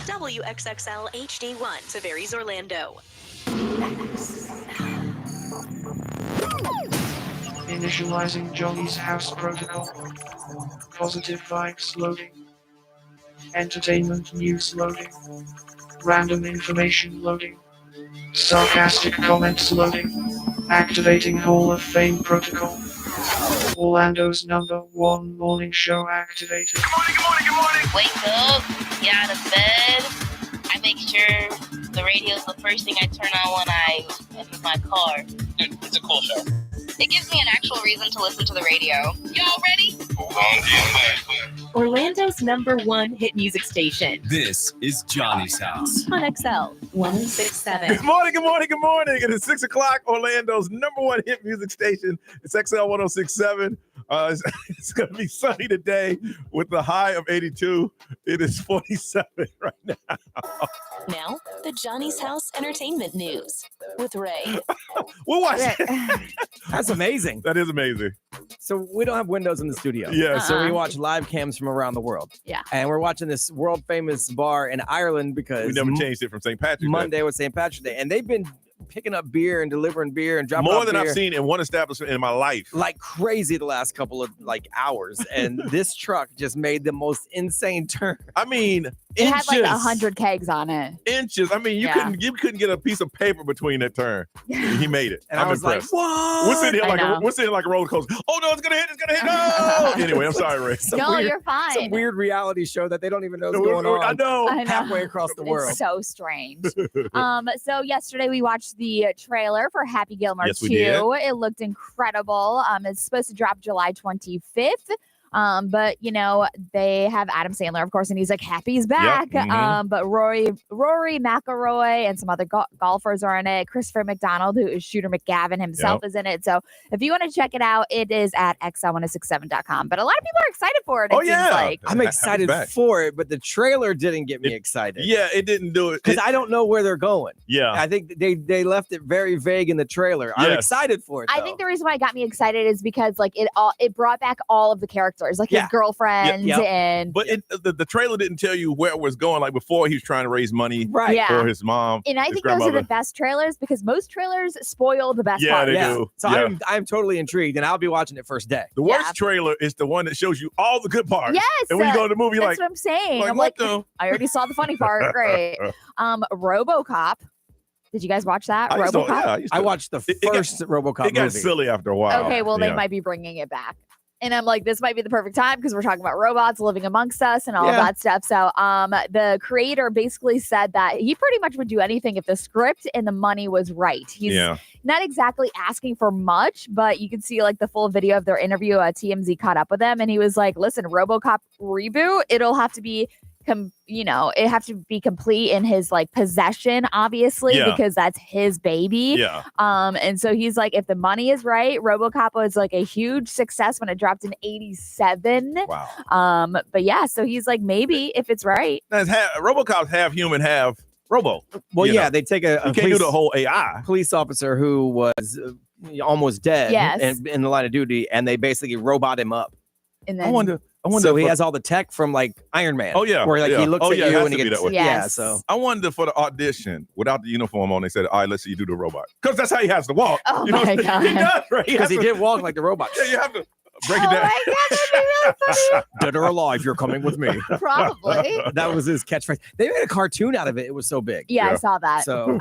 WXXL HD1, Tavares, Orlando. Initializing Johnny's house protocol. Positive vibes loading. Entertainment news loading. Random information loading. Sarcastic comments loading. Activating Hall of Fame protocol. Orlando's #1 morning show activated. Good morning, good morning, good morning. Wake up, get out of bed. I make sure the radio's the first thing I turn on when I am in my car. It's a cool show. It gives me an actual reason to listen to the radio. Y'all ready? Hold on to your back. Orlando's #1 hit music station. This is Johnny's House. On XL 1067. Good morning, good morning, good morning. It is 6 o'clock, Orlando's #1 hit music station. It's XL 1067. It's going to be sunny today with the high of 82. It is 47 right now. Now, the Johnny's House Entertainment News with Ray. We'll watch it. That's amazing. That is amazing. So we don't have windows in the studio. Yeah. So we watch live cams from around the world. Yeah. And we're watching this world famous bar in Ireland because We never changed it from St. Patrick's Day. Monday was St. Patrick's Day. And they've been picking up beer and delivering beer and dropping More off than beer I've seen in one establishment in my life. like crazy the last couple of hours. And this truck just made the most insane turn. I mean, It inches. had like 100 kegs on it. Inches. I mean, you couldn't get a piece of paper between that turn. He made it. And I'm I was impressed. like, what? We're sitting here I know. like a roller coaster. Oh no, it's gonna hit! No. Anyway, I'm sorry, Ray. No, you're fine. Some weird reality show that they don't even know what's going on. I know. Halfway across the world. It's so strange. So yesterday we watched the trailer for Happy Gilmore Yes, 2. we did. It looked incredible. It's supposed to drop July 25th. But you know, they have Adam Sandler, of course, and he's like, Happy's back. Yep. Mm-hmm. But Rory McIlroy and some other golfers are in it. Christopher McDonald, who is Shooter McGavin himself, is in it. So if you want to check it out, it is at xl1067.com. But a lot of people are excited for it. Oh, It yeah. seems like. I'm excited back. for it, but the trailer didn't get me excited. Yeah, it didn't do it. Because I don't know where they're going. Yeah. I think they left it very vague in the trailer. I'm Yes. excited for it. I though. think the reason why it got me excited is because like it brought back all of the characters, like his girlfriends Yep. and But the trailer didn't tell you where it was going. Like before, he was trying to raise money right. Yeah. for his mom. and I his think those are the grandmother. best trailers because most trailers spoil the best Yeah, part. they Yeah. do. So Yeah. I'm totally intrigued, and I'll be watching it first day. The worst trailer is the one that shows you all the good parts. Yes, And when you go to the movie, you're that's like, what I'm saying. I'm what like, the? I already saw the funny part. Great. RoboCop. Did you guys watch that? I used to- RoboCop. yeah, I used to- I watched the It got- first RoboCop It got movie. silly after a while. Okay, well, they Yeah. might be bringing it back. And I'm like, this might be the perfect time because we're talking about robots living amongst us and all Yeah. that stuff. So the creator basically said that he pretty much would do anything if the script and the money was right. He's not exactly asking for much, but you can see like the full video of their interview. TMZ caught up with him and he was like, listen, RoboCop reboot, it'll have to be it have to be complete in his like possession, obviously, because that's his baby. Yeah. And so he's like, if the money is right, RoboCop was like a huge success when it dropped in 87. Wow. But yeah, so he's like, maybe if it's right. RoboCop's half human, half robo. Well, You yeah, know. they take a You can't do the whole AI. police officer who was almost dead Yes. in the line of duty, and they basically robot him up. And I then wonder. So he has all the tech from like Iron Man. Oh, yeah. Where like Yeah. he looks Oh, at yeah, it you has and he to be gets that way. yeah. Yes. So I wonder for the audition without the uniform on, they said, all right, let's see you do the robot. Because that's how he has to walk. Oh, You know my what I'm saying? He God. does, right? because he has to- did walk like the robot. Yeah, you have to break it oh down. my God, that'd be really funny. Dead or alive, you're coming with me. Probably. That was his catchphrase. They made a cartoon out of it. It was so big. Yeah, Yeah. I saw that. So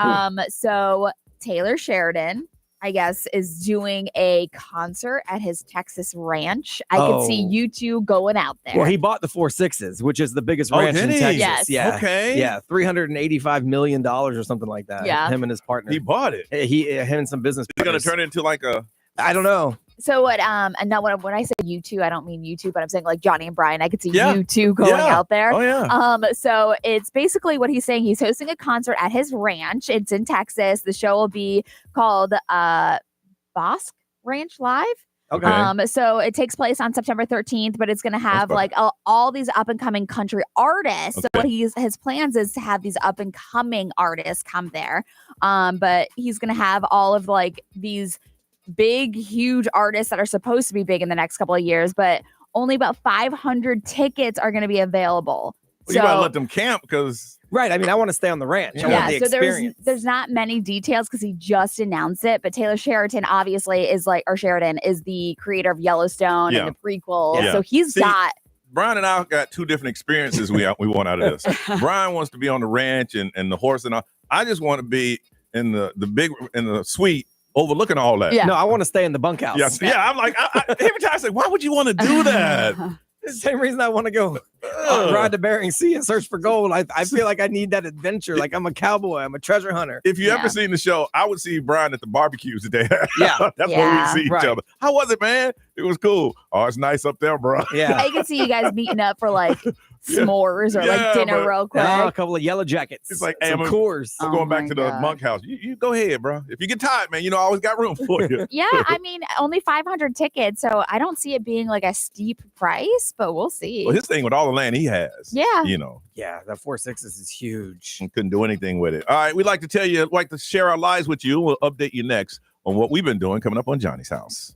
So Taylor Sheridan, I guess, is doing a concert at his Texas ranch. I could see Oh. you two going out there. well, he bought the 4 Sixes, which is the biggest Oh, ranch did in he? Texas. Yes. Yeah. Okay. Yeah, $385 million or something like that. Yeah. Him and his partner. He bought it. Him and some business. He's going to partners. turn it into like a. I don't know. So what? And now when I say you two, I don't mean you two, but I'm saying like Johnny and Brian. I could see Yeah. you two going Yeah. out there. Oh, yeah. So it's basically what he's saying. He's hosting a concert at his ranch. It's in Texas. The show will be called Bosque Ranch Live. Okay. So it takes place on September 13th, but it's going to have fun. like all these up and coming country artists. So Okay. what his plans is to have these up and coming artists come there. But he's going to have all of like these big, huge artists that are supposed to be big in the next couple of years, but only about 500 tickets are going to be available. Well, you gotta let them camp because right. I mean, I want to stay on the ranch. I want the so experience. there's not many details because he just announced it. But Taylor Sheridan obviously is Sheridan is the creator of Yellowstone and the prequel. Yeah. So he's got. Brian and I got two different experiences we want out of this. Brian wants to be on the ranch and the horse and all. I just want to be in the suite overlooking all that. Yeah. No, I want to stay in the bunkhouse. Yeah. I'm like, every time I say, why would you want to do that? The same reason I want to go ride the Bering Sea and search for gold. I feel like I need that adventure. Like I'm a cowboy. I'm a treasure hunter. If you ever seen the show, I would see Brian at the barbecues today. Yeah. That's where we see each other. How was it, man? It was cool. Oh, it's nice up there, bro. Yeah. I can see you guys meeting up for like s'mores or like dinner real quick. A couple of yellow jackets. It's like, some Coors. I'm going back to the monkhouse. You go ahead, bro. If you get tired, man, I always got room for you. Yeah, I mean, only 500 tickets, so I don't see it being like a steep price, but we'll see. Well, his thing with all the land he has. Yeah. Yeah, that 4.6 is huge. Couldn't do anything with it. All right, we'd like to share our lives with you. We'll update you next on what we've been doing coming up on Johnny's House.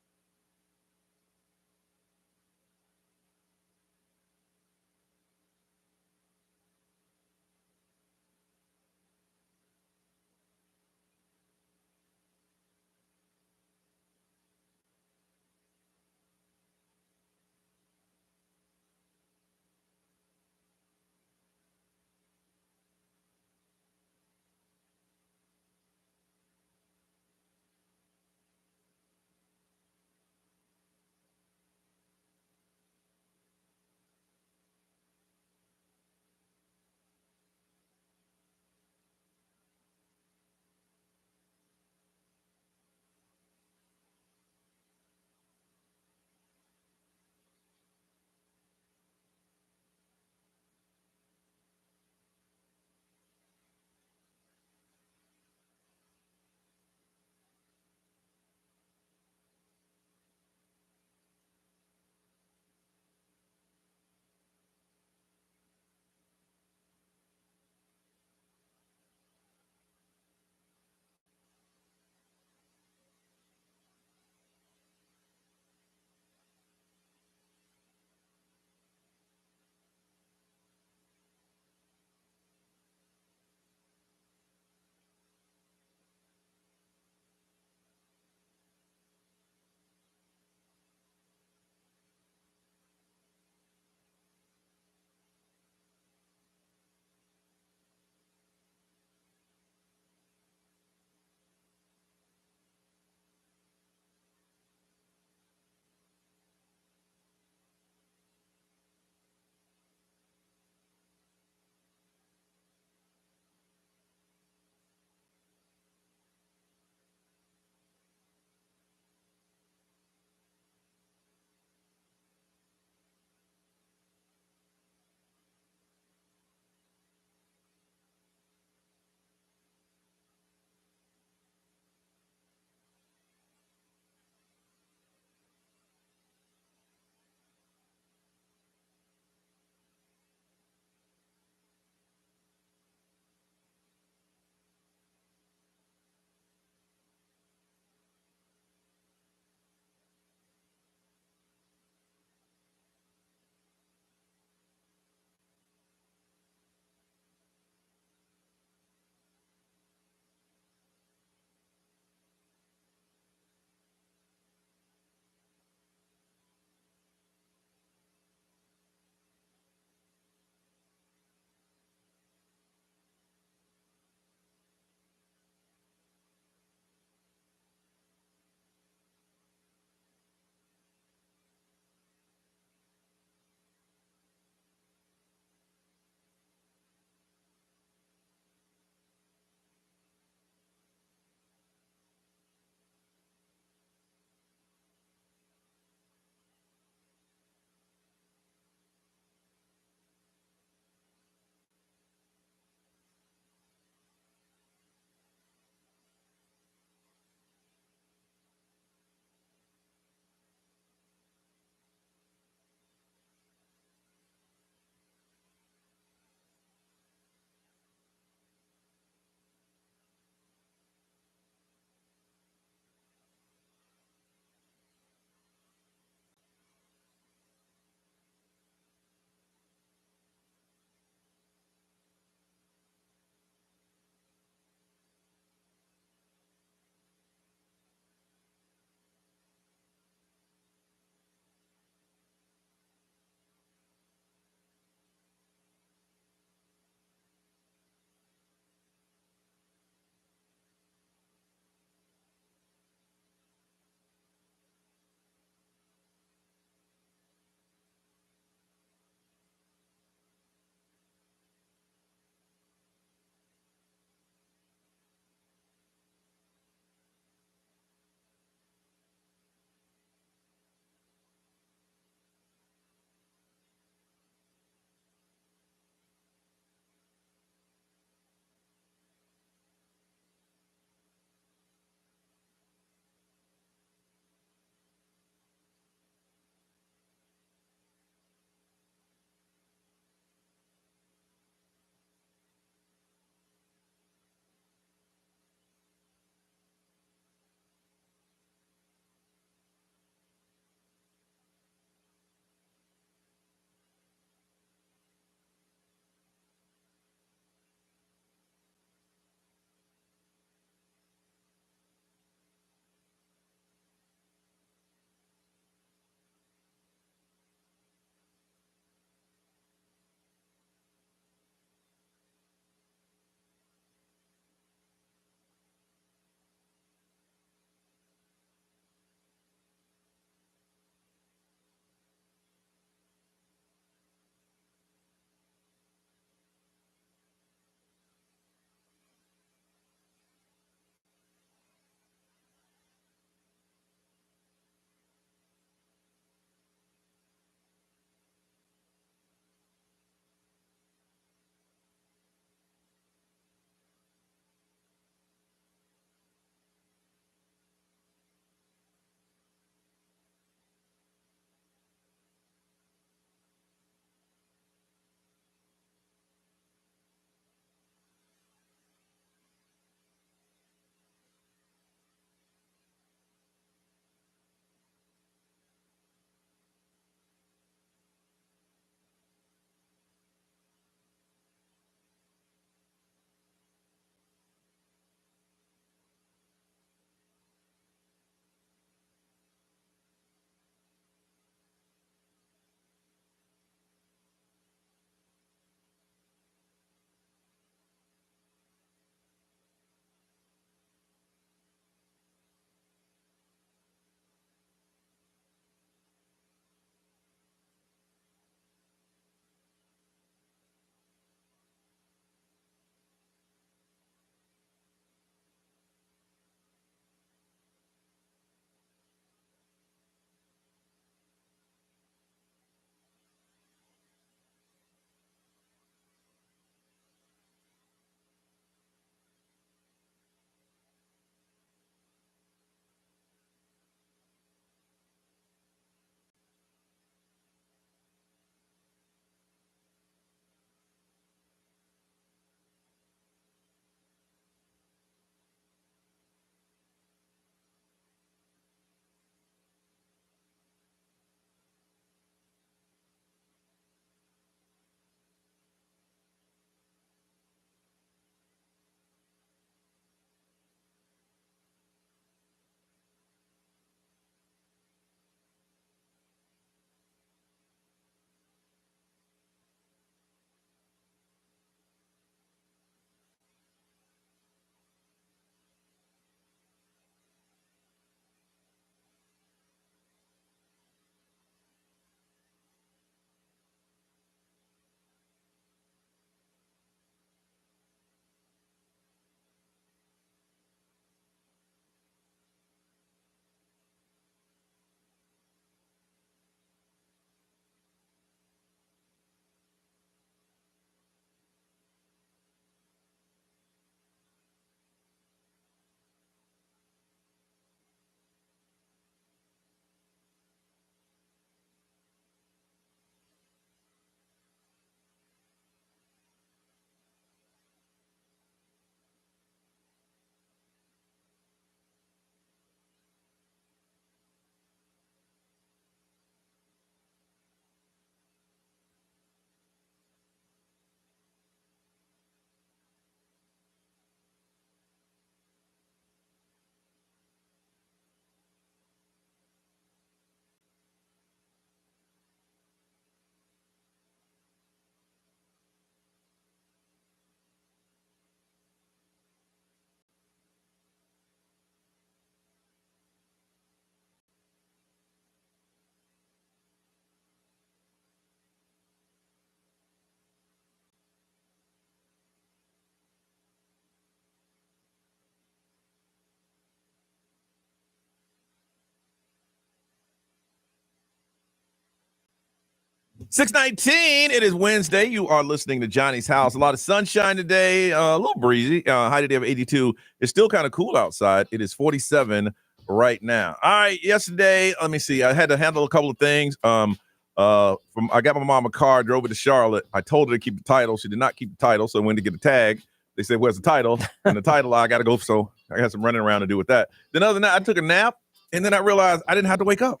6:19. It is Wednesday. You are listening to Johnny's House. A lot of sunshine today. A little breezy. High today of 82. It's still kind of cool outside. It is 47 right now. All right. Yesterday, let me see. I had to handle a couple of things. I got my mom a car, drove it to Charlotte. I told her to keep the title. She did not keep the title, so I went to get the tag. They said, "Where's the title?" And the title, I got to go. So I got some running around to do with that. Then other than that, I took a nap, and then I realized I didn't have to wake up.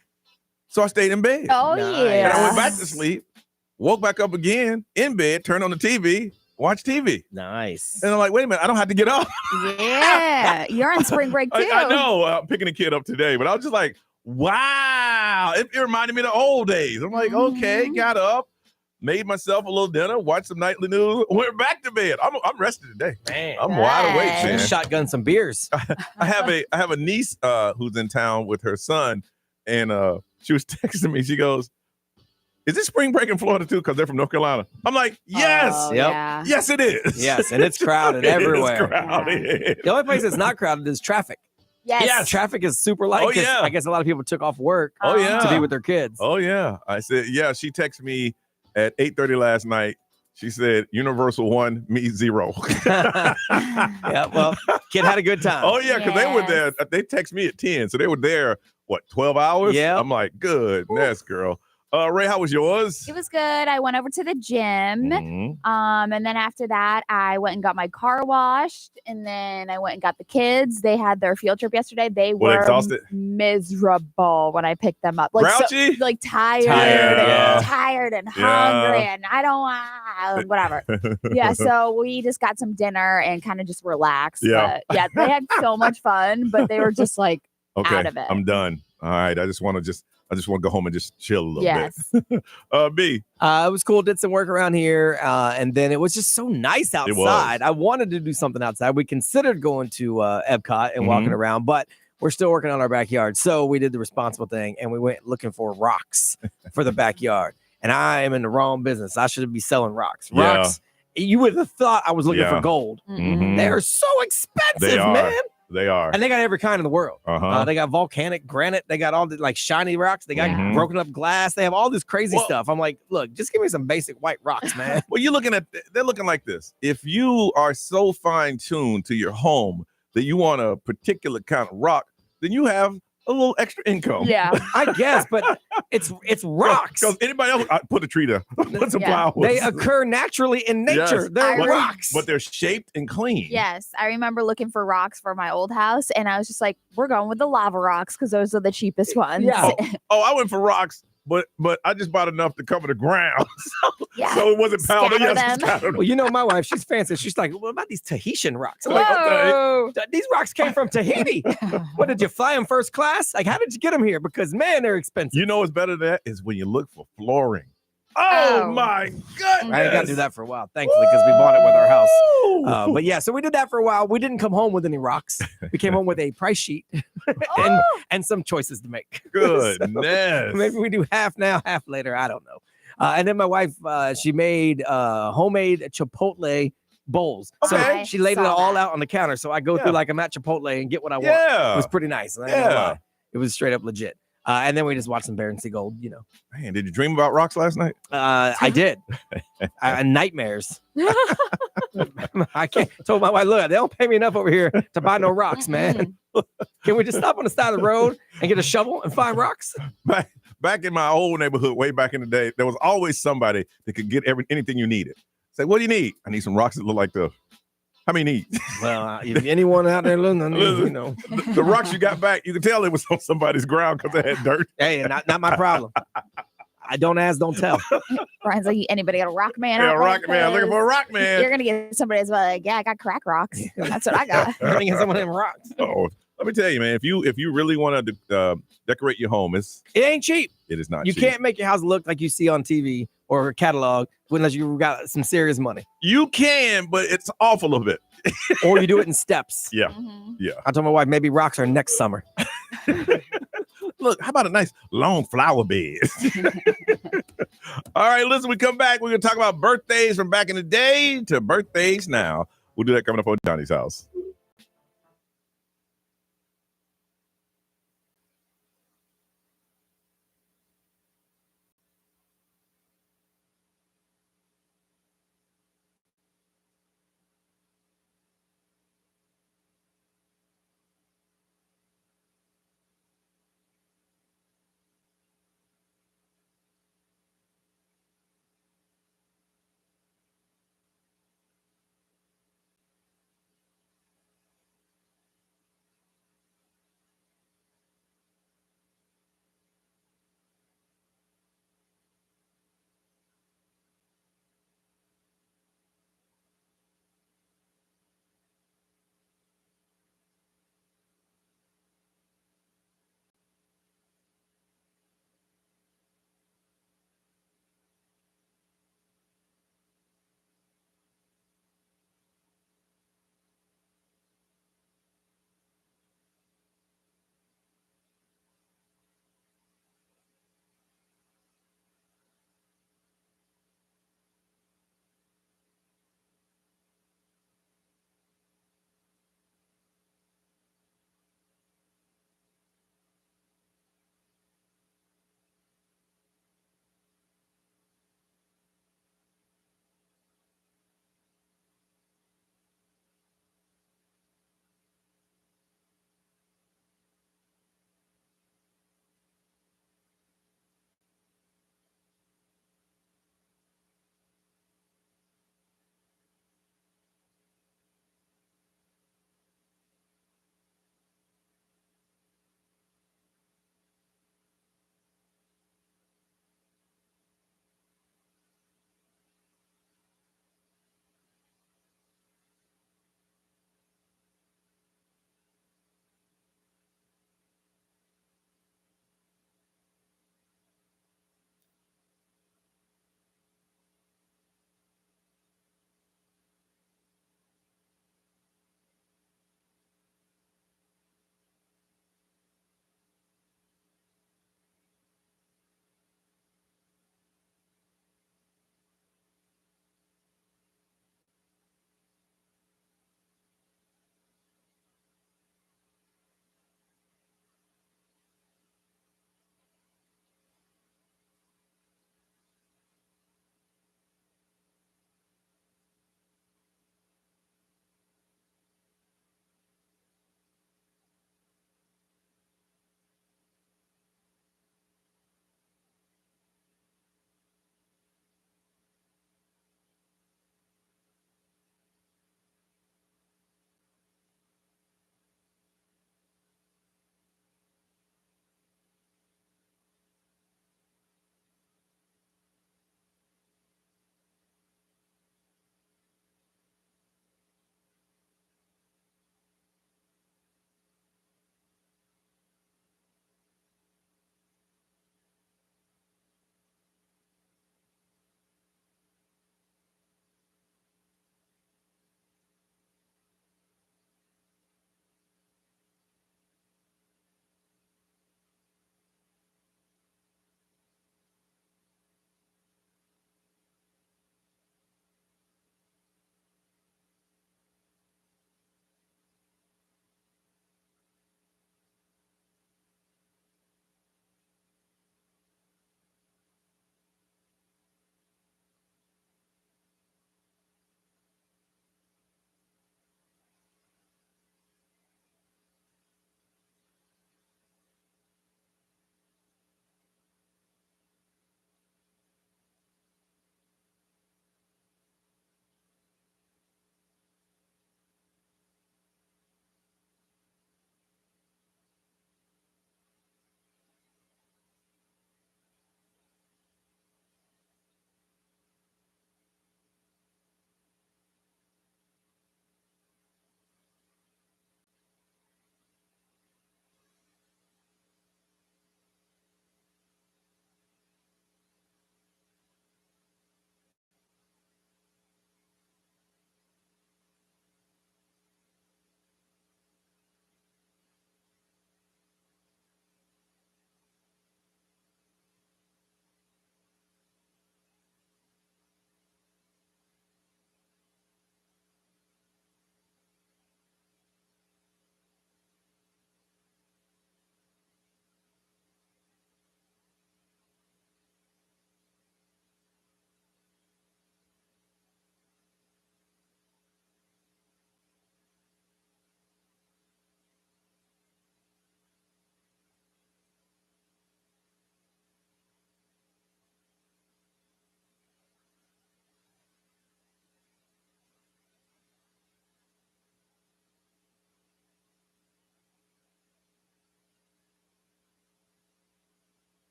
So I stayed in bed. Oh, Nice. yeah. And I went back to sleep, woke back up again in bed, turned on the TV, watched TV. Nice. And I'm like, wait a minute, I don't have to get up. Yeah. You're on spring break, too. I know. I'm picking a kid up today, but I was just like, wow. It reminded me of the old days. I'm like, okay, got up, made myself a little dinner, watched some nightly news, went back to bed. I'm rested today. Man. I'm wide awake, Nice. man. Shotgun some beers. I have a niece who's in town with her son, and she was texting me. She goes, "Is this spring break in Florida too? Because they're from North Carolina." I'm like, "Yes, Oh, Yep. yeah. yes, it is." Yes, and it's crowded everywhere. It is crowded. The only place that's not crowded is traffic. Yes. Yeah, traffic is super light. Oh, 'Cause yeah. I guess a lot of people took off work Oh yeah, to be with their kids. Oh yeah. I said, yeah. She texted me at 8:30 last night. She said, "Universal 1, me 0." Yeah, well, kid had a good time. Oh yeah, because they were there. They text me at 10, so they were there. What, 12 hours? Yeah. I'm like, goodness, girl. Ray, how was yours? It was good. I went over to the gym. Mhm. And then after that, I went and got my car washed. And then I went and got the kids. They had their field trip yesterday. They Were they were exhausted? miserable when I picked them up. Grouchy? Like tired, Yeah. and tired and Yeah. hungry. And I don't want whatever. Yeah. So we just got some dinner and kind of just relaxed. Yeah. But yeah, they had so much fun, but they were just like, Okay, out of it. I'm done. All right, I just want to go home and just chill a little yes. bit. B. It was cool. Did some work around here, and then it was just so nice was. outside. I wanted to do something outside. We considered going to Epcot and walking around, but we're still working on our backyard. So we did the responsible thing, and we went looking for rocks for the backyard. And I am in the wrong business. I should be selling rocks. Yeah. Rocks. You would have thought I was looking Yeah. for gold. Mhm. They're so expensive, They are. man. They are. And they got every kind in the world. Uh-huh. They got volcanic granite. They got all the like shiny rocks. They got Mhm. broken up glass. They have all this crazy Well- stuff. I'm like, look, just give me some basic white rocks, man. Well, they're looking like this. If you are so fine-tuned to your home that you want a particular kind of rock, then you have a little extra income. Yeah. I guess, but it's rocks. Because anybody else, I put a tree there. Put some Yeah. flowers. They occur naturally in nature. Yes. They're I- rocks. but they're shaped and clean. Yes, I remember looking for rocks for my old house, and I was just like, "We're going with the lava rocks because those are the cheapest ones." Yeah. Oh, I went for rocks, but I just bought enough to cover the ground. Yeah. So it wasn't powder. Scatter Yes, them. scattered. Well, you know my wife, she's fancy. She's like, what about these Tahitian rocks? I'm like, Whoa. these rocks came from Tahiti. What, did you fly them first class? Like, how did you get them here? Because, man, they're expensive. You know what's better than that is when you look for flooring. Oh, Oh. my goodness. I ain't got to do that for a while, thankfully, because we bought it with our house. Woo! But yeah, so we did that for a while. We didn't come home with any rocks. We came home with a price sheet and some choices to make. Goodness. So maybe we do half now, half later. I don't know. And then my wife, she made homemade Chipotle bowls. So Okay. she laid it Saw all that. out on the counter. So I go Yeah. through like I'm at Chipotle and get what I want. It Yeah. was pretty nice. I ain't gonna Yeah. lie. It was straight up legit. And then we just watched some Bear and Seagold, you know. Man, did you dream about rocks last night? I did. Nightmares. I can't. Told my wife, look, they don't pay me enough over here to buy no rocks, man. Can we just stop on the side of the road and get a shovel and find rocks? Back in my old neighborhood, way back in the day, there was always somebody that could get anything you needed. Say, what do you need? I need some rocks that look like the. How many need? Well, if anyone out there listening, you know, The rocks you got back, you could tell it was on somebody's ground because they had dirt. hey, not my problem. I don't ask, don't tell. Brian's like, "Anybody got a rock man?" Yeah, out rock there? man, looking for a rock You're man. gonna get somebody that's like, "Yeah, I got crack rocks. That's what I got." I'm gonna get some of them rocks. Oh, let me tell you, man. If you really want to decorate your home, it It ain't cheap. is not. You cheap. can't make your house look like you see on TV or a catalog unless you got some serious money, You can, but it's off a little bit. or you do it in steps. Yeah, Mhm. yeah. I told my wife maybe rocks are next summer. Look, how about a nice long flower bed? All right, listen, we come back. We're going to talk about birthdays from back in the day to birthdays now. We'll do that coming up on Johnny's House.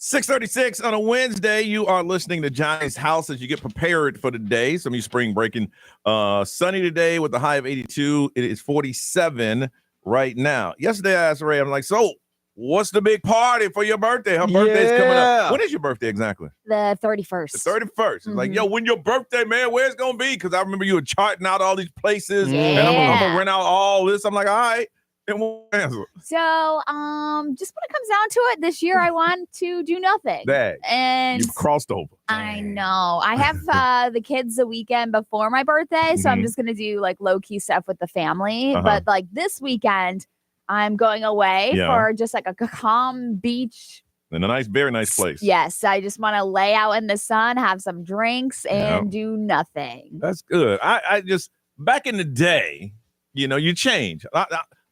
6:36 on a Wednesday. You are listening to Johnny's House as you get prepared for the day. Some of you spring breaking. Sunny today with the high of 82. It is 47 right now. Yesterday I asked Ray, I'm like, so what's the big party for your birthday? Her birthday's coming up. When is your birthday exactly? The 31st. The 31st. It's like, yo, when your birthday, man, where's it going to be? Because I remember you were charting out all these places. And I'm going to rent out all this. I'm like, all right. And we'll answer. So, just when it comes down to it, this year I want to do nothing. Dang. And You've crossed over. I know. I have the kids the weekend before my birthday, so I'm just gonna do like low key stuff with the family. But like this weekend, I'm going away for just like a calm beach. In a nice, very nice place. Yes, I just want to lay out in the sun, have some drinks, and do nothing. That's good. I just back in the day, you know, you change.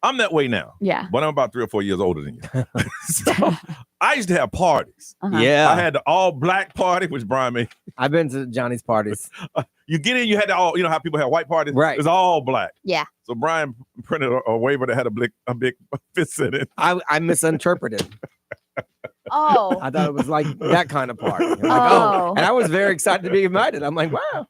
I'm that way now. Yeah. But I'm about 3 or 4 years older than you. So I used to have parties. Yeah. I had the all black party, which Brian made. I've been to Johnny's parties. You get in, you had the all, you know how people have white parties? Right. It's all black. Yeah. So Brian printed a waiver that had a big fist in it. I misinterpreted. Oh. I thought it was like that kind of party. Like, and I was very excited to be invited. I'm like, wow.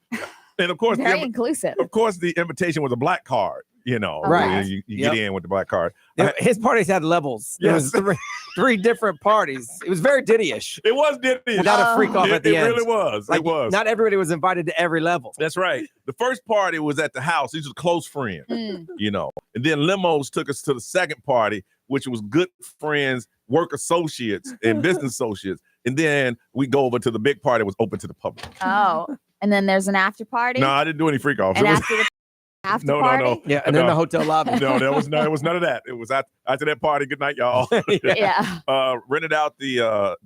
And of course, very inclusive. Of course, the invitation was a black card. You know, right? You get in with the black card. His parties had levels. Yes. There was three different parties. It was very Diddy-ish. It was Diddy. Without a freak off at the end. It really was. Like, it was. Not everybody was invited to every level. That's right. The first party was at the house. These were close friends, you know. And then limos took us to the second party, which was good friends, work associates, and business associates. And then we go over to the big party that was open to the public. Oh. And then there's an after party? No, I didn't do any freak offs. And after the after party? No. Yeah, and then the hotel lobby. No, it was none of that. It was after that party. Good night, y'all. Yeah. Rented out the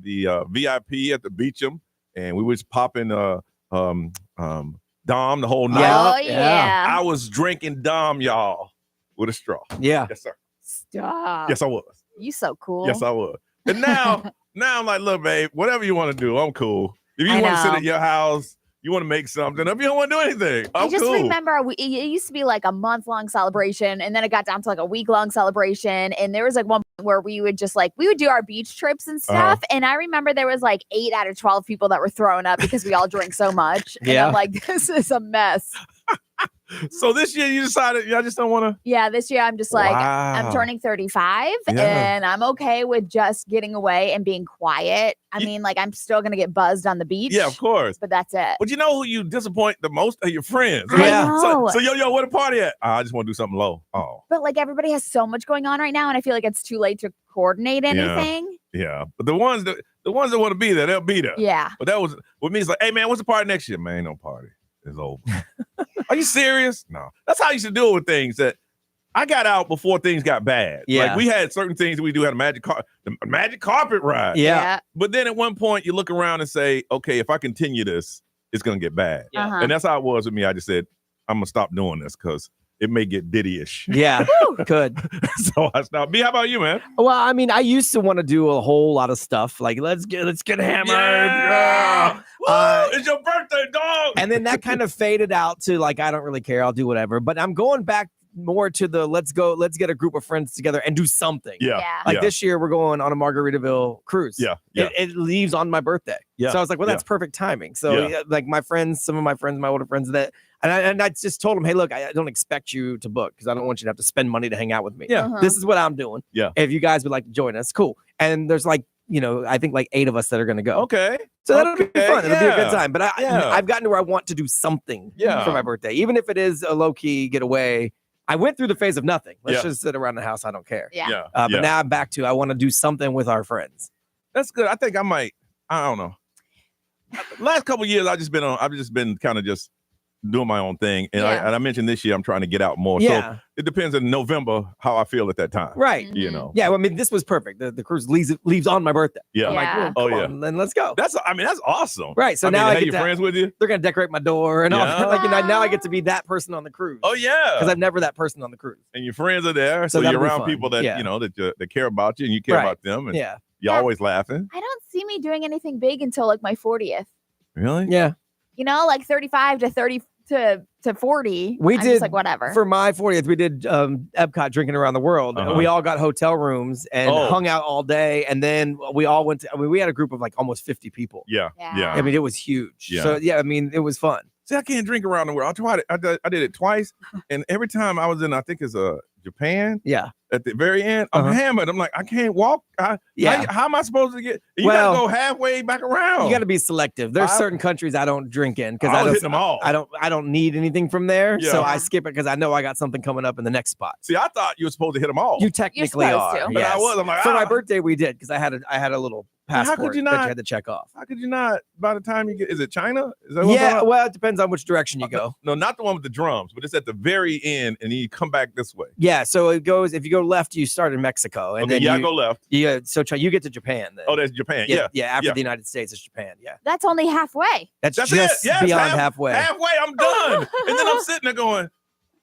VIP at the Beecham, and we was popping Dom the whole night. Oh yeah. I was drinking Dom, y'all, with a straw. Yeah. Yes, sir. Stop. Yes, I was. You so cool. Yes, I was. And now I'm like, look, babe, whatever you want to do, I'm cool. If you want to sit at your house, you want to make something. If you don't want to do anything, I just remember it used to be like a month-long celebration, and then it got down to like a week-long celebration. And there was like one point where we would do our beach trips and stuff. And I remember there was like 8 out of 12 people that were throwing up because we all drink so much. And I'm like, this is a mess. So this year you decided, I just don't want to. Yeah, this year I'm just like, I'm turning 35 and I'm okay with just getting away and being quiet. I mean, like I'm still going to get buzzed on the beach. Yeah, of course. But that's it. But you know who you disappoint the most are your friends. I know. So yo, where the party at? I just want to do something low. Oh. But like everybody has so much going on right now, and I feel like it's too late to coordinate anything. Yeah. But the ones that want to be there, they'll be there. Yeah. But that was with me. It's like, hey man, what's the party next year? Man, ain't no party. It's over. Are you serious? No. That's how I used to deal with things that I got out before things got bad. Yeah. Like we had certain things that we do had the magic carpet ride. Yeah. But then at one point you look around and say, okay, if I continue this, it's going to get bad. Yeah. And that's how it was with me. I just said, I'm going to stop doing this because it may get Diddy-ish. Yeah, could. So I stopped. B, how about you, man? Well, I mean, I used to want to do a whole lot of stuff. Like, let's get hammered. Yeah. It's your birthday, dog. And then that kind of faded out to like, I don't really care. I'll do whatever. But I'm going back more to the let's get a group of friends together and do something. Yeah. Like this year, we're going on a Margaritaville cruise. Yeah. It leaves on my birthday. Yeah. So I was like, well, that's perfect timing. So like my friends, some of my friends, my older friends and I just told them, hey, look, I don't expect you to book because I don't want you to have to spend money to hang out with me. Yeah. This is what I'm doing. Yeah. If you guys would like to join us, cool. And there's like, I think like 8 of us that are going to go. Okay. So that'll be fun. It'll be a good time. But I've gotten to where I want to do something for my birthday, even if it is a low key getaway. I went through the phase of nothing. Let's just sit around the house. I don't care. Yeah. But now I'm back to I want to do something with our friends. That's good. I think I might. I don't know. Last couple of years, I've just been kind of just doing my own thing. And I mentioned this year I'm trying to get out more. Yeah. So it depends in November how I feel at that time. Right. You know. Yeah. Well, I mean, this was perfect. The cruise leaves on my birthday. Yeah. I'm like, well, come on, then let's go. That's awesome. Right. So now I get your friends with you. They're gonna decorate my door and all. Like now I get to be that person on the cruise. Oh yeah. Because I'm never that person on the cruise. And your friends are there, so you're around people that that care about you and you care about them. And you're always laughing. I don't see me doing anything big until like my 40th. Really? Yeah. Like 35 to 30 to 40. We I'm did just like, whatever. For my 40th, we did Epcot drinking around the world. Uh-huh. We all got hotel rooms and hung out all day. And then we all went to, we had a group of like almost 50 people. Yeah. I mean, it was huge. Yeah. So, yeah, I mean, it was fun. See, I can't drink around the world. I tried it. I did it twice. And every time I was in, I think it's Japan. Yeah. At the very end, I'm hammered. I'm like, I can't walk. How am I supposed to get? You got to go halfway back around. You got to be selective. There's certain countries I don't drink in because I was hitting them all. I don't need anything from there, Yeah. so I skip it because I know I got something coming up in the next spot. See, I thought you were supposed to hit them all. You technically are, to. But I was. I'm like, for my birthday we did because I had a little passport how could you that not? you had to check off. How could you not? By the time you get, is it China? Is that what Yeah, well, it depends on which direction you go. No, not the one with the drums, but it's at the very end, and then you come back this way. Yeah, so it goes. If you go left, you start in Mexico, and then I go left. Yeah, so you get to Japan. Then. Oh, that's Japan. Yeah, After the United States, it's Japan. Yeah, That's only halfway. that's just it. Beyond halfway. Halfway, I'm done. And then I'm sitting there going,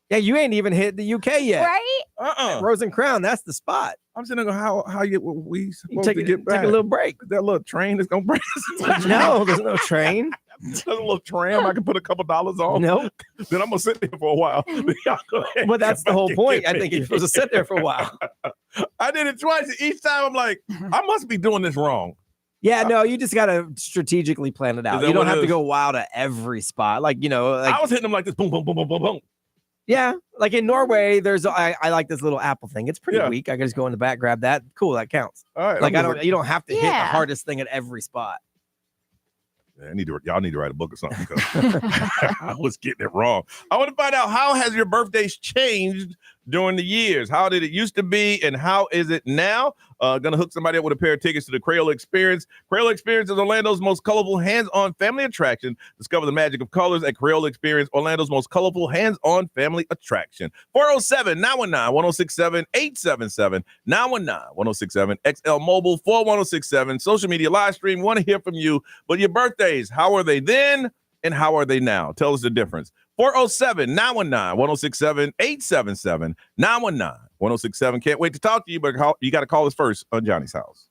Yeah, you ain't even hit the UK yet. Right? Rose and Crown, that's the spot. I'm sitting there going, how we supposed Take to get back? a little break. That little train is gonna break. No, there's no train. There's a little tram I can put a couple dollars on. Nope. Then I'm gonna sit there for a while. Well, that's the whole point. I think you're supposed to sit there for a while. I did it twice. Each time I'm like, I must be doing this wrong. Yeah, no, you just gotta strategically plan it out. You don't have to go wild at every spot. Like, I was hitting them like this, boom, boom, boom, boom, boom, boom. Yeah, like in Norway, I like this little apple thing. It's pretty weak. I can just go in the back, grab that. Cool, that counts. All right, like you don't have to hit the hardest thing at every spot. Y'all need to write a book or something because I was getting it wrong. I want to find out, how has your birthdays changed during the years? How did it used to be and how is it now? Gonna hook somebody up with a pair of tickets to the Crayola Experience. Crayola Experience is Orlando's most colorful hands-on family attraction. Discover the magic of colors at Crayola Experience, Orlando's most colorful hands-on family attraction. 407-919-1067, 877-919-1067, XL Mobile 41067, social media live stream. Want to hear from you. But your birthdays, how are they then and how are they now? Tell us the difference. 407-919-1067, 877-919-1067. Can't wait to talk to you, but you got to call us first on Johnny's House.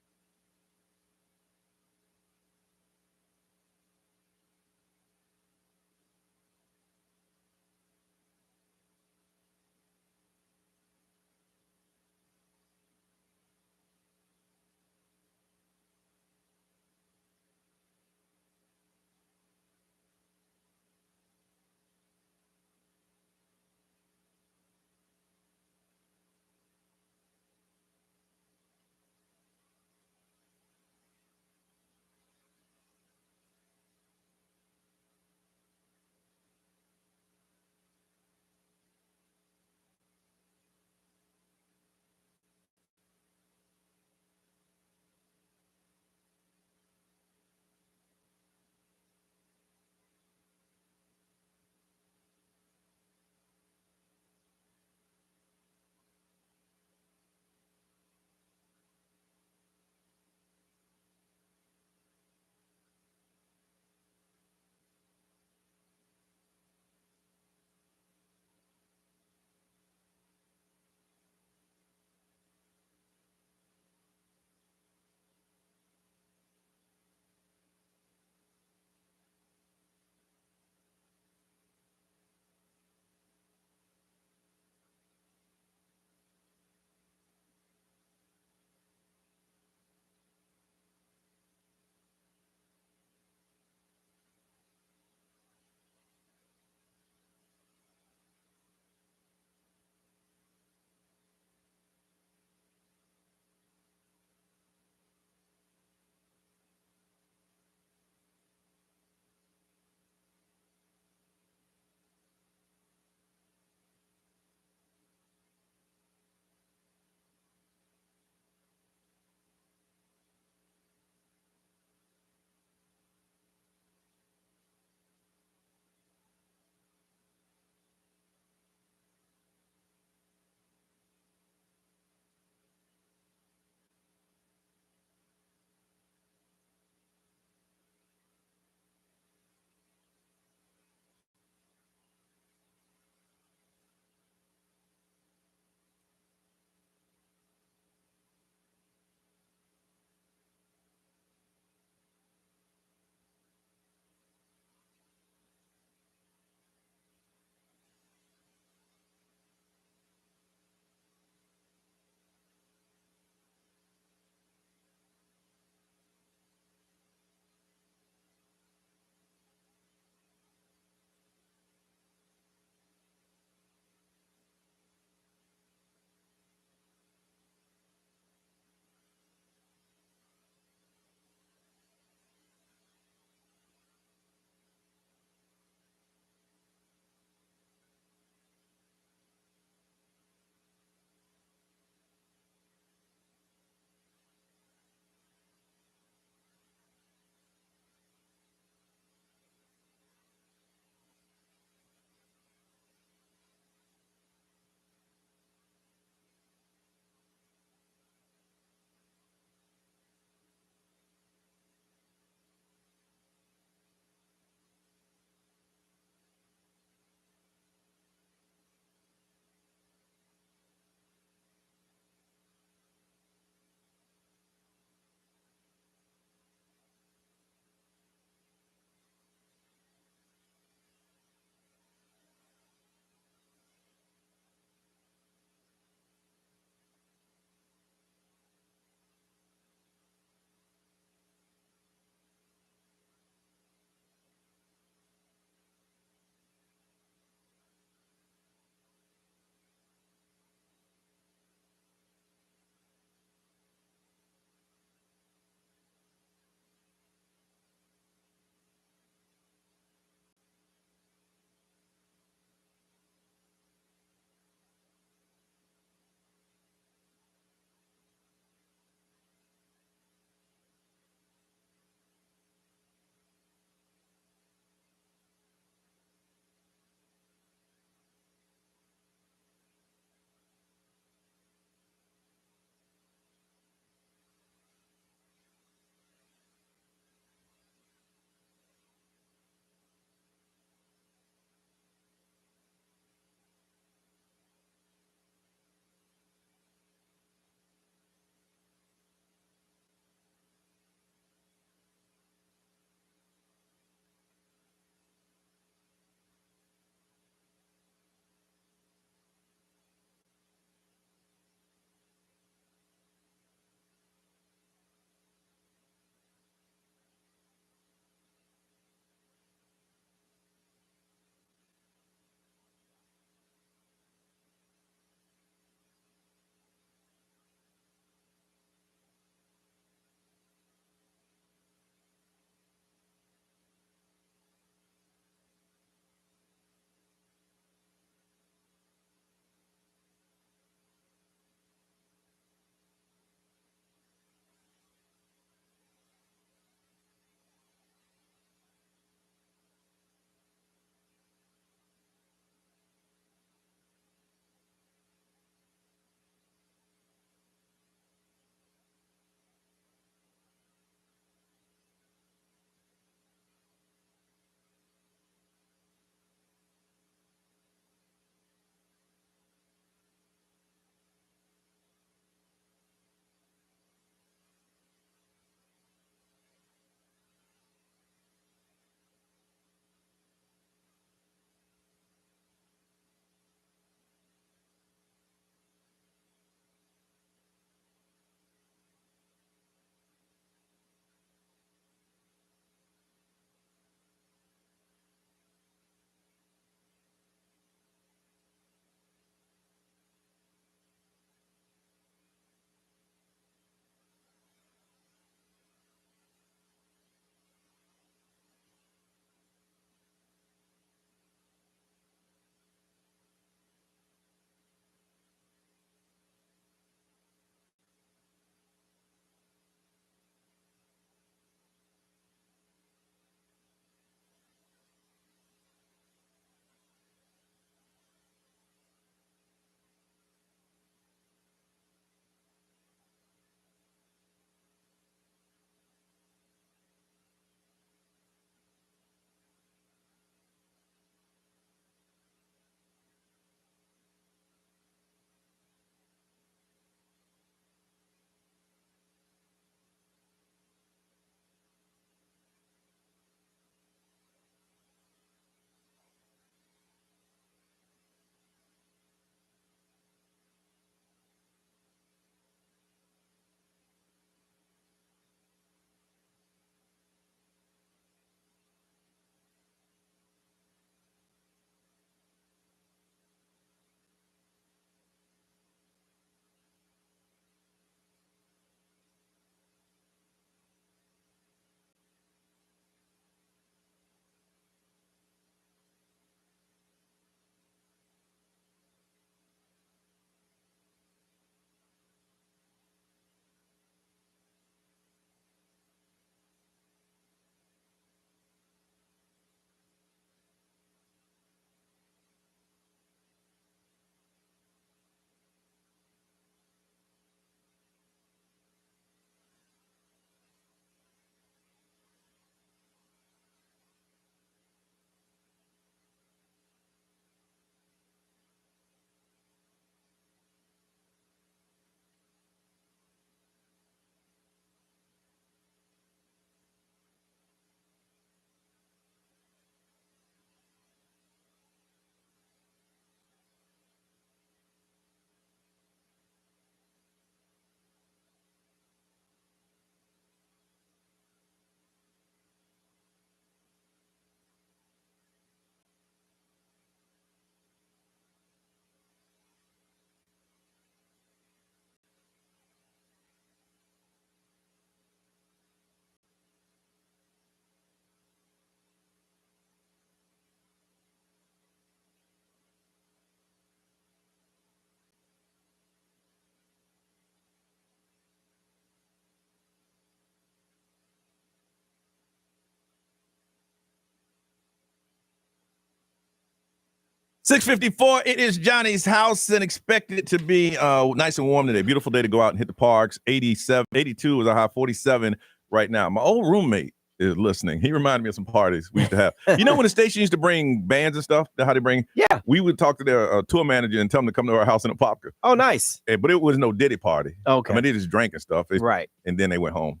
6:54. It is Johnny's house and expected it to be nice and warm today. Beautiful day to go out and hit the parks. 82 is our high, 47 right now. My old roommate is listening. He reminded me of some parties we used to have. You know when the station used to bring bands and stuff? How they bring? Yeah. We would talk to their tour manager and tell them to come to our house in Apopka. Oh, nice. But it was no Diddy party. Okay. I mean, they just drank and stuff. Right. And then they went home.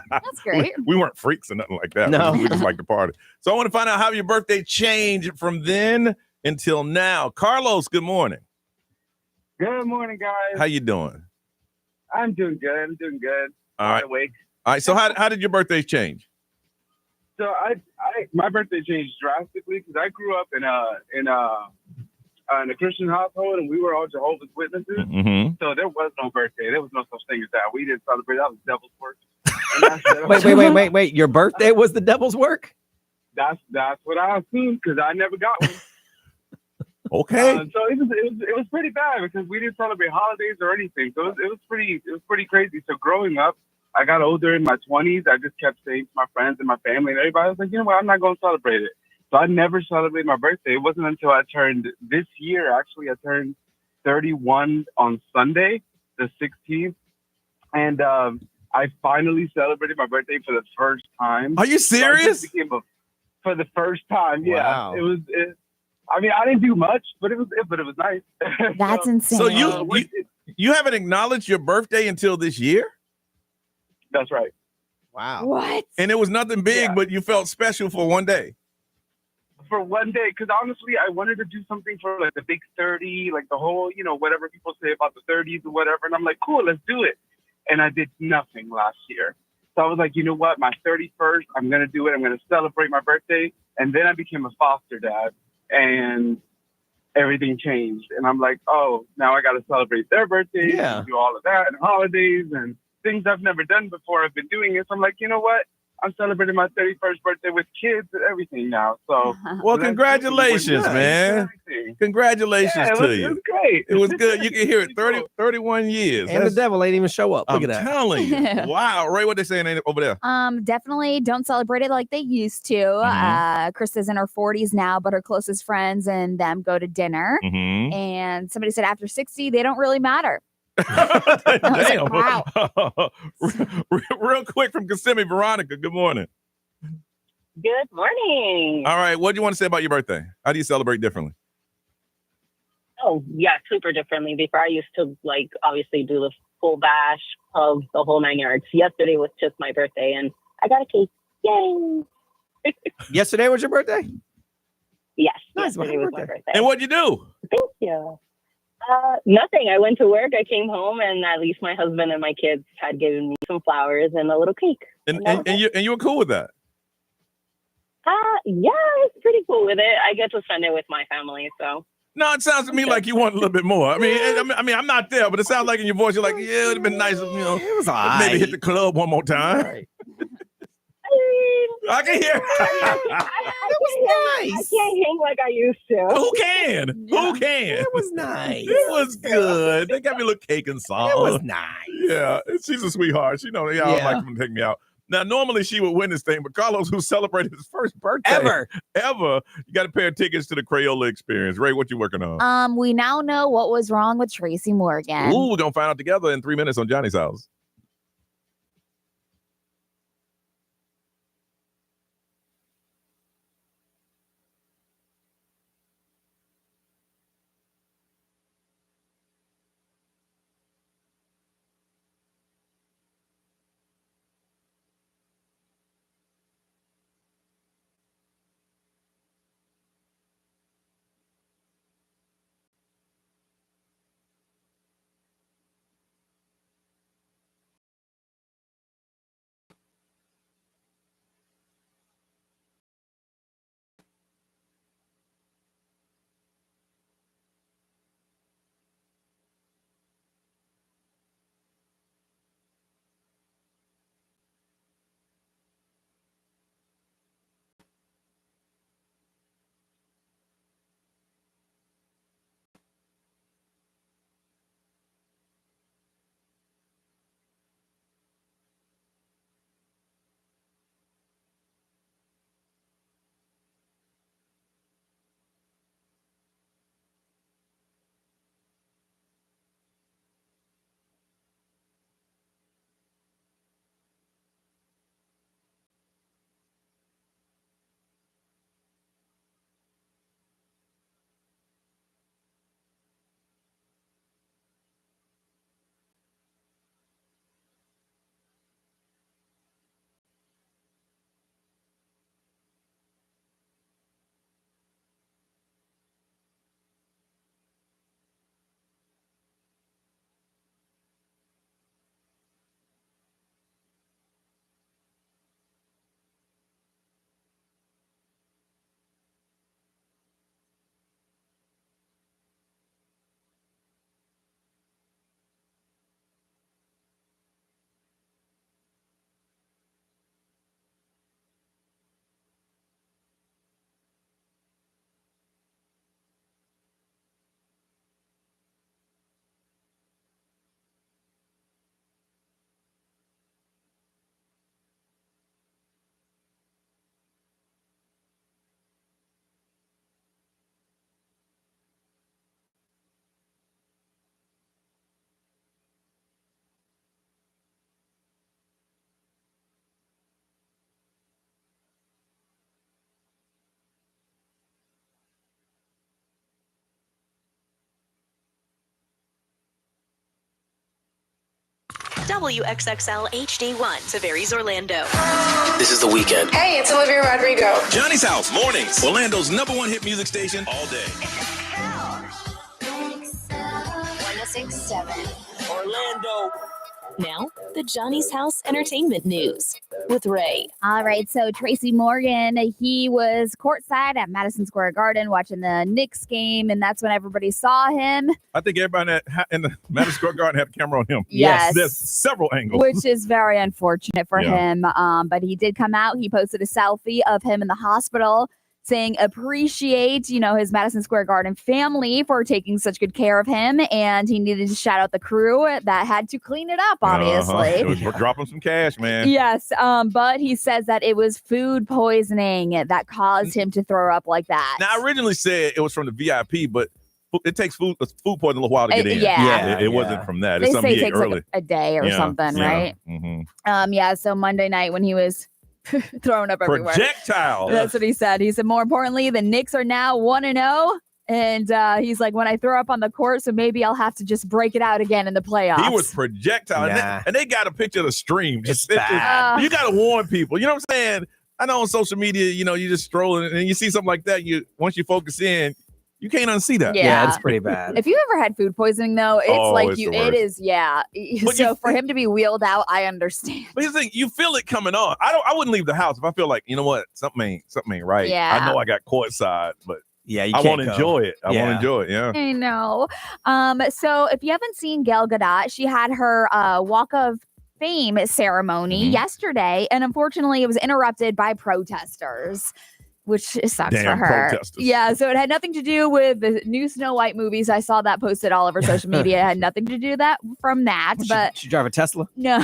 That's great. We weren't freaks or nothing like that. No. We just liked the party. So I want to find out how your birthday changed from then until now. Carlos, good morning. Good morning, guys. How you doing? I'm doing good. All right. Awake. All right. So how did your birthdays change? So my birthday changed drastically because I grew up in a Christian household, and we were all Jehovah's Witnesses. Mm-hmm. So there was no birthday. There was no such thing as that. We didn't celebrate. That was devil's work. Wait. Your birthday was the devil's work? That's what I assumed because I never got one. Okay. So it was pretty bad because we didn't celebrate holidays or anything. So it was pretty crazy. So growing up, I got older in my 20s. I just kept saying to my friends and my family and everybody, I was like, you know what, I'm not going to celebrate it. So I never celebrated my birthday. It wasn't until I turned this year, actually, I turned 31 on Sunday, the 16th. And I finally celebrated my birthday for the first time. Are you serious? So for the first time, yeah. Wow. I mean, I didn't do much, but it was nice. That's insane. So you haven't acknowledged your birthday until this year? That's right. Wow. What? And it was nothing big, Yeah. but you felt special for one day. For one day, because honestly, I wanted to do something for like the big 30, like the whole, whatever people say about the 30s or whatever. And I'm like, cool, let's do it. And I did nothing last year. So I was like, you know what? My 31st, I'm going to do it. I'm going to celebrate my birthday. And then I became a foster dad and everything changed. And I'm like, oh, now I got to celebrate their birthdays and do all of that and holidays and things I've never done before. I've been doing it. So I'm like, you know what? I'm celebrating my 31st birthday with kids and everything now. So, well, congratulations, man. Congratulations to you. It was great. It was good. You can hear it 31 years. And the devil ain't even show up. Look I'm at that. telling you. Wow. Ray, what they saying over there? Definitely don't celebrate it like they used to. Chris is in her 40s now, but her closest friends and them go to dinner. Mm-hmm. And somebody said after 60, they don't really matter. Damn. Wow. Real quick from Kissimmee, Veronica, good morning. Good morning. All right, what do you want to say about your birthday? How do you celebrate differently? Oh, yeah, super differently. Before I used to, obviously do the full bash of the whole 9 yards. Yesterday was just my birthday, and I got a cake. Yay! Yesterday was your birthday? Yes, Nice. yesterday was my birthday. And what'd you do? Thank you. Nothing. I went to work, I came home, and at least my husband and my kids had given me some flowers and a little cake. And you were cool with that? Yeah, I was pretty cool with it. I get to spend it with my family, so. No, it sounds to me like you want a little bit more. I mean, I'm not there, but it sounds like in your voice, you're like, yeah, it'd have been nice if, It was all right. maybe hit the club one more time. Right. I can hear. It was nice. I can't hang like I used to. Who can? Who can? It was nice. It was good. They got me a little cake and salt. It was nice. Yeah, she's a sweetheart. She knows I would like them to take me out. Now, normally she would win this thing, but Carlos, who celebrated his first birthday ever, you got a pair of tickets to the Crayola Experience. Ray, what you working on? We now know what was wrong with Tracy Morgan. Ooh, we're gonna find out together in 3 minutes on Johnny's House. WXXL HD1, Tavares, Orlando. This is The Weekend. Hey, it's Olivia Rodrigo. Johnny's House, mornings. Orlando's #1 hit music station all day. 106.7. Orlando. Now, the Johnny's House Entertainment News with Ray. All right, so Tracy Morgan, he was courtside at Madison Square Garden watching the Knicks game, and that's when everybody saw him. I think everybody in the Madison Square Garden had a camera on him. Yes. There's several angles. Which is very unfortunate for him. But he did come out. He posted a selfie of him in the hospital saying appreciate, his Madison Square Garden family for taking such good care of him. And he needed to shout out the crew that had to clean it up, obviously. It was dropping some cash, man. Yes. But he says that it was food poisoning that caused him to throw up like that. Now, I originally said it was from the VIP, but it takes food poisoning a little while to get in. It wasn't from that. They It's something say he it ate takes early. like a day or something, right? Mm-hmm. So Monday night when he was throwing up everywhere. Projectile. That's what he said. He said, more importantly, the Knicks are now 1-0. And he's like, when I throw up on the court, so maybe I'll have to just break it out again in the playoffs. He was projectile. And they got a picture of the stream. It's bad. You got to warn people. You know what I'm saying? I know on social media, you just strolling and you see something like that. Once you focus in, you can't unsee that. Yeah, it's pretty bad. If you ever had food poisoning, though, it's it is. But so for him to be wheeled out, I understand. But here's the thing, you feel it coming on. I wouldn't leave the house if I feel like, you know what, something ain't right. Yeah. I know I got courtside, but yeah, I want to enjoy it. I want to enjoy it. Yeah. I know. So if you haven't seen Gal Gadot, she had her Walk of Fame ceremony yesterday, and unfortunately, it was interrupted by protesters. Which sucks for her. Protesters. Yeah, so it had nothing to do with the new Snow White movies. I saw that posted all over social media. It had nothing to do from that. But she drive a Tesla? No,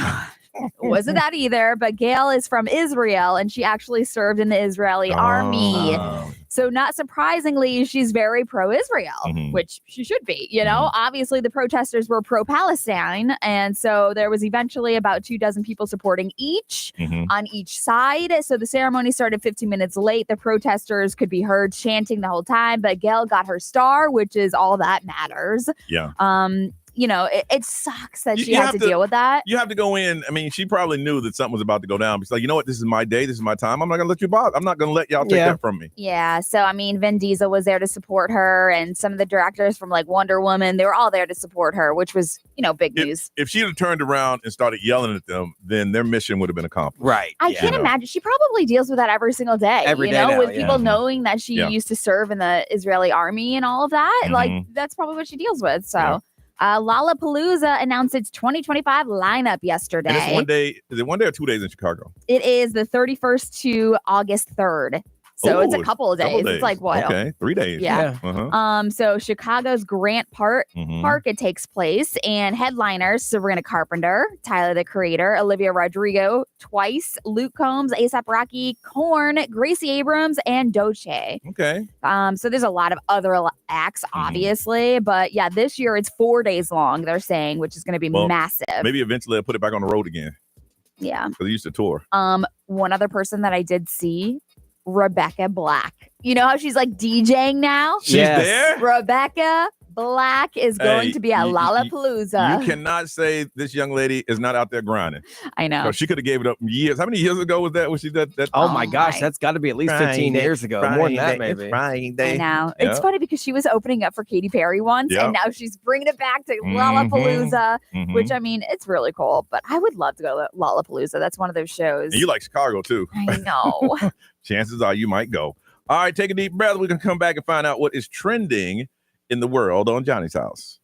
it wasn't that either. But Gail is from Israel, and she actually served in the Israeli army. So not surprisingly, she's very pro-Israel, which she should be. Obviously the protesters were pro-Palestine. And so there was eventually about 24 people supporting each on each side. So the ceremony started 15 minutes late. The protesters could be heard chanting the whole time, but Gail got her star, which is all that matters. Yeah. It sucks that she had to deal with that. You have to go in. I mean, she probably knew that something was about to go down. She's like, you know what? This is my day. This is my time. I'm not going to let you bother. I'm not going to let y'all take that from me. Yeah. So, I mean, Vin Diesel was there to support her, and some of the directors from like Wonder Woman, they were all there to support her, which was, big news. If she had turned around and started yelling at them, then their mission would have been accomplished. Right. I can't imagine. She probably deals with that every single day. Every day now, with people knowing that she Yeah. used to serve in the Israeli army and all of that. Like, that's probably what she deals with. So. Lollapalooza announced its 2025 lineup yesterday. And it's one day. Is it one day or 2 days in Chicago? It is the 31st to August 3rd. So it's a couple of days. It's like what? Okay, 3 days. Yeah. So Chicago's Grant Park it takes place, and headliners Sabrina Carpenter, Tyler the Creator, Olivia Rodrigo, Twice, Luke Combs, A$AP Rocky, Korn, Gracie Abrams, and Doce. Okay. So there's a lot of other acts, obviously, but yeah, this year it's 4 days long. They're saying, which is going to be massive. Maybe eventually they'll put it back on the road again. Yeah. Because they used to tour. One other person that I did see. Rebecca Black. You know how she's like DJing now? She's there? Rebecca Black is going to be at Lollapalooza. You cannot say this young lady is not out there grinding. I know. So she could have gave it up years. How many years ago was that? Was she that? Oh my gosh, that's got to be at least 15 years ago. More than that, maybe. I know. It's funny because she was opening up for Katy Perry once, and now she's bringing it back to Lollapalooza, which, I mean, it's really cool. But I would love to go to Lollapalooza. That's one of those shows. And you like Chicago, too. I know. Chances are you might go. All right, take a deep breath. We're going to come back and find out what is trending in the world on Johnny's House.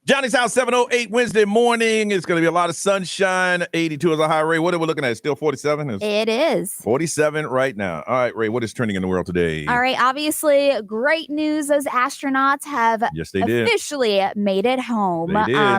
Johnny's House, 7:08 Wednesday morning. It's going to be a lot of sunshine. 82 is a high, Ray. What are we looking at? Still 47? It is. 47 right now. All right, Ray, what is trending in the world today? All right, obviously, great news. Those astronauts have officially made it home.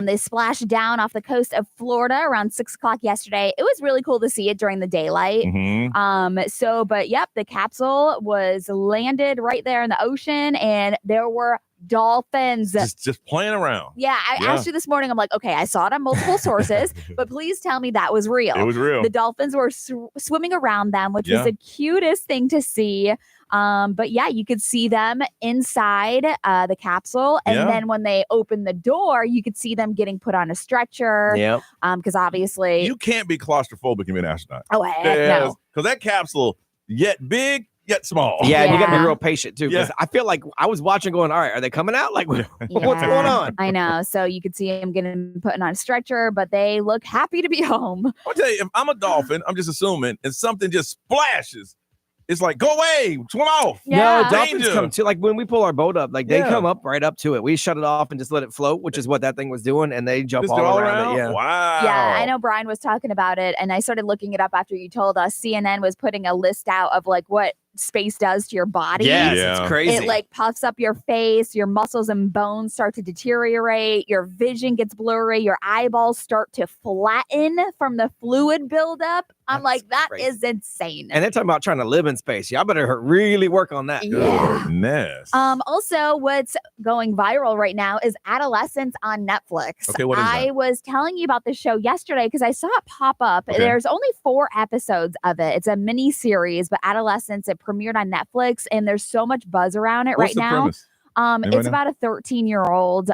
They splashed down off the coast of Florida around 6 o'clock yesterday. It was really cool to see it during the daylight. The capsule was landed right there in the ocean, and there were dolphins just playing around. I asked you this morning. I'm like, okay, I saw it on multiple sources, but please tell me that was real. It was real. The dolphins were swimming around them, which was the cutest thing to see. You could see them inside the capsule, and then when they opened the door, you could see them getting put on a stretcher. Because obviously you can't be claustrophobic and be an astronaut. Oh heck no! Because that capsule, yet big, yet small. Yeah, and you got to be real patient too. Because I feel like I was watching, going, "All right, are they coming out? Like, what's going on?" I know. So you could see him getting put on a stretcher, but they look happy to be home. I'll tell you, if I'm a dolphin, I'm just assuming, and something just splashes, it's like, go away, swim off. No, dolphins come too. Like when we pull our boat up, like they come up right up to it. We shut it off and just let it float, which is what that thing was doing, and they jump all around it. Yeah. Wow. Yeah, I know Brian was talking about it, and I started looking it up after you told us. CNN was putting a list out of like what space does to your body. Yes, it's crazy. It like puffs up your face, your muscles and bones start to deteriorate, your vision gets blurry, your eyeballs start to flatten from the fluid buildup. I'm like, that is insane. And they're talking about trying to live in space. Y'all better really work on that. Goodness. Also, what's going viral right now is Adolescence on Netflix. Okay, what is that? I was telling you about this show yesterday because I saw it pop up. Okay. There's only 4 episodes of it. It's a mini series, but Adolescence, it premiered on Netflix, and there's so much buzz around it What's right now. Premise? It's about a 13-year-old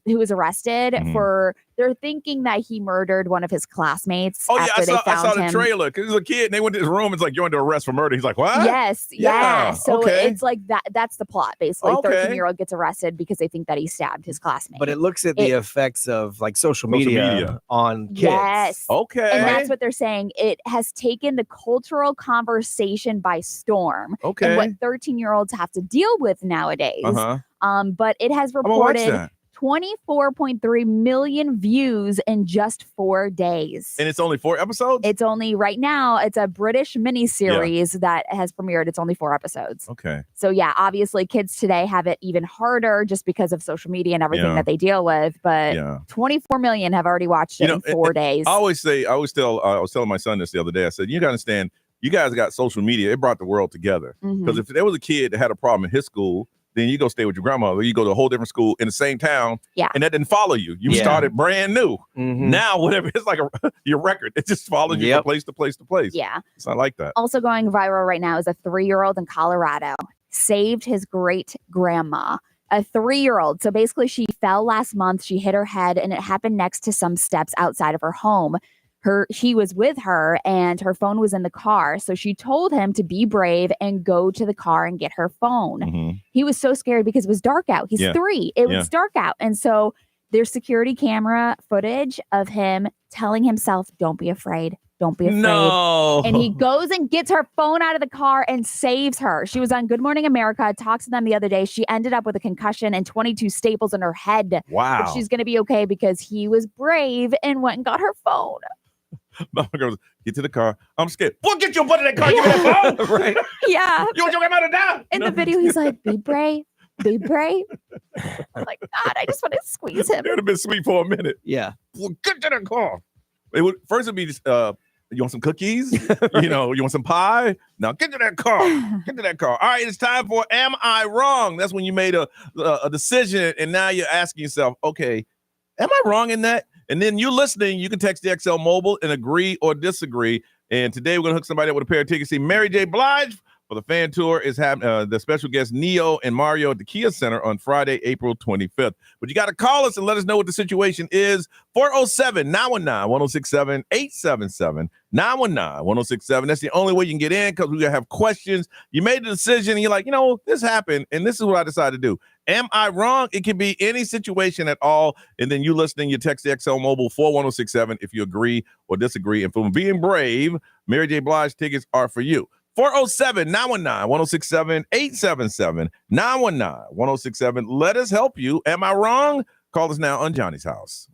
who was arrested for, they're thinking that he murdered one of his classmates. Oh, yeah, after I saw the him. trailer because he was a kid and they went to his room. It's like, you're under arrest for murder. He's like, what? Yes. Yeah. So it's like that. That's the plot. Basically, Okay. 13-year-old gets arrested because they think that he stabbed his classmate. But it looks at the effects of like social media on kids. Yes. Okay. And that's what they're saying. It has taken the cultural conversation by storm. Okay. And what 13-year-olds have to deal with nowadays. But it has I'm gonna watch reported that. 24.3 million views in just 4 days. And it's only 4 episodes? It's only right now, it's a British miniseries that has premiered. It's only 4 episodes. Okay. So yeah, obviously kids today have it even harder just because of social media and everything that they deal with. But 24 million have already watched it in 4 days. I was telling my son this the other day. I said, you gotta understand, you guys got social media. It brought the world together. Because if there was a kid that had a problem in his school, then you go stay with your grandmother. You go to a whole different school in the same town, and that didn't follow you. You started brand new. Now, whatever, it's like your record. It just follows you from place to place to place. Yeah. It's not like that. Also going viral right now is a 3-year-old in Colorado saved his great grandma. A 3-year-old. So basically she fell last month. She hit her head and it happened next to some steps outside of her home. He was with her and her phone was in the car. So she told him to be brave and go to the car and get her phone. He was so scared because it was dark out. He's 3. It was dark out. And so there's security camera footage of him telling himself, don't be afraid. Don't be afraid. No. And he goes and gets her phone out of the car and saves her. She was on Good Morning America. I talked to them the other day. She ended up with a concussion and 22 staples in her head. Wow. But she's going to be okay because he was brave and went and got her phone. Mama goes, get to the car. I'm scared. Boy, get your butt in that car. Give me that phone. Right. Yeah. You want your grandma to die? In the video, he's like, be brave. Be brave. I'm like, God, I just want to squeeze him. It would have been sweet for a minute. Yeah. Well, get to that car. First it'd be just, you want some cookies? You want some pie? Now get to that car. Get to that car. All right, it's time for Am I Wrong? That's when you made a decision and now you're asking yourself, okay, am I wrong in that? And then you listening, you can text the XL Mobile and agree or disagree. And today we're going to hook somebody up with a pair of tickets. See Mary J. Blige for the fan tour is having the special guests Neo and Mario at the Kia Center on Friday, April 25th. But you got to call us and let us know what the situation is. 407-919-1067-877. 919-1067. That's the only way you can get in because we have questions. You made the decision and you're like, this happened and this is what I decided to do. Am I wrong? It can be any situation at all. And then you listening, you text the XL Mobile 41067 if you agree or disagree. And from being brave, Mary J. Blige tickets are for you. 407-919-1067-877. 919-1067. Let us help you. Am I wrong? Call us now on Johnny's House.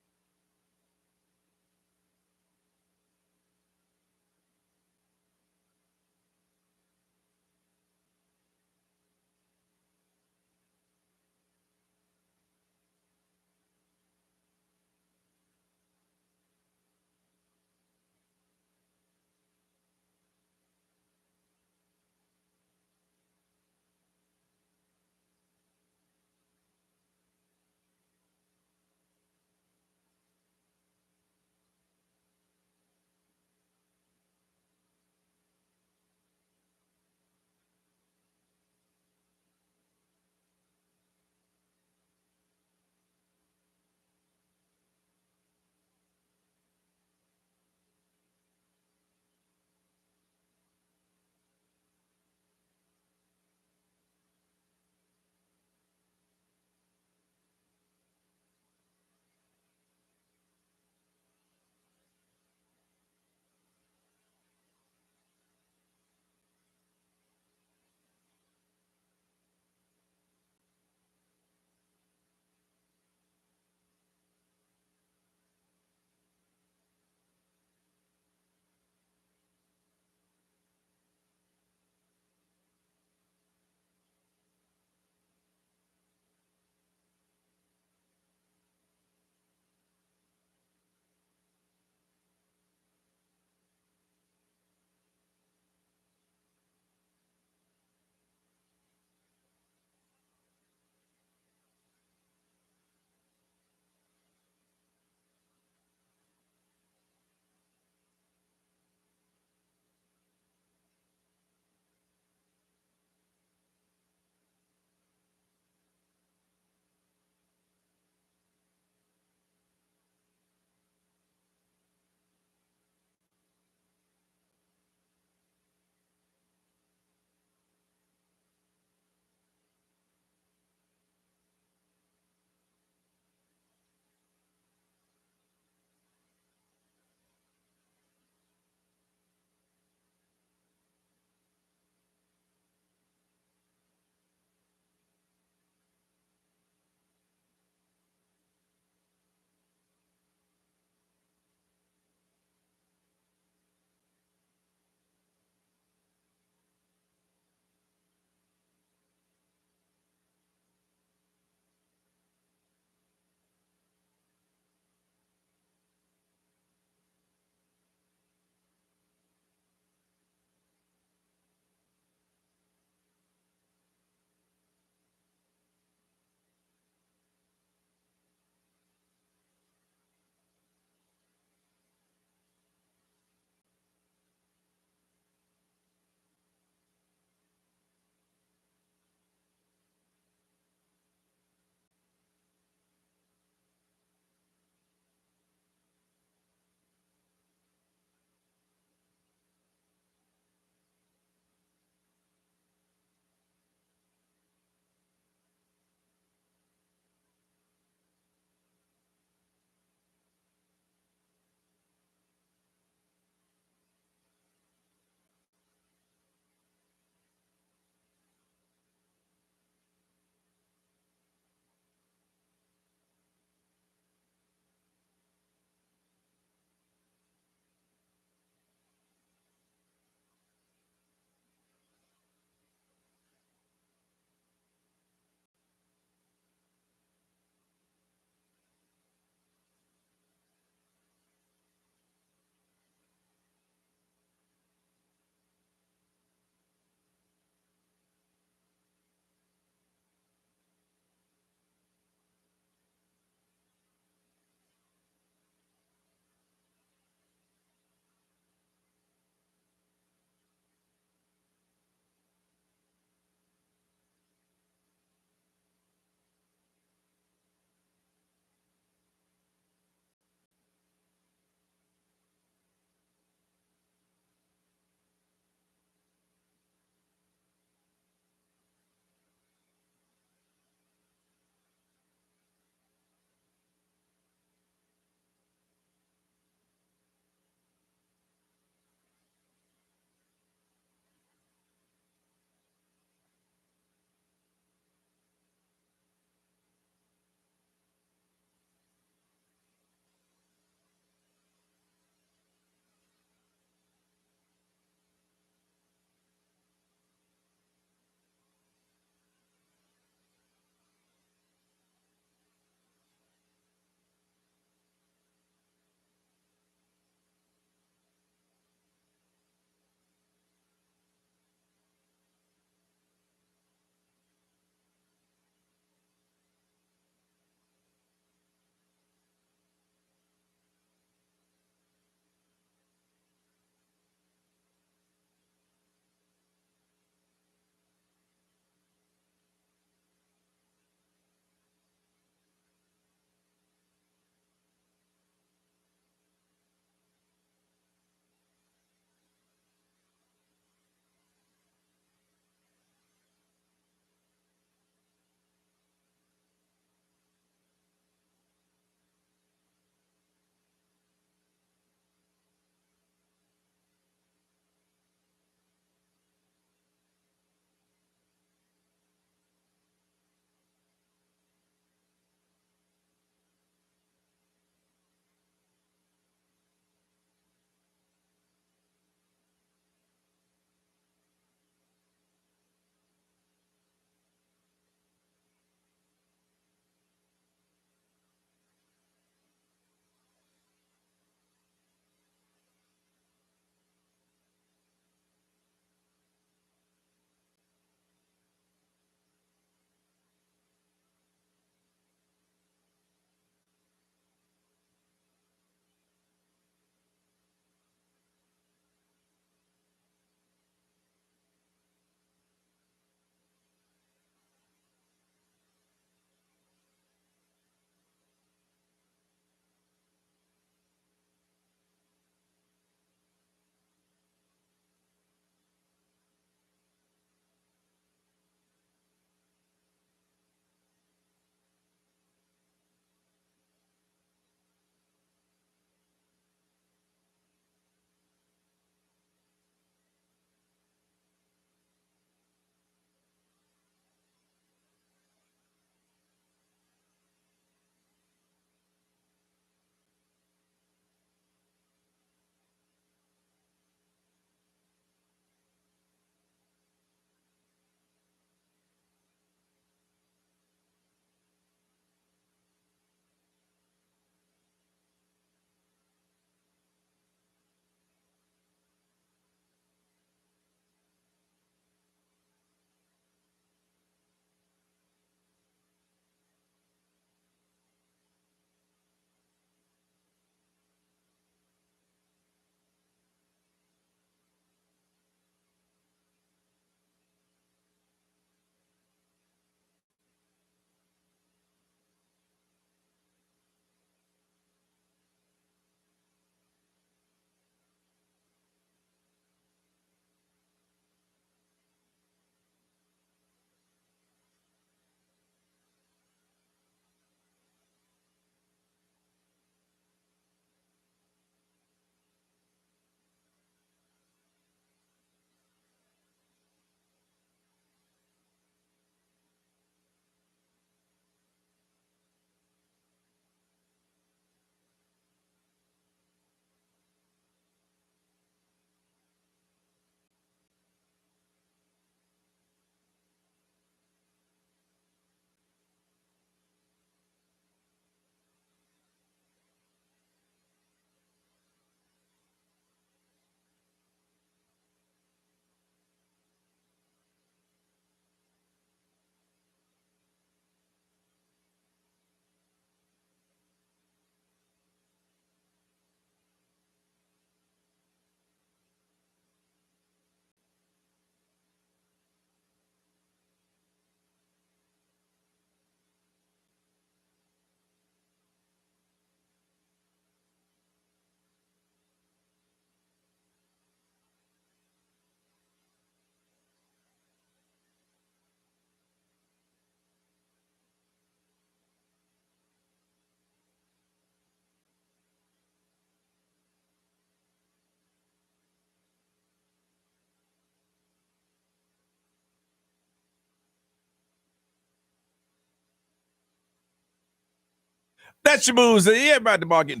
That's your moves. Yeah, about the market.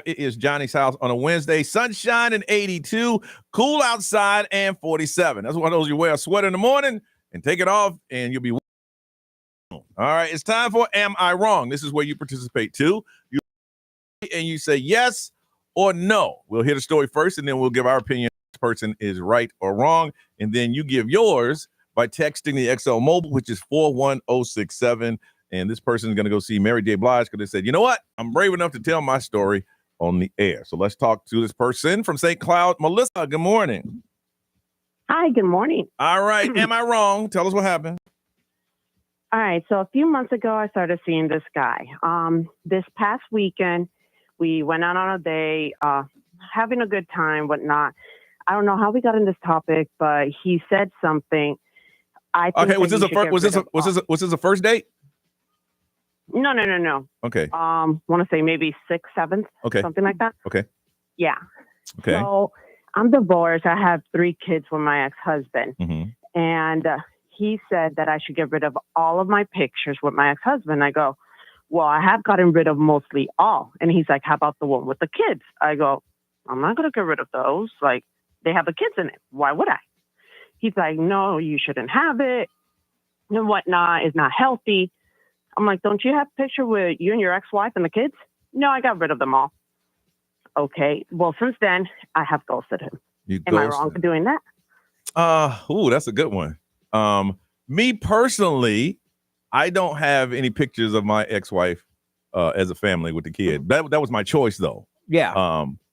It is Johnny's house on a Wednesday. Sunshine and 82, cool outside and 47. That's one of those you wear a sweater in the morning and take it off and you'll be. All right, it's time for Am I Wrong? This is where you participate too. You say yes or no. We'll hear the story first and then we'll give our opinion. This person is right or wrong. And then you give yours by texting the XL Mobile, which is 41067. And this person is going to go see Mary J. Blige because they said, you know what? I'm brave enough to tell my story on the air. So let's talk to this person from St. Cloud. Melissa, good morning. Hi, good morning. All right. Am I wrong? Tell us what happened. All right. So a few months ago, I started seeing this guy. This past weekend, we went out on a day, having a good time, whatnot. I don't know how we got in this topic, but he said something. Okay. Was this a first date? No. Okay. Want to say maybe 6th, 7th. Okay. Something like that. Okay. Yeah. Okay. So I'm divorced. I have 3 kids with my ex-husband. Mm-hmm. And he said that I should get rid of all of my pictures with my ex-husband. I go, well, I have gotten rid of mostly all. And he's like, how about the one with the kids? I go, I'm not going to get rid of those. Like, they have the kids in it. Why would I? He's like, no, you shouldn't have it and whatnot. It's not healthy. I'm like, don't you have a picture with you and your ex-wife and the kids? No, I got rid of them all. Okay. Well, since then, I have ghosted him. Am I wrong for doing that? That's a good one. Me personally, I don't have any pictures of my ex-wife as a family with the kid. That was my choice, though. Yeah.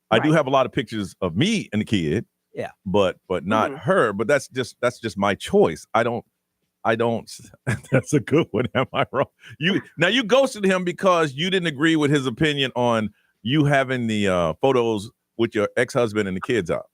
I do have a lot of pictures of me and the kid. Yeah. But not her. But that's just my choice. I don't. That's a good one. Am I wrong? You ghosted him because you didn't agree with his opinion on you having the photos with your ex-husband and the kids up.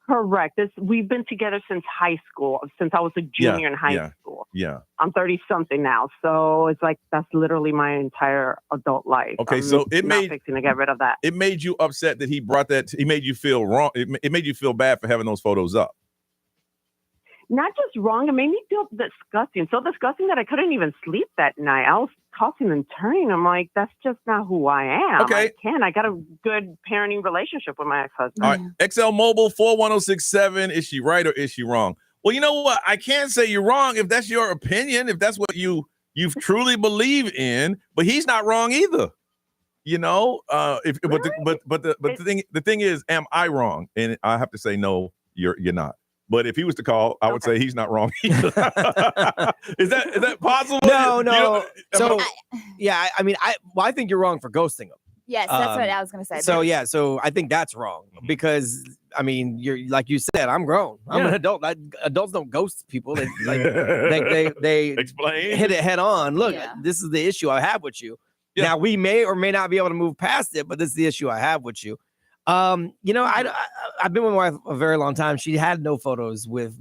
Correct. We've been together since high school, since I was a junior in high school. Yeah. I'm 30-something now, so it's like that's literally my entire adult life. Okay, I'm not fixing to get rid of that. It made you upset that he brought that. He made you feel wrong. It made you feel bad for having those photos up. Not just wrong, it made me feel disgusting. So disgusting that I couldn't even sleep that night. I was tossing and turning. I'm like, that's just not who I am. Okay. I got a good parenting relationship with my ex-husband. All right. XL Mobile 41067. Is she right or is she wrong? Well, you know what? I can't say you're wrong if that's your opinion, if that's what you truly believe in, but he's not wrong either. You know, but the thing is, am I wrong? And I have to say, no, you're not. But if he was to call, I would say he's not wrong either. Is that possible? No. So, yeah, I mean, I think you're wrong for ghosting him. Yes, that's what I was going to say. So I think that's wrong because, I mean, you're like you said, I'm grown. I'm an adult. Adults don't ghost people. They explain, hit it head on. Look, this is the issue I have with you. Yeah. Now, we may or may not be able to move past it, but this is the issue I have with you. I've been with my wife a very long time. She had no photos with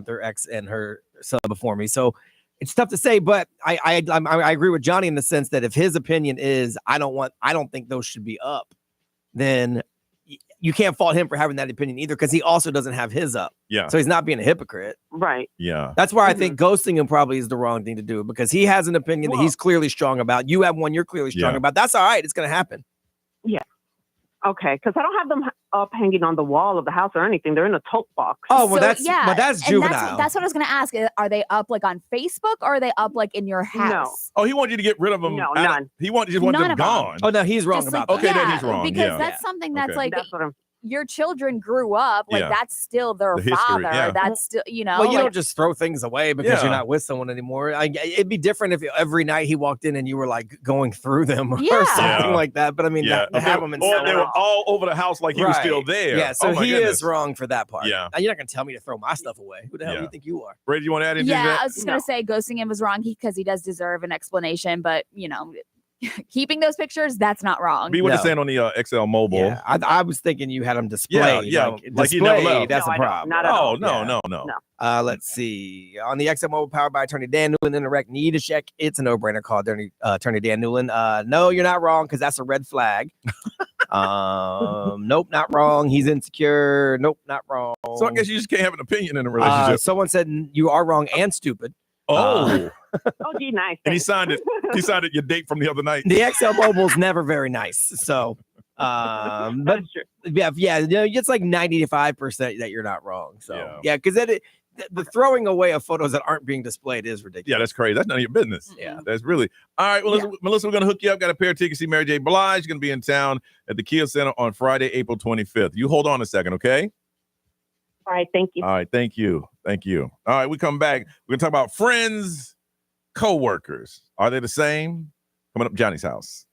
her ex and her son before me, so it's tough to say. But I agree with Johnny in the sense that if his opinion is I don't think those should be up, then you can't fault him for having that opinion either because he also doesn't have his up. Yeah. So he's not being a hypocrite. Right. Yeah. That's why I think ghosting him probably is the wrong thing to do because he has an opinion that he's clearly strong about. You have one you're clearly strong about. That's all right. It's going to happen. Yeah. Okay, because I don't have them up hanging on the wall of the house or anything. They're in a tote box. Oh, well, that's juvenile. That's what I was going to ask. Are they up like on Facebook or are they up like in your house? No. Oh, he wanted you to get rid of them. No, none. He just wanted them gone. Oh, no, he's wrong about that. Okay, then he's wrong. Because that's something that's like your children grew up. Like that's still their father. That's still, Well, you don't just throw things away because you're not with someone anymore. It'd be different if every night he walked in and you were like going through them or something like that. But I mean, to have them in or they were all over the house like he was still there. Yeah, so he is wrong for that part. Yeah. Now, you're not going to tell me to throw my stuff away. Who the hell do you think you are? Ray, do you want to add anything to that? I was just going to say ghosting him was wrong because he does deserve an explanation. But, keeping those pictures, that's not wrong. Be what you're saying on the XL Mobile. Yeah, I was thinking you had them displayed. Yeah, like he never left. That's a problem. Not at all. No. Let's see. On the XL Mobile powered by Attorney Dan Newland, Interact need a check. It's a no-brainer. Call Attorney Dan Newland. No, you're not wrong because that's a red flag. Nope, not wrong. He's insecure. Nope, not wrong. So I guess you just can't have an opinion in a relationship. Someone said you are wrong and stupid. Oh. Oh, gee, nice. And he Thanks. signed it. He signed it your date from the other night. The XL Mobile's never very nice. So, but That's true. yeah, it's like 95% that you're not wrong. So, yeah, because the throwing away of photos that aren't being displayed is ridiculous. Yeah, that's crazy. That's none of your business. Yeah. That's really all right. Well, Melissa, we're gonna hook you up. Got a pair of tickets to see Mary J. Blige. Gonna be in town at the Kia Center on Friday, April 25th. You hold on a second, okay? All right, thank you. All right, thank you. All right, we come back. We're gonna talk about friends, co-workers. Are they the same? Coming up, Johnny's house.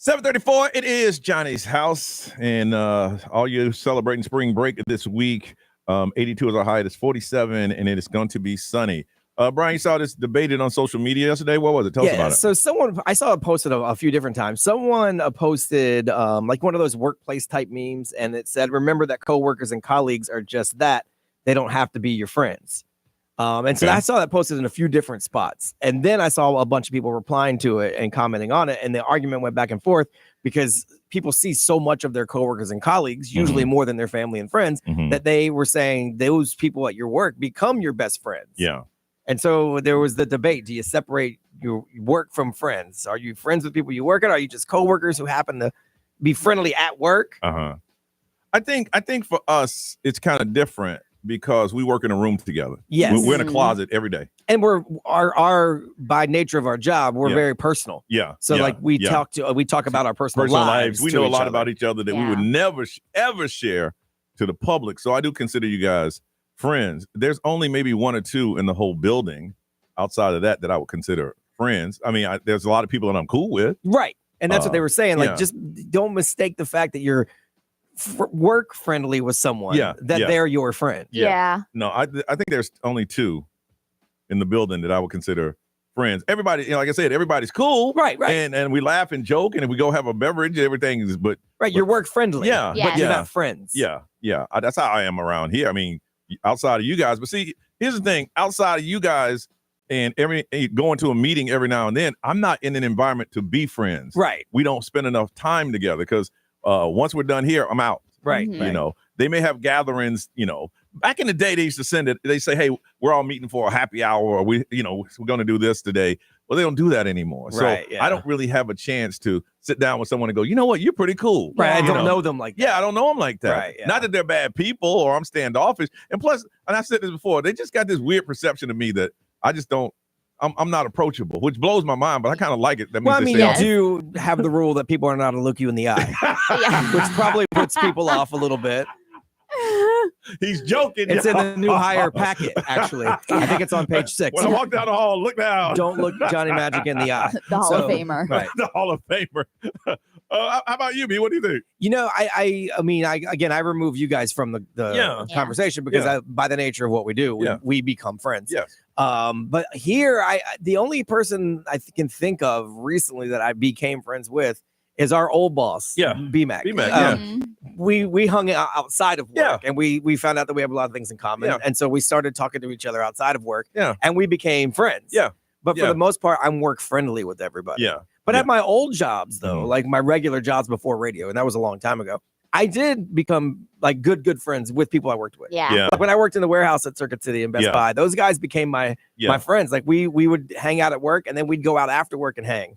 $7:34. It is Johnny's house, and all you celebrating spring break this week. 82 is our high. It's 47, and it is going to be sunny. Brian, you saw this debated on social media yesterday. What was it? Tell us about it. So I saw it posted a few different times. Someone posted like one of those workplace type memes, and it said, "Remember that coworkers and colleagues are just that. They don't have to be your friends." And so I saw that posted in a few different spots. And then I saw a bunch of people replying to it and commenting on it. And the argument went back and forth because people see so much of their coworkers and colleagues, usually more than their family and friends, that they were saying those people at your work become your best friends. Yeah. And so there was the debate. Do you separate your work from friends? Are you friends with people you work at? Are you just coworkers who happen to be friendly at work? I think for us, it's kind of different because we work in a room together. Yes. We're in a closet every day. And we're our by nature of our job, we're very personal. Yeah. So like we talk about our personal lives. We know a lot about each other that we would never ever share to the public. So I do consider you guys friends. There's only maybe one or two in the whole building outside of that I would consider friends. I mean, there's a lot of people that I'm cool with. Right. And that's what they were saying. Like, just don't mistake the fact that you're work friendly with someone they're your friend. No, I think there's only two in the building that I would consider friends. Everybody, like I said, everybody's cool. Right. And we laugh and joke, and if we go have a beverage, everything is, you're work friendly. Yeah. But you're not friends. Yeah. That's how I am around here. I mean, outside of you guys, but see, here's the thing, outside of you guys and going to a meeting every now and then, I'm not in an environment to be friends. Right. We don't spend enough time together because once we're done here, I'm out. Right. You know, they may have gatherings, back in the day, they used to send it. They say, hey, we're all meeting for a happy hour, or we're going to do this today. Well, they don't do that anymore. Right, so I don't really have a chance to sit down with someone and go, you know what, you're pretty cool. Right. I don't know them like that. Yeah, I don't know them like that. Right, Not that they're bad people or I'm standoffish. And plus, and I said this before, they just got this weird perception of me that I just don't, I'm not approachable, which blows my mind, but I kind of like it. That means you do have the rule that people are not to look you in the eye, which probably puts people off a little bit. He's joking. It's in the new hire packet, actually. I think it's on page 6. When I walk down the hall, look down. Don't look Johnny Magic in the eye. The Hall of Famer. Right. The Hall of Famer. How about you, B? What do you think? I mean, I remove you guys from the conversation because by the nature of what we do, we become friends. Yes. But here, the only person I can think of recently that I became friends with is our old boss, B-Mac. We hung out outside of work, and we found out that we have a lot of things in common, and so we started talking to each other outside of work, and we became friends. But for the most part, I'm work friendly with everybody. But at my old jobs, though, like my regular jobs before radio, and that was a long time ago, I did become like good friends with people I worked with. Like when I worked in the warehouse at Circuit City and Best Buy, those guys became my friends. Like we would hang out at work, and then we'd go out after work and hang.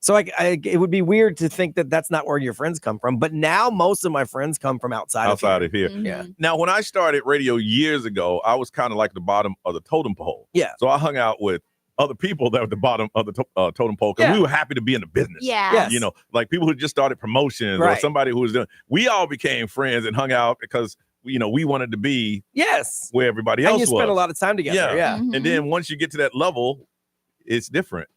So it would be weird to think that that's not where your friends come from. But now most of my friends come from outside of here. Yeah. Now, when I started radio years ago, I was kind of like the bottom of the totem pole. So I hung out with other people that were at the bottom of the totem pole because we were happy to be in the business. Like people who just started promotions or somebody who was doing. We all became friends and hung out because we wanted to be where everybody else was. And you spent a lot of time together. And then once you get to that level, it's different.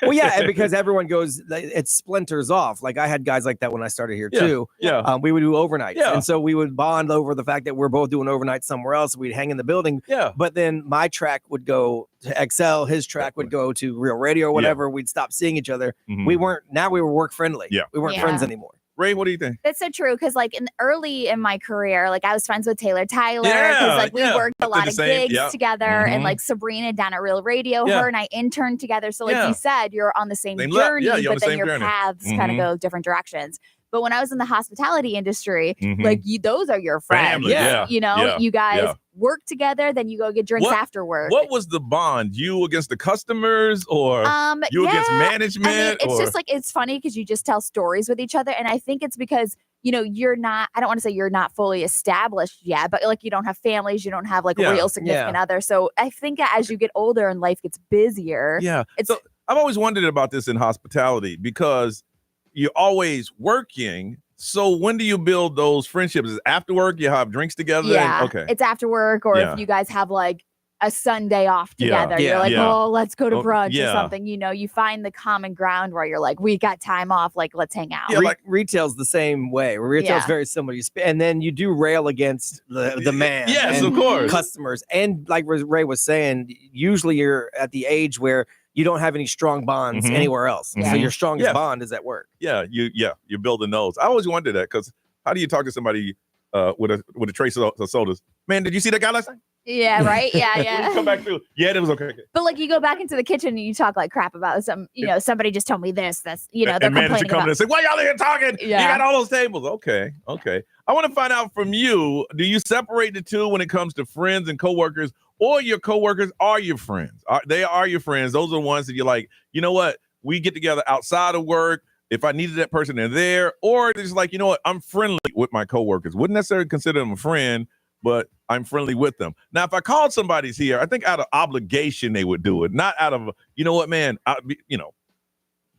And because everyone goes, it splinters off. Like I had guys like that when I started here too. We would do overnights. And so we would bond over the fact that we're both doing overnight somewhere else. We'd hang in the building. But then my track would go to XL, his track would go to Real Radio or whatever. We'd stop seeing each other. We were work friendly. We weren't friends anymore. Ray, what do you think? That's so true. Because like early in my career, like I was friends with Taylor Tyler because like we worked a lot of gigs together, and like Sabrina down at Real Radio, her and I interned together. So like you said, you're on the same journey, but then your paths kind of go different directions. But when I was in the hospitality industry, like those are your friends. Family, you guys work together, then you go get drinks after work. What was the bond? You against the customers or you against management? I mean, it's just like, it's funny because you just tell stories with each other. And I think it's because, you're not, I don't want to say you're not fully established yet, but like you don't have families, you don't have like a real significant other. So I think as you get older and life gets busier. So I've always wondered about this in hospitality because you're always working. So when do you build those friendships? Is it after work? You have drinks together? Okay. It's after work, or if you guys have like a Sunday off together, you're like, oh, let's go to brunch or something. You find the common ground where you're like, we got time off, like let's hang out. Like retail's the same way. Retail's very similar. And then you do rail against the man. Yes, of course. Customers. And like Ray was saying, usually you're at the age where you don't have any strong bonds anywhere else. So your strongest bond is at work. You're building those. I always wondered that because how do you talk to somebody with a tray of sodas? Man, did you see that guy last night? Yeah, right. Yeah, When you come yeah. back through, yeah, it was okay. But like you go back into the kitchen and you talk like crap about somebody just told me this. That's they're And manager complaining come in about. and say, "Why y'all in here talking? Yeah. You got all those tables." Okay. I want to find out from you: do you separate the two when it comes to friends and coworkers, or your coworkers are your friends? They are your friends. Those are the ones that you're like, you know what? We get together outside of work. If I needed that person, they're there. Or it's like, you know what? I'm friendly with my coworkers. Wouldn't necessarily consider them a friend, but I'm friendly with them. Now, if I called somebody's here, I think out of obligation they would do it, not out of, you know what, man,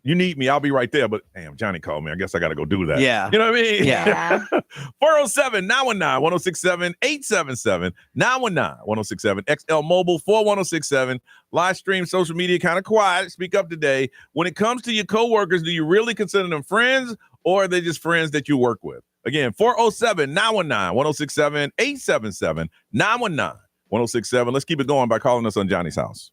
you need me, I'll be right there. But damn, Johnny called me. I guess I got to go do that. Yeah. You know what I mean? Yeah. 407-919-1067, 877-919-1067, XL Mobile 41067. Live stream, social media, kind of quiet. Speak up today. When it comes to your coworkers, do you really consider them friends, or are they just friends that you work with? Again, 407-919-1067, 877-919-1067. Let's keep it going by calling us on Johnny's House.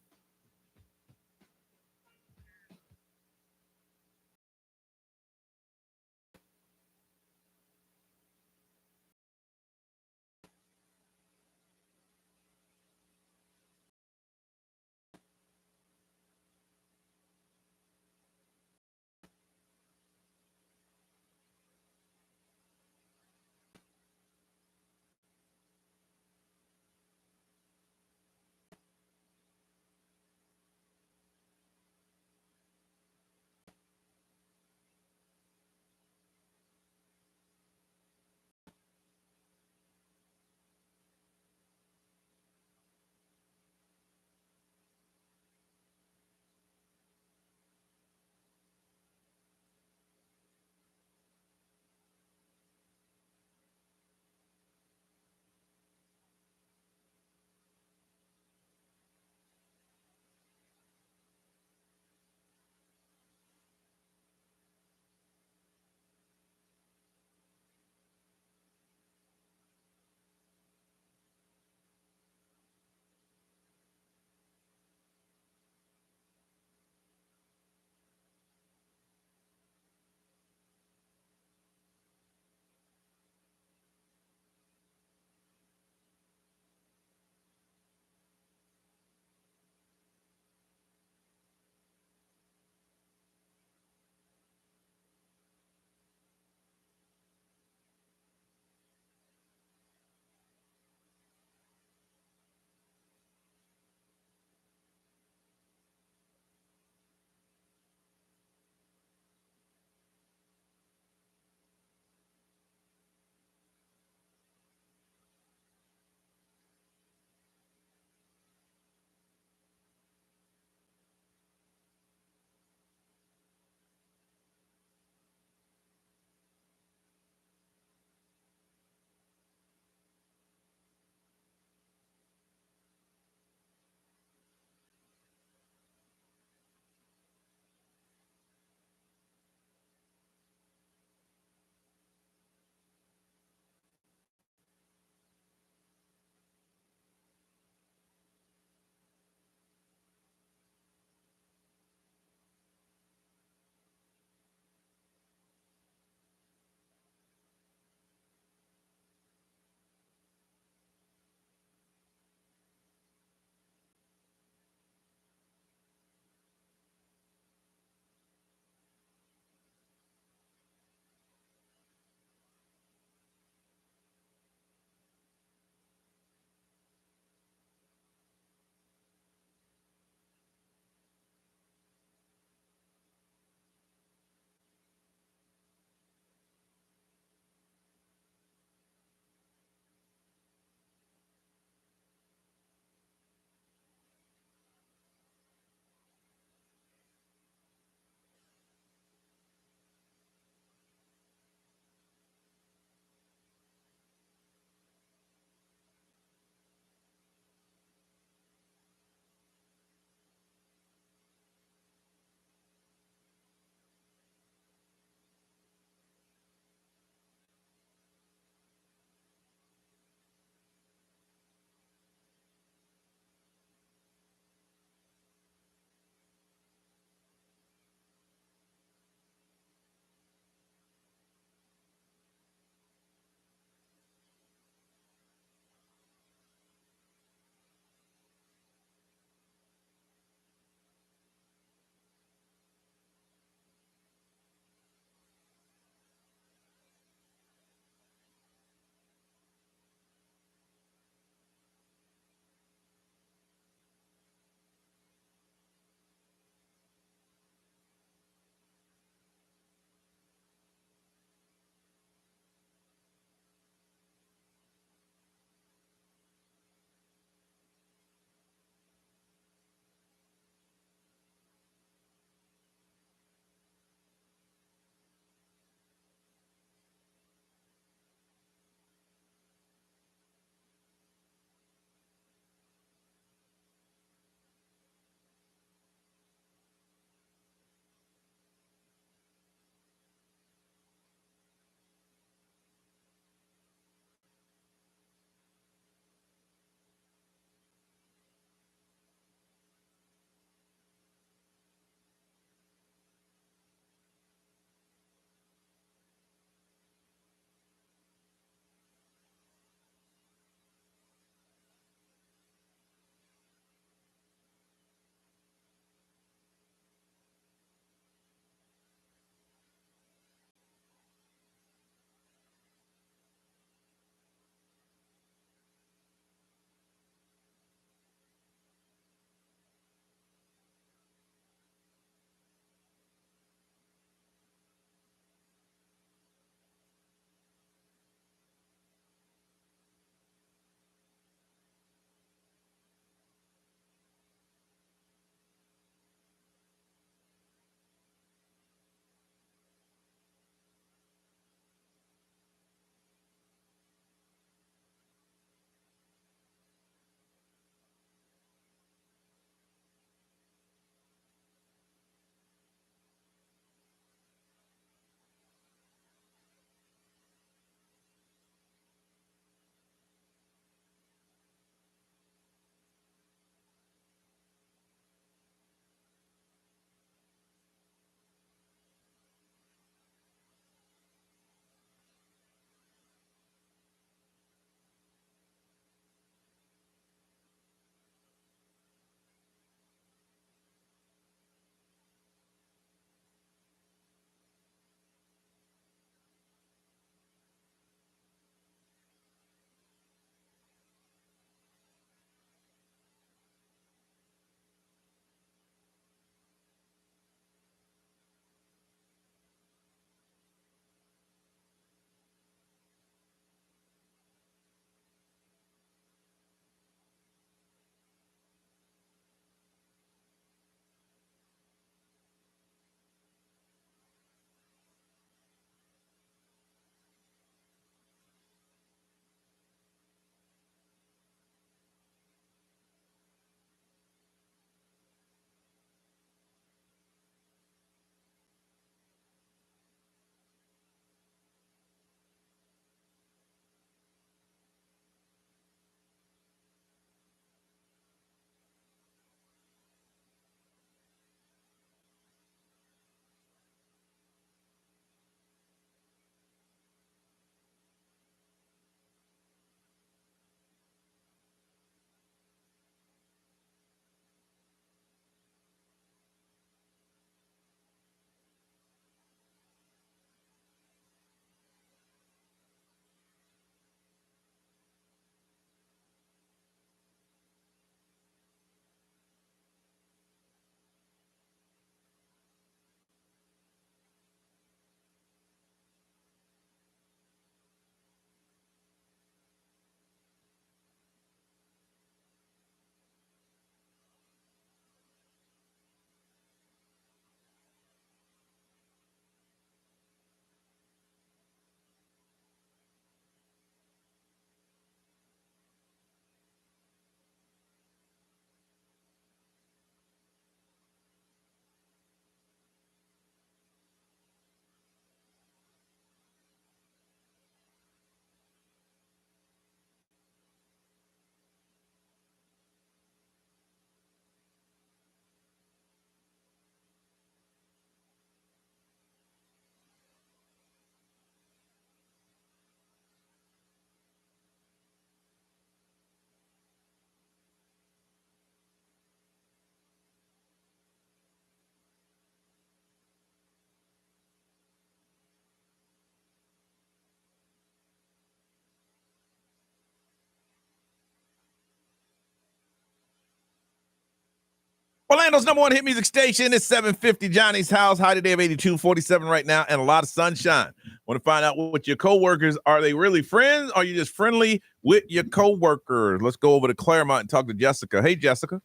Orlando's number one hit music station is 750 Johnny's House. High today of 82, 47 right now, and a lot of sunshine. Want to find out what your coworkers, are they really friends? Or are you just friendly with your coworkers? Let's go over to Claremont and talk to Jessica. Hey, Jessica.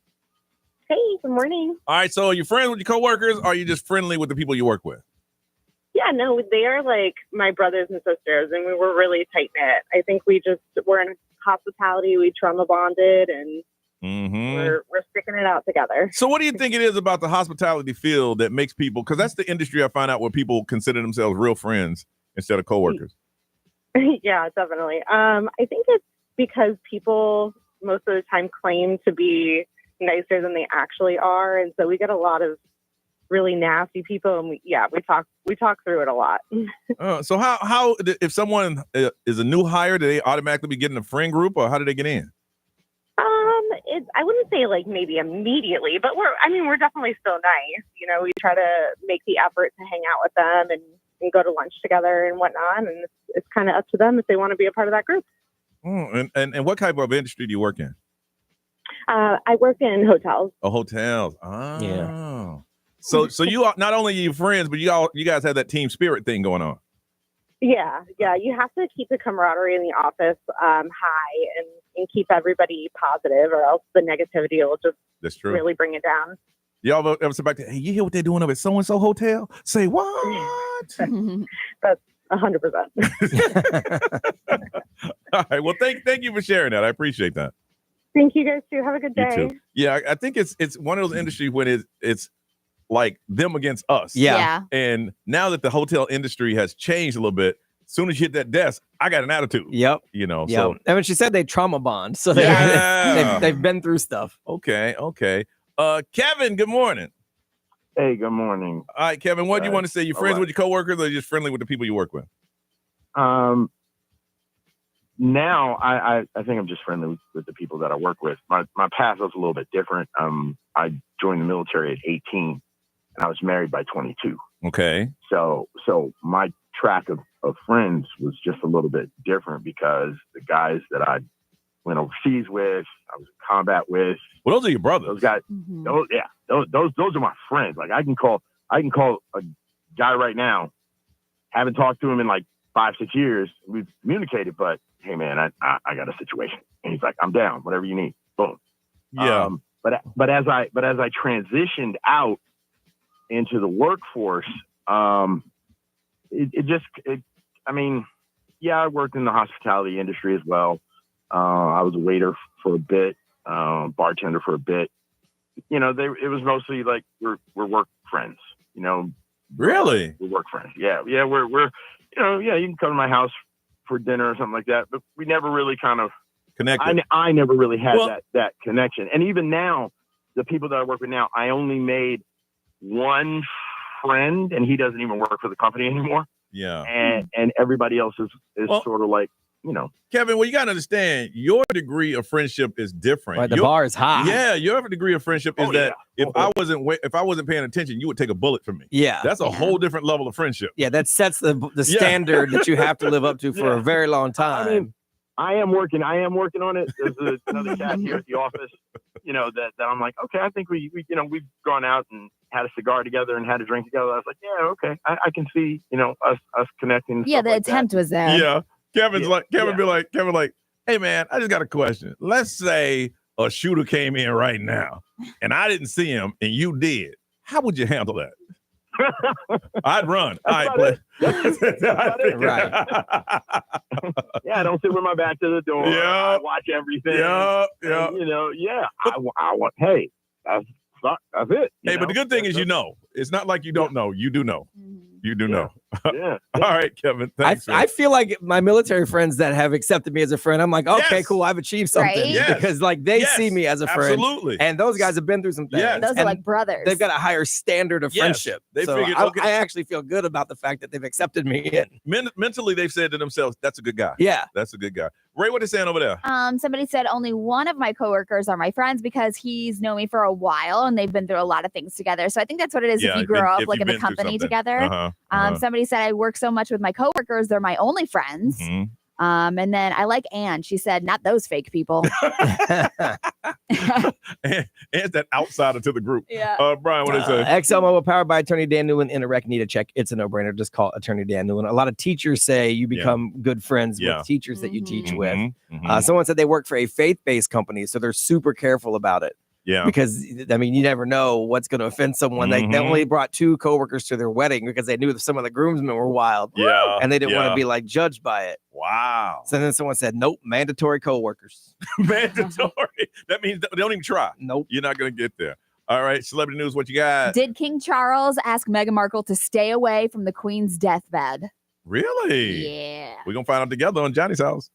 Hey, good morning. All right, so are you friends with your coworkers, or are you just friendly with the people you work with? Yeah, no, they are like my brothers and sisters, and we were really tight-knit. I think we're in hospitality, we trauma bonded, and we're sticking it out together. So what do you think it is about the hospitality field that makes people, because that's the industry I find out where people consider themselves real friends instead of coworkers? Yeah, definitely. I think it's because people most of the time claim to be nicer than they actually are, and so we get a lot of really nasty people, and we talk through it a lot. So how if someone is a new hire, do they automatically be getting a friend group, or how do they get in? I wouldn't say like maybe immediately, but we're definitely still nice. You know, we try to make the effort to hang out with them and go to lunch together and whatnot, and it's kind of up to them if they want to be a part of that group. And what type of industry do you work in? I work in hotels. Oh, hotels. Oh. Yeah. So you are, not only are you friends, but you guys have that team spirit thing going on. Yeah. You have to keep the camaraderie in the office high and keep everybody positive, or else the negativity will just really bring it down. Y'all ever sit back to, hey, you hear what they're doing up at so-and-so hotel? Say what? That's 100%. All right. Well, thank you for sharing that. I appreciate that. Thank you guys too. Have a good day. You too. Yeah, I think it's one of those industries when it's like them against us. Yeah. And now that the hotel industry has changed a little bit, as soon as you hit that desk, I got an attitude. Yep. You know. Yep. So And when she said they trauma bond, so they've been through stuff. Okay. Kevin, good morning. Hey, good morning. All right, Kevin, what do you want to say? You friends with your coworkers, or just friendly with the people you work with? Now I think I'm just friendly with the people that I work with. My path was a little bit different. I joined the military at 18, and I was married by 22. Okay. So my track of friends was just a little bit different, because the guys that I went overseas with, I was in combat with. Well, those are your brothers. Those guys. Those are my friends. Like I can call a guy right now. Haven't talked to him in like 5-6 years. We've communicated, but hey man, I got a situation, and he's like, I'm down, whatever you need. Boom. Yeah. But as I transitioned out into the workforce, I worked in the hospitality industry as well. I was a waiter for a bit, bartender for a bit. You know, it was mostly like we're work friends. You know, really, we're work friends. Yeah, we're you can come to my house for dinner or something like that, but we never really kind of connected. I never really had that connection. And even now, the people that I work with now, I only made one friend, and he doesn't even work for the company anymore. Yeah. And everybody else is sort of like, you know. Kevin, well, you got to understand, your degree of friendship is different. Right, the bar is high. Yeah, your degree of friendship is that if I wasn't paying attention, you would take a bullet from me. Yeah. That's a whole different level of friendship. Yeah, that sets the standard that you have to live up to for a very long time. I mean, I am working on it. There's another cat here at the office, you know, that I'm like, okay, I think we we've gone out and had a cigar together and had a drink together. I was like, yeah, okay. I can see, you know, us connecting. Yeah, the attempt was there. Yeah. Kevin, hey man, I just got a question. Let's say a shooter came in right now and I didn't see him and you did. How would you handle that? I'd run. All right, right. Yeah, I don't sit with my back to the door. Yeah. I watch everything. Yeah. And, you know, I want. Hey, that's it. Hey, but the good thing is, you know, it's not like you don't know. You do know. You do know. Yeah. All right, Kevin. Thanks. I feel like my military friends that have accepted me as a friend, I'm like, okay, Yes. cool, I've achieved something. Right? Yes. Because like they Yes. see me as a friend. Absolutely. And those guys have been through some things. Yes. Those are And like brothers. they've got a higher standard of Yes. friendship. They so figured, okay. I actually feel good about the fact that they've accepted me in. Mentally, they've said to themselves, that's a good guy. Yeah. That's a good guy. Ray, what are they saying over there? Somebody said only one of my coworkers are my friends because he's known me for a while and they've been through a lot of things together. So I think that's what it is Yeah, if you grow up if like you've in a been through company something. together. Uh-huh. Somebody said I work so much with my coworkers, they're my only friends. Mhm. And then I like Ann. She said, not those fake people. And that outsider to the group. Yeah. Brian, what did you say? ExxonMobil powered by Attorney Dan Newman. Interact, need a check. It's a no-brainer. Just call Attorney Dan Newman. A lot of teachers say you become good friends with teachers that you teach with. Someone said they work for a faith-based company, so they're super careful about it. Yeah. Because, I mean, you never know what's going to offend someone. They only brought 2 coworkers to their wedding because they knew that some of the groomsmen were wild. Yeah. And they didn't want to be like judged by it. Wow. So then someone said, nope, mandatory coworkers. Mandatory. That means they don't even try. Nope. You're not going to get there. All right. Celebrity news, what you got? Did King Charles ask Meghan Markle to stay away from the Queen's deathbed? Really? Yeah. We're going to find out together on Johnny's House.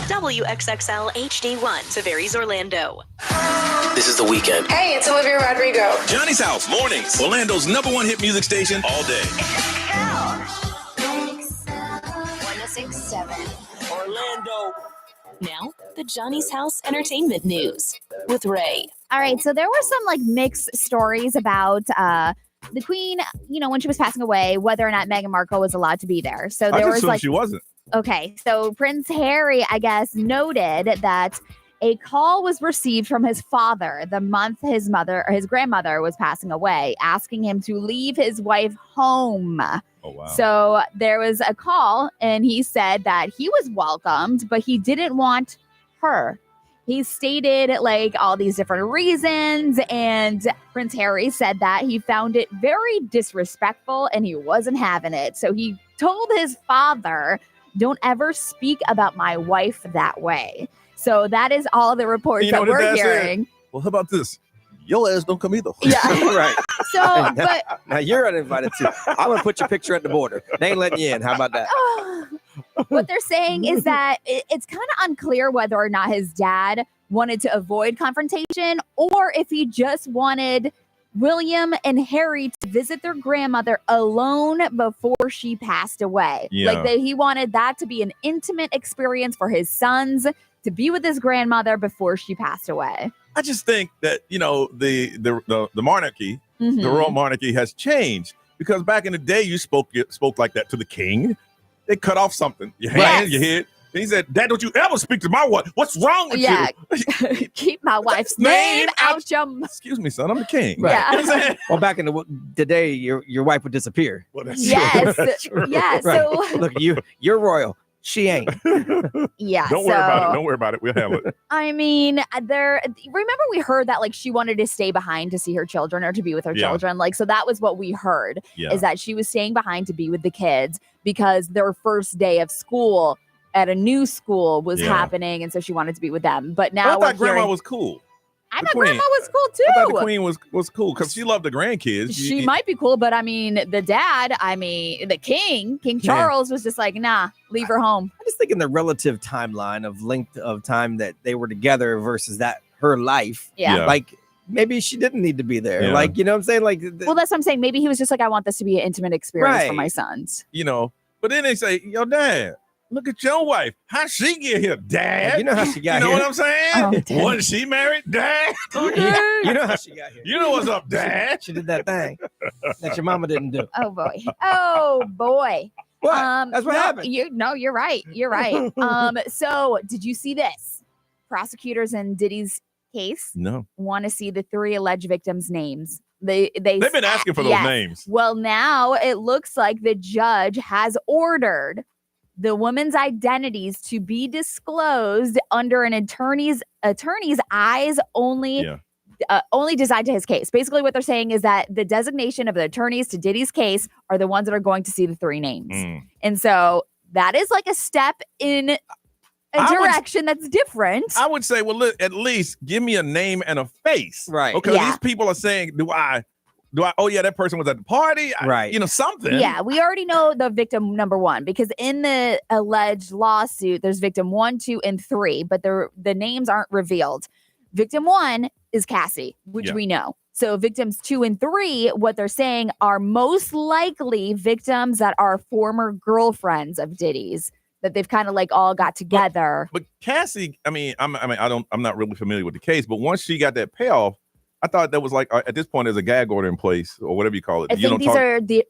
WXXL HD1, Tavares, Orlando. This is The Weekend. Hey, it's Olivia Rodrigo. Johnny's House, mornings. Orlando's #1 hit music station all day. 1067. Orlando. Now, the Johnny's House Entertainment News with Ray. All right, so there were some like mixed stories about the Queen, you know, when she was passing away, whether or not Meghan Markle was allowed to be there. So there was like she wasn't. Okay, so Prince Harry, I guess, noted that a call was received from his father the month his grandmother was passing away, asking him to leave his wife home. Oh, wow. So there was a call, and he said that he was welcomed, but he didn't want her. He stated like all these different reasons, and Prince Harry said that he found it very disrespectful and he wasn't having it. So he told his father, don't ever speak about my wife that way. So that is all the reports that we're hearing. Well, how about this? your ass don't come either. Yeah. Right. So, but Now you're uninvited too. I'm gonna put your picture at the border. They ain't letting you in. How about that? what they're saying is that it's kind of unclear whether or not his dad wanted to avoid confrontation or if he just wanted William and Harry to visit their grandmother alone before she passed away. Yeah. Like he wanted that to be an intimate experience for his sons to be with his grandmother before she passed away. I just think that, the monarchy, Mhm. the royal monarchy has changed, because back in the day you spoke like that to the king. They cut off something, your hand, your head. And he said, Dad, don't you ever speak to my wife. What's wrong with you? Keep my wife's name out your mouth. Excuse me, son, I'm the king. Right. Yeah. You know what I'm saying? Well, back in the day, your wife would disappear. Well, that's Yes. true. That's true. Yeah. Right. So Look, you're royal. She ain't. yeah. Don't worry about it. Don't worry about it. We'll handle it. I mean, remember we heard that like she wanted to stay behind to see her children or to be with her Yeah. children. Like, so that was what we heard Yeah. is that she was staying behind to be with the kids because their first day of school at a new school was Yeah. happening. And so she wanted to be with them. But I now thought grandma was cool. I the thought queen. grandma was cool too. I thought the queen was cool because she loved the grandkids. She might be cool, but I mean, the dad, the King Charles was just like, nah, leave her home. I just think in the relative timeline of length of time that they were together versus that her life. Yeah. Like maybe she didn't need to be there. Yeah. Like, you know what I'm saying? Like, Well, that's what I'm saying. Maybe he was just like, I want this to be an intimate experience for Right. my sons. But then they say, yo, Dad, look at your wife. How'd she get here, Dad? you know how she got You know here. what I'm saying? Oh, Dad. Wasn't she married, Dad? You know how she got here. You know what's up, Dad? She did that thing that your mama didn't do. Oh boy. Oh boy. What? That's what no, happened. You're right. You're right. So did you see this? Prosecutors in Diddy's case No. want to see the 3 alleged victims' names. They've been asking for those Yes. names. Well, now it looks like the judge has ordered the women's identities to be disclosed under an attorney's eyes only. Yeah. Only designed to his case. Basically, what they're saying is that the designation of the attorneys to Diddy's case are the ones that are going to see the 3 names. And so that is like a step in a direction that's different. I would say, well, look, at least give me a name and a face. Right. Okay. Yeah. These people are saying, do I, oh, yeah, that person was at the party. Right. Something. Yeah, we already know the victim number 1 because in the alleged lawsuit, there's victim 1, 2, and 3, but the names aren't revealed. Victim 1 is Cassie, which we know. So victims 2 and 3, what they're saying are most likely victims that are former girlfriends of Diddy's that they've kind of like all got together. But Cassie, I'm not really familiar with the case, but once she got that payoff, I thought that was like at this point there's a gag order in place or whatever you call it. I think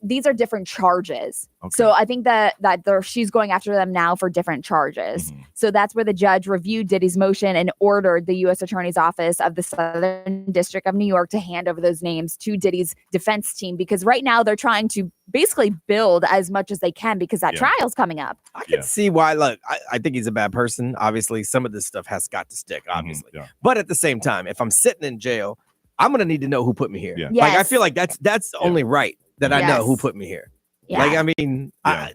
these are different charges. Okay. So I think that she's going after them now for different charges. Mm-hmm. So that's where the judge reviewed Diddy's motion and ordered the U.S. Attorney's Office of the Southern District of New York to hand over those names to Diddy's defense team because right now they're trying to basically build as much as they can because that trial's coming up. I can see why. Look, I think he's a bad person. Obviously, some of this stuff has got to stick, obviously. Yeah. But at the same time, if I'm sitting in jail, I'm gonna need to know who put me here. Yeah. Like I Yes. feel like that's only right that I know who put me here. Yeah. Like I mean, I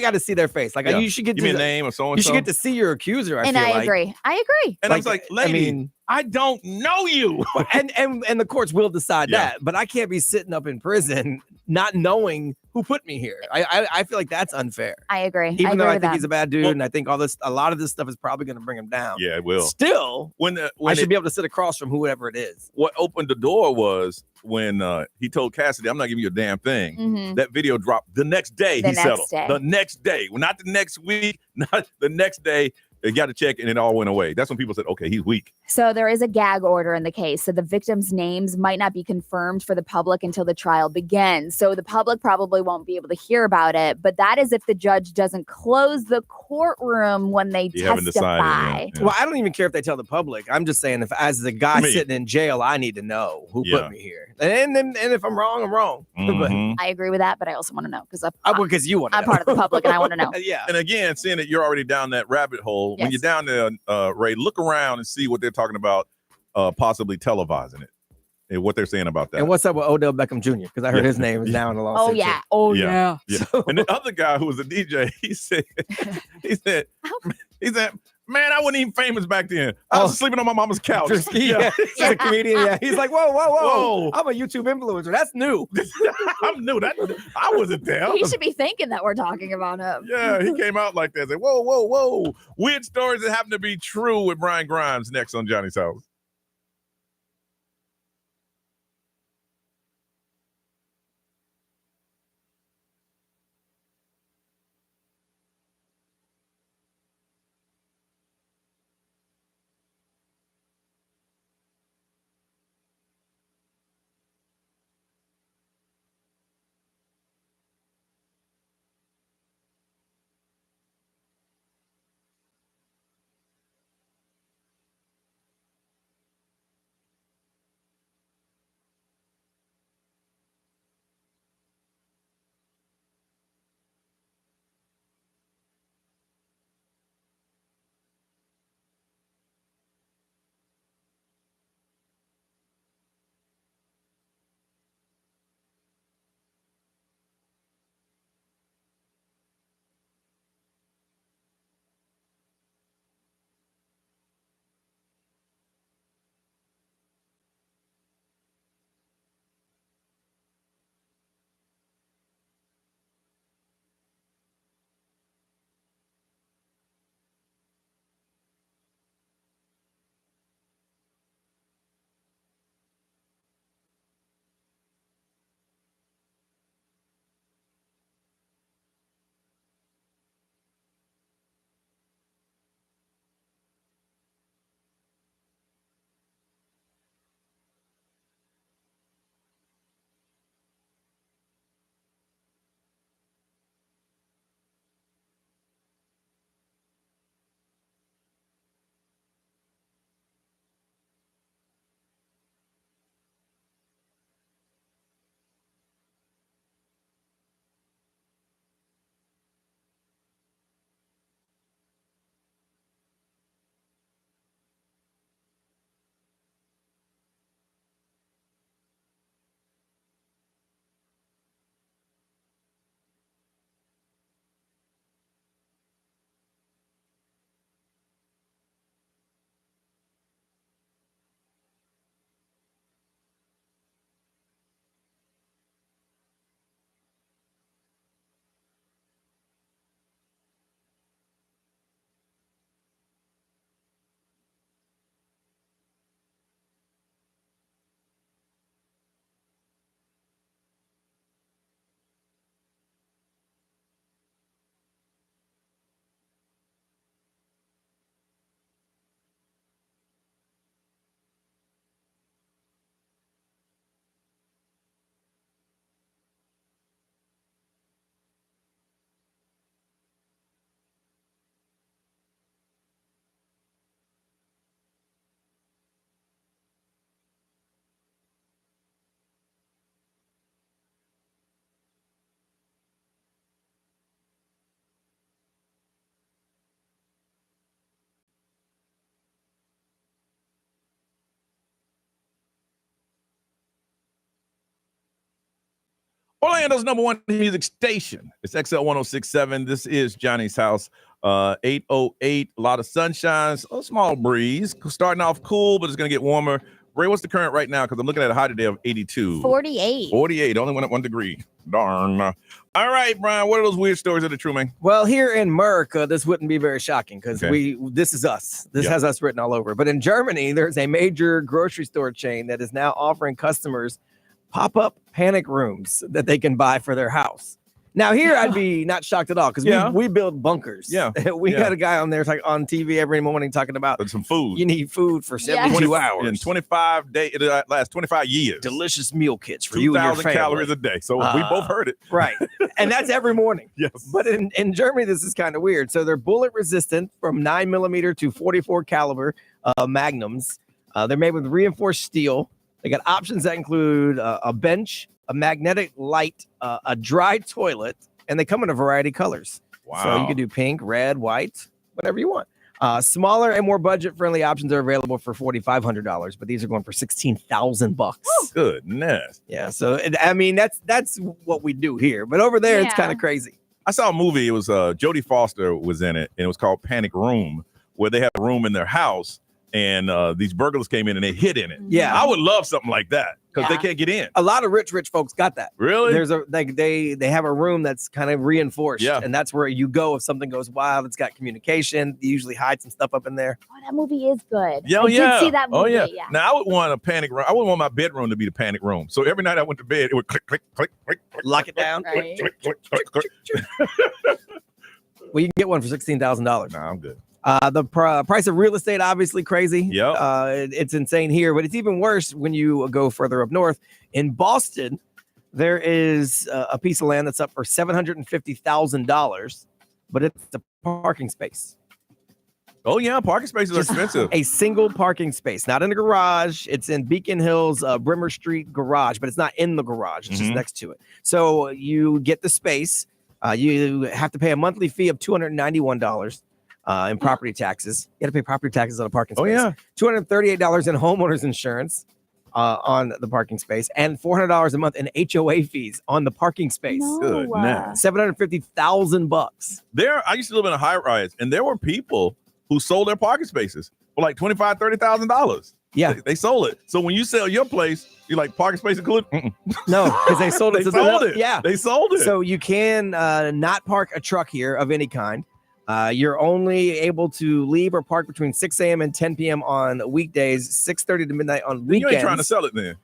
got to see their face. Like you should get give me a name or so and you should get to see your accuser. And feel I like. agree. I agree. And I was like, lady, I don't know you. and the courts will decide that, but I can't be sitting up in prison not knowing who put me here. I feel like that's unfair. I agree. Even though I think that. he's a bad dude, and I think a lot of this stuff is probably going to bring him down. Yeah, it will. Still, when I should be able to sit across from whoever it is. What opened the door was when he told Cassidy, "I'm not giving you a damn thing." Mhm. That video dropped the next day. The He next settled. day. The next day, well, not the next week, not the next day. They got to check, and it all went away. That's when people said, "Okay, he's weak." So there is a gag order in the case. So the victims' names might not be confirmed for the public until the trial begins. So the public probably won't be able to hear about it. But that is if the judge doesn't close the courtroom when they You haven't testify. decided, yeah. Well, I don't even care if they tell the public. I'm just saying, if as the guy sitting in jail, I need to know who put me here. And if I'm wrong, I'm wrong. Mhm. I agree with that, but I also want to know because because you want. I'm part of the public and I want to know. Yeah. And again, seeing that you're already down that rabbit hole, when Yes. you're down there, Ray, look around and see what they're talking about, possibly televising it, and what they're saying about that. And what's up with Odell Beckham Jr.? Because I heard his name is now in the lawsuit. Oh yeah. Oh yeah. Yeah. And the other guy who was a DJ, he said, Man, I wasn't even famous back then. I was sleeping on my mama's couch. Yeah. He's a comedian. Yeah, he's like, whoa. I'm a YouTube influencer. That's new. I'm new. I wasn't there. He should be thinking that we're talking about him. Yeah, he came out like that. Like, whoa. Weird stories that happen to be true with Brian Grimes next on Johnny's House. Orlando's number one music station. It's XL 1067. This is Johnny's House. 808. A lot of sunshine, a small breeze. Starting off cool, but it's going to get warmer. Ray, what's the current right now? Because I'm looking at a high today of 82. 48. 48. Only went up 1 degree. Darn. All right, Brian. What are those weird stories that are true, man? Well, here in America, this wouldn't be very shocking because this is us. This has us written all over. But in Germany, there's a major grocery store chain that is now offering customers pop-up panic rooms that they can buy for their house. Now here I'd be not shocked at all because we build bunkers. We got a guy on there on TV every morning talking about some food. You need food for 72 hours. In 25 days, it lasts 25 years. Delicious meal kits for you and your family. 2,000 calories a day. So we both heard it. Right. And that's every morning. Yes. But in Germany, this is kind of weird. So they're bullet resistant from 9mm to 44 caliber magnums. They're made with reinforced steel. They got options that include a bench, a magnetic light, a dry toilet, and they come in a variety of colors. Wow. So you can do pink, red, white, whatever you want. Smaller and more budget-friendly options are available for $4,500, but these are going for $16,000. Goodness. Yeah, so I mean that's what we do here, but over there it's kind of crazy. I saw a movie. It was Jodie Foster was in it, and it was called Panic Room, where they had a room in their house and these burglars came in and they hid in it. Yeah. I would love something like that because they can't get in. A lot of rich folks got that. Really? There's they have a room that's kind of reinforced. Yeah. And that's where you go if something goes wild. It's got communication. They usually hide some stuff up in there. Oh, that movie is good. Yeah, I did see that movie. Oh, yeah. Now, I would want a panic room. I wouldn't want my bedroom to be the panic room. So every night I went to bed, it would click, click, click, click, click. Lock it down. Right. Click, click, click, click. Well, you can get one for $16,000. Nah, I'm good. The price of real estate, obviously crazy. Yep. It's insane here, but it's even worse when you go further up north. In Boston, there is a piece of land that's up for $750,000, but it's a parking space. Oh, yeah. Parking spaces are expensive. A single parking space, not in a garage. It's in Beacon Hills, Brimmer Street garage, but it's not in the garage. It's just next to it. So you get the space. You have to pay a monthly fee of $291 in property taxes. You got to pay property taxes on a parking space. Oh, yeah. $238 in homeowners insurance on the parking space, and $400 a month in HOA fees on the parking space. Good man. $750,000. I used to live in a high rise, and there were people who sold their parking spaces for like $25,000, $30,000. Yeah, they sold it. So when you sell your place, you're like, parking space included? No, because they sold it. They sold it. Yeah, they sold it. So you can not park a truck here of any kind. You're only able to leave or park between 6 a.m. and 10 p.m. on weekdays, 6:30 to midnight on weekends. You ain't trying to sell it then.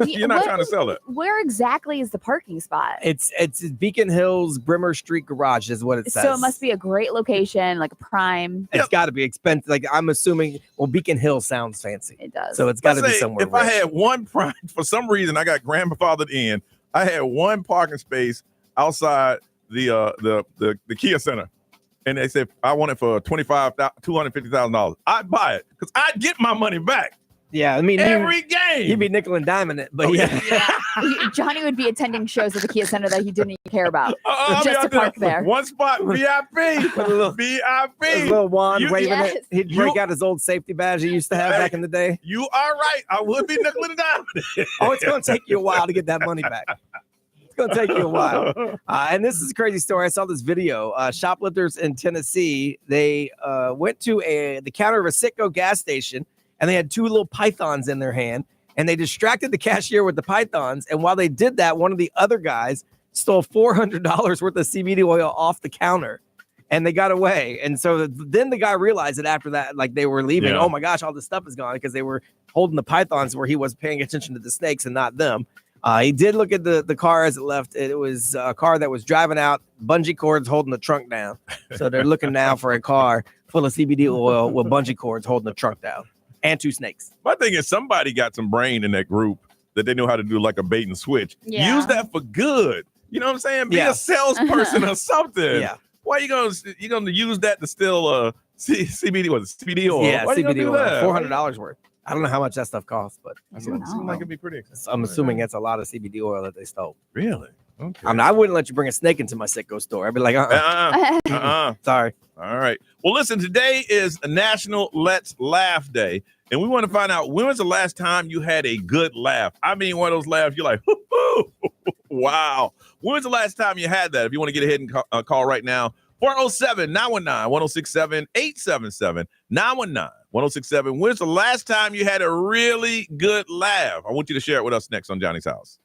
You're not trying to sell it. Where exactly is the parking spot? It's Beacon Hills, Brimmer Street Garage is what it says. So it must be a great location, like a prime. It's got to be expensive. Like I'm assuming, well, Beacon Hill sounds fancy. It does. So it's got to be somewhere. If I had one prime, for some reason, I got grandfathered in. I had one parking space outside the Kia Center. And they said, I want it for $250,000. I'd buy it because I'd get my money back. Yeah, I mean, every game. You'd be nickel and diming it, but Johnny would be attending shows at the Kia Center that he didn't even care about. Just to park there. One spot, VIP. VIP. His little wand waving it. He'd break out his old safety badge he used to have back in the day. You are right. I would be nickel and diming. Oh, it's going to take you a while to get that money back. It's going to take you a while. And this is a crazy story. I saw this video. Shoplifters in Tennessee, they went to the counter of a Citgo gas station, and they had two little pythons in their hand, and they distracted the cashier with the pythons. And while they did that, one of the other guys stole $400 worth of CBD oil off the counter, and they got away. And so then the guy realized that after that, like they were leaving, oh my gosh, all this stuff is gone because they were holding the pythons where he was paying attention to the snakes and not them. He did look at the car as it left. It was a car that was driving out, bungee cords holding the trunk down. So they're looking now for a car full of CBD oil with bungee cords holding the trunk down. And two snakes. My thing is somebody got some brain in that group that they know how to do like a bait and switch. Yeah. Use that for good. You know what I'm saying? Be a salesperson or something. Yeah. Why you gonna use that to steal CBD? What is it, CBD oil? Yeah, Why CBD you oil. that? $400 worth. I don't know how much that stuff costs, but It seems like it'd be pretty expensive. I'm assuming it's a lot of CBD oil that they stole. Really? Okay. I mean, I wouldn't let you bring a snake into my Citgo store. I'd be like, sorry. All right. Well, listen, today is a National Let's Laugh Day. And we want to find out, when was the last time you had a good laugh? I mean, one of those laughs, you're like, wow. When was the last time you had that? If you want to get ahead and call right now, 407-919-1067-877-919-1067. When's the last time you had a really good laugh? I want you to share it with us next on Johnny's House.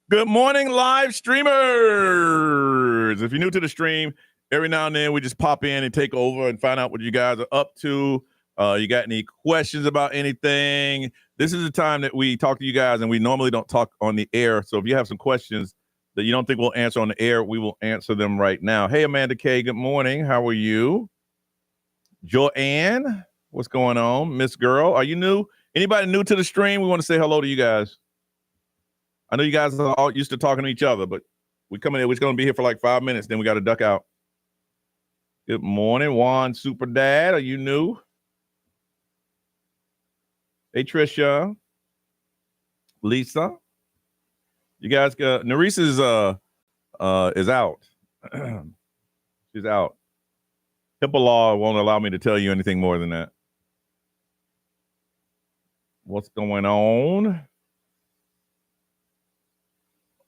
Good morning, live streamers. If you're new to the stream, every now and then we just pop in and take over and find out what you guys are up to. You got any questions about anything? This is the time that we talk to you guys, and we normally don't talk on the air. So if you have some questions that you don't think we'll answer on the air, we will answer them right now. Hey, Amanda K, good morning. How are you? Joanne, what's going on? Miss Girl, are you new? Anybody new to the stream? We want to say hello to you guys. I know you guys are all used to talking to each other, but we come in here. We're going to be here for like 5 minutes. Then we got to duck out. Good morning, Juan Super Dad. Are you new? Hey, Trisha. Lisa. You guys got Nerissa is out. She's out. HIPAA law won't allow me to tell you anything more than that. What's going on?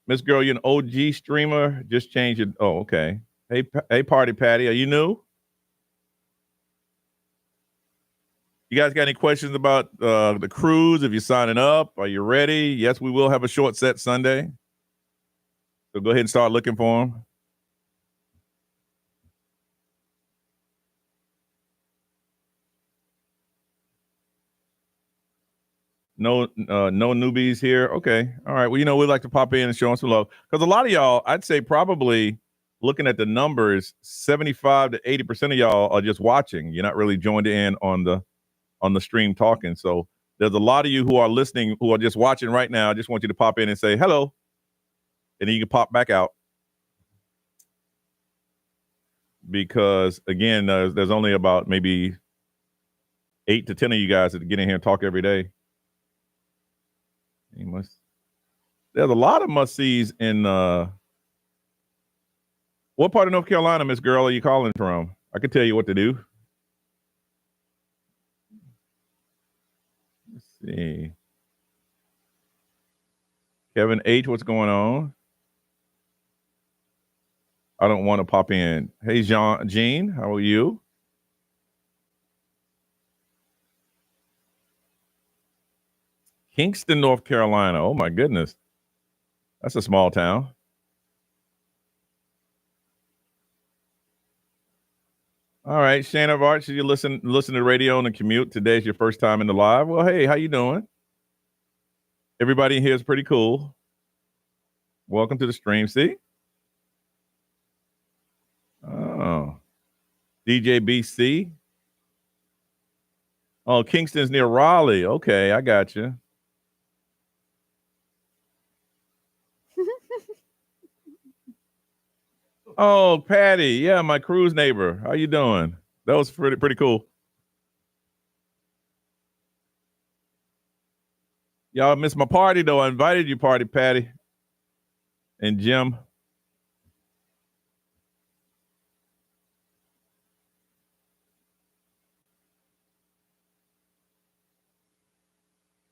Miss Girl, you're an OG streamer. Just change it. Oh, okay. Hey, Party Patty, are you new? You guys got any questions about the cruise? If you're signing up, are you ready? Yes, we will have a short set Sunday. So go ahead and start looking for them. No newbies here. Okay. All right. Well, we'd like to pop in and show us some love. Because a lot of y'all, I'd say probably looking at the numbers, 75 to 80% of y'all are just watching. You're not really joined in on the stream talking. So there's a lot of you who are listening, who are just watching right now. I just want you to pop in and say hello. And then you can pop back out. Because again, there's only about maybe 8 to 10 of you guys that get in here and talk every day. There's a lot of must-sees in what part of North Carolina, Miss Girl, are you calling from? I can tell you what to do. Let's see. Kevin H, what's going on? I don't want to pop in. Hey, Jean, how are you? Kingston, North Carolina. Oh, my goodness. That's a small town. All right, Shana of Arts, you listen to the radio on the commute. Today's your first time in the live. Well, hey, how you doing? Everybody here is pretty cool. Welcome to the stream. See? Oh. DJ BC. Oh, Kingston's near Raleigh. Okay, I got you. Oh, Patty. Yeah, my cruise neighbor. How you doing? That was pretty cool. Y'all missed my party, though. I invited you, Party Patty and Jim.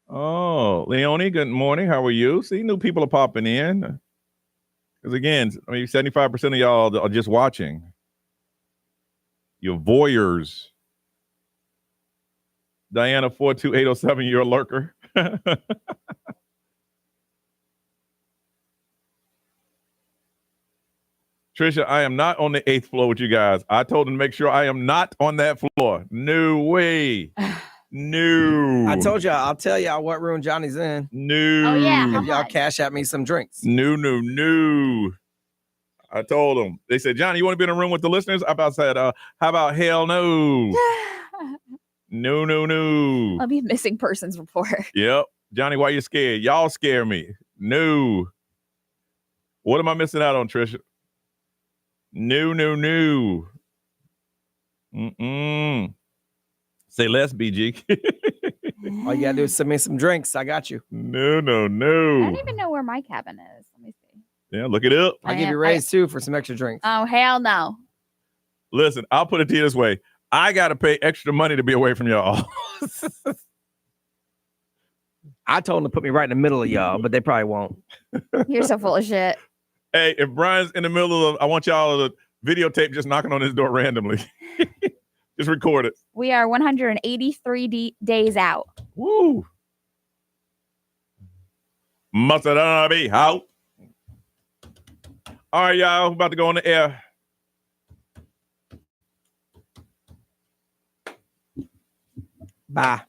Oh, Leonie, good morning. How are you? See, new people are popping in. Because again, 75% of y'all are just watching. You're voyeurs. Diana 42807, you're a lurker. Trisha, I am not on the 8th floor with you guys. I told them to make sure I am not on that floor. No way. No. I told y'all, I'll tell y'all what room Johnny's in. No. Oh, yeah. If y'all cash at me some drinks. No. I told them. They said, Johnny, you want to be in a room with the listeners? I about said, how about hell no? No. I'll be missing persons report. Yep. Johnny, why you scared? Y'all scare me. No. What am I missing out on, Trisha? No. Say less, BG. All you gotta do is send me some drinks. I got you. No. I don't even know where my cabin is. Let me see. Yeah, look it up. I'll give you a raise too for some extra drinks. Oh, hell no. Listen, I'll put it to you this way. I got to pay extra money to be away from y'all. I told them to put me right in the middle of y'all, but they probably won't. You're so full of shit. Hey, if Brian's in the middle of, I want y'all to videotape just knocking on his door randomly. Just record it. We are 183 days out. Woo. Must be out. All right, y'all. We're about to go on the air. Bye.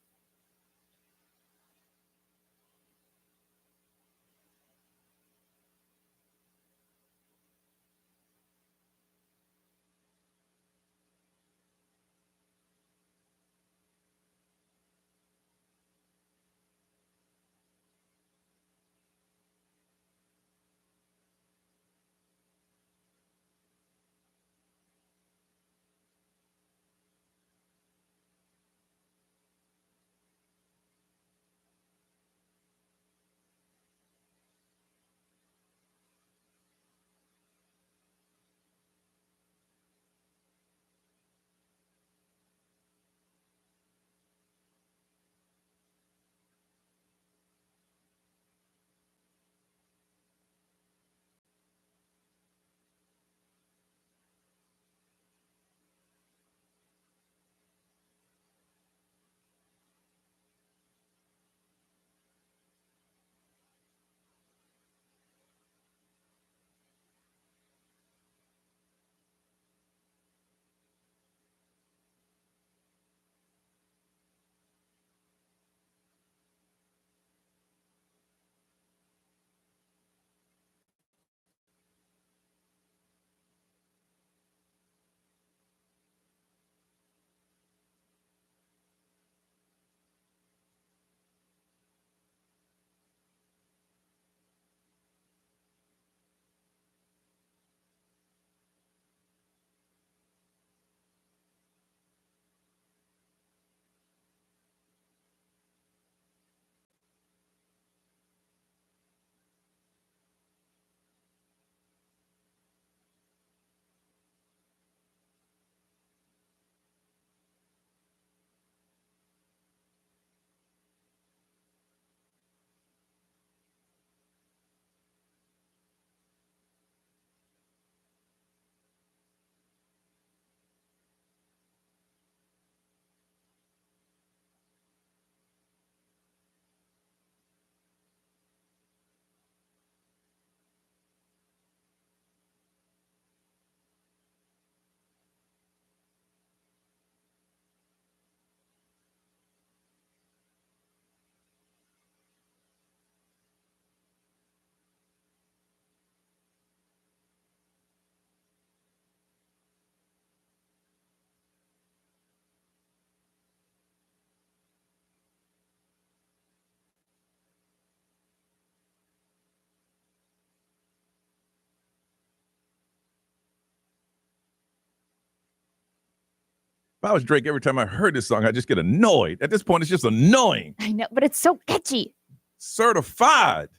If I was Drake, every time I heard this song, I just get annoyed. At this point, it's just annoying. I know, but it's so catchy. Certified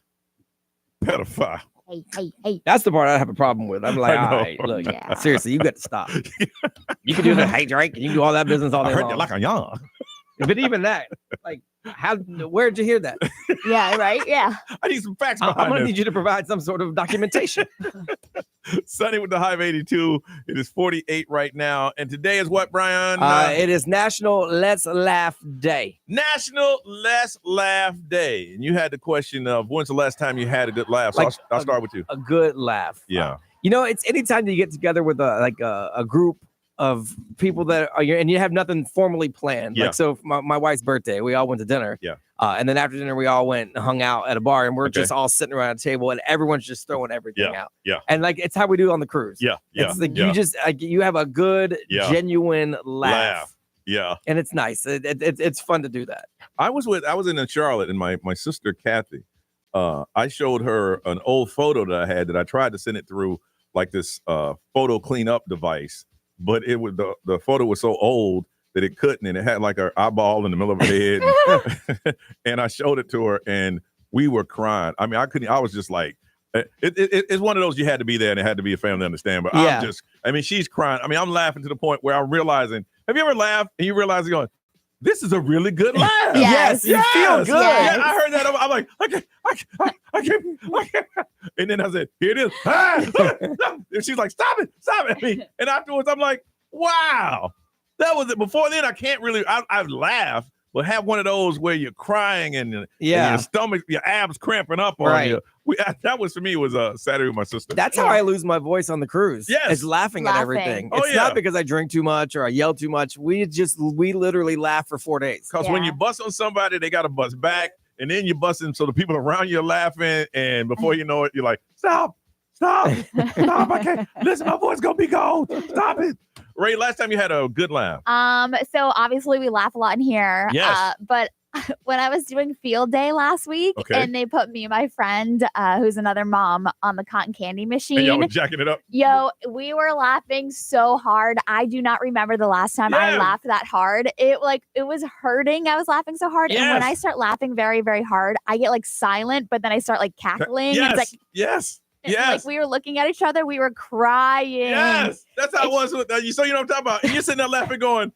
pedophile. Hey. That's the part I have a problem with. I'm like, all right, look, seriously, you got to stop. You can do the hey Drake, and you can do all that business all day I heard long. you like a young. But even that, like, where'd you hear that? Yeah, right? Yeah. I need some facts I'm behind going to this. need you to provide some sort of documentation. Sunny with the high of 82. It is 48 right now. And today is what, Brian? It is National Let's Laugh Day. National Let's Laugh Day. And you had the question of when's the last time you had a good laugh? So I'll start with you. A good laugh. Yeah. It's anytime you get together with a group of people that are, and you have nothing formally planned. Yeah. Like, so for my wife's birthday, we all went to dinner. Yeah. And then after dinner, we all went and hung out at a bar, and we're just all sitting around a table, and everyone's just throwing everything out. Yeah. And like, it's how we do on the cruise. Yeah. It's like you just you have a good, genuine laugh. Yeah. And it's nice. It's fun to do that. I was in Charlotte, and my sister Kathy, I showed her an old photo that I had that I tried to send it through like this photo cleanup device, but it was the photo was so old that it couldn't, and it had like her eyeball in the middle of her head. And I showed it to her, and we were crying. I mean, I was just like, it's one of those you had to be there, and it had to be a family to understand. But she's crying. I mean, I'm laughing to the point where I'm realizing. Have you ever laughed and you realize you're going, this is a really good laugh. Yes, you feel good. Yes. Yeah, I heard that. I'm like, I can't. And then I said, here it is. And she's like, stop it. I mean, and afterwards, I'm like, wow. That was it. Before then, I can't really, I've laughed, but have one of those where you're crying and Yeah. your stomach, your abs cramping up on Right. you. That was for me was Saturday with my sister. That's how I lose my voice on the cruise. Yes. It's laughing at everything. Oh, It's yeah. not because I drink too much or I yell too much. We literally laugh for 4 days. Because when you bust on somebody, they got to bust back. And then you bust them so the people around you are laughing. And before you know it, you're like, stop. I can't. Listen, my voice going to be gone. Stop it. Ray, last time you had a good laugh. So obviously we laugh a lot in here. Yes. But when I was doing field day last week and they put me and my friend, who's another mom, on the cotton candy machine. And y'all were jacking it up. Yo, we were laughing so hard. I do not remember the last time I laughed that hard. It was hurting. I was laughing so hard. And when I start laughing very, very hard, I get like silent, but then I start like cackling. Yes. It's like, yes. Like we were looking at each other, we were crying. Yes, that's how it was. So you know what I'm talking about. And you're sitting there laughing, going,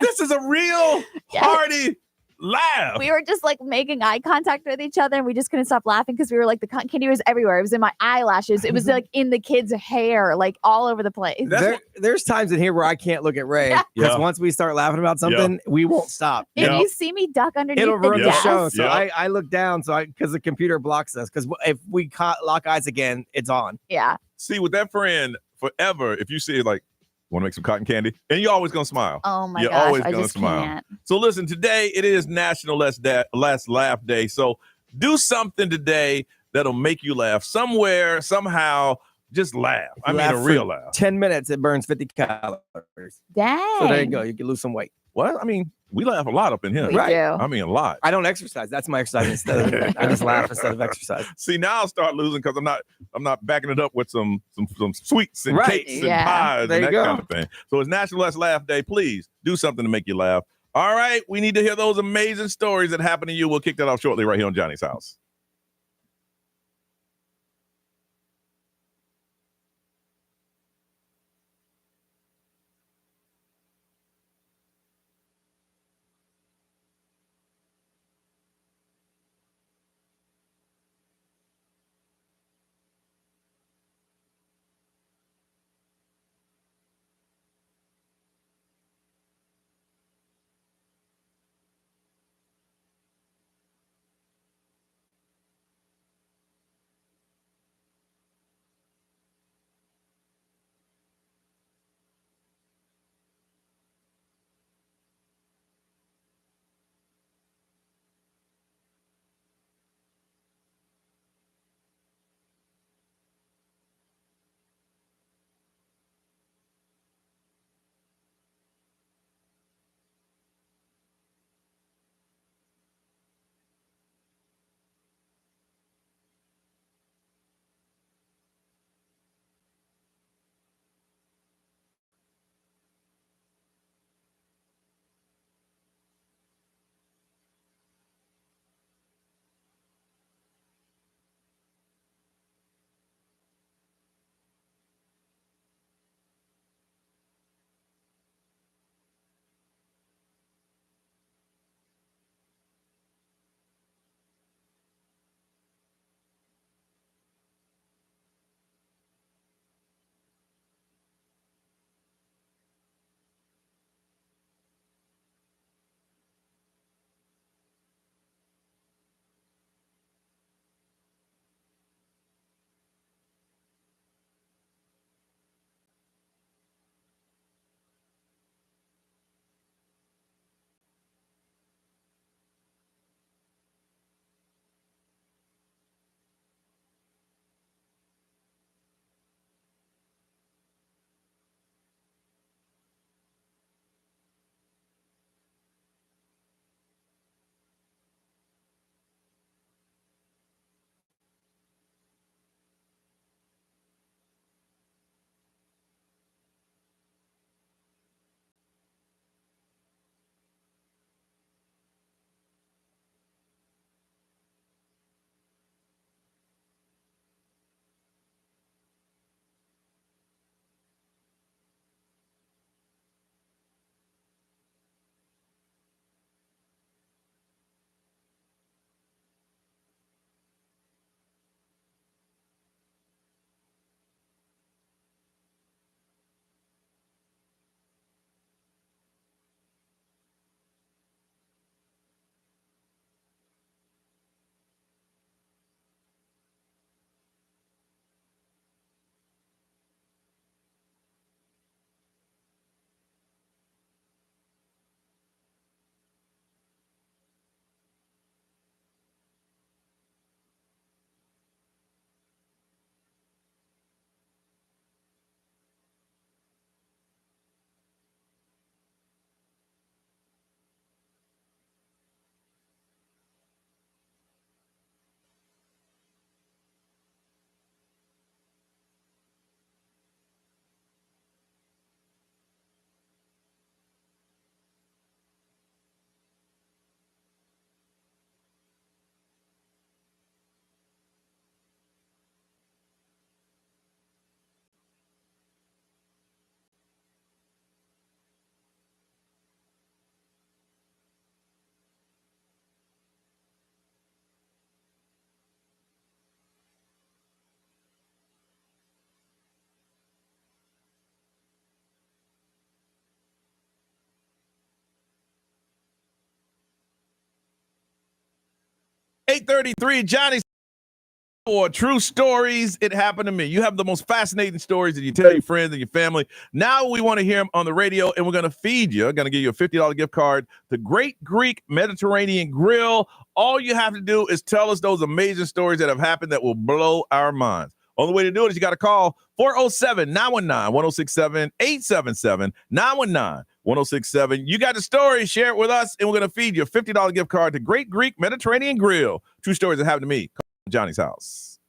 "This is a real hearty laugh." We were just like making eye contact with each other, and we just couldn't stop laughing because we were like, the cotton candy was everywhere. It was in my eyelashes. It was like in the kids' hair, like all over the place. There's times in here where I can't look at Ray because once we start laughing about something, we won't stop. If you see me duck underneath It'll ruin the desk. show. So I look down because the computer blocks us. Because if we lock eyes again, it's on. Yeah. See, with that friend, forever, if you see it like, want to make some cotton candy? And you're always going to smile. Oh, my You're gosh. always I going to just smile. can't. So listen, today it is National Last Laugh Day. So do something today that'll make you laugh. Somewhere, somehow, just laugh. I mean, a real laugh. 10 minutes, it burns 50 calories. Dang. So there you go. You can lose some weight. Well, I mean, we laugh a lot up in here. We do. I mean, a lot. I don't exercise. That's my exercise instead of I just laugh instead of exercise. See, now I'll start losing because I'm not backing it up with some sweets and cakes and pies There and you that go. kind of thing. So it's National Last Laugh Day. Please do something to make you laugh. All right, we need to hear those amazing stories that happen to you. We'll kick that off shortly right here on Johnny's House. 8:33, Johnny. Or true stories, it happened to me. You have the most fascinating stories that you tell your friends and your family. Now we want to hear them on the radio, and we're going to feed you. I'm going to give you a $50 gift card to Great Greek Mediterranean Grill. All you have to do is tell us those amazing stories that have happened that will blow our minds. Only way to do it is you got to call 407-919-1067, 877-919-1067. You got the story, share it with us, and we're going to feed you a $50 gift card to Great Greek Mediterranean Grill. True stories that happened to me. Johnny's house.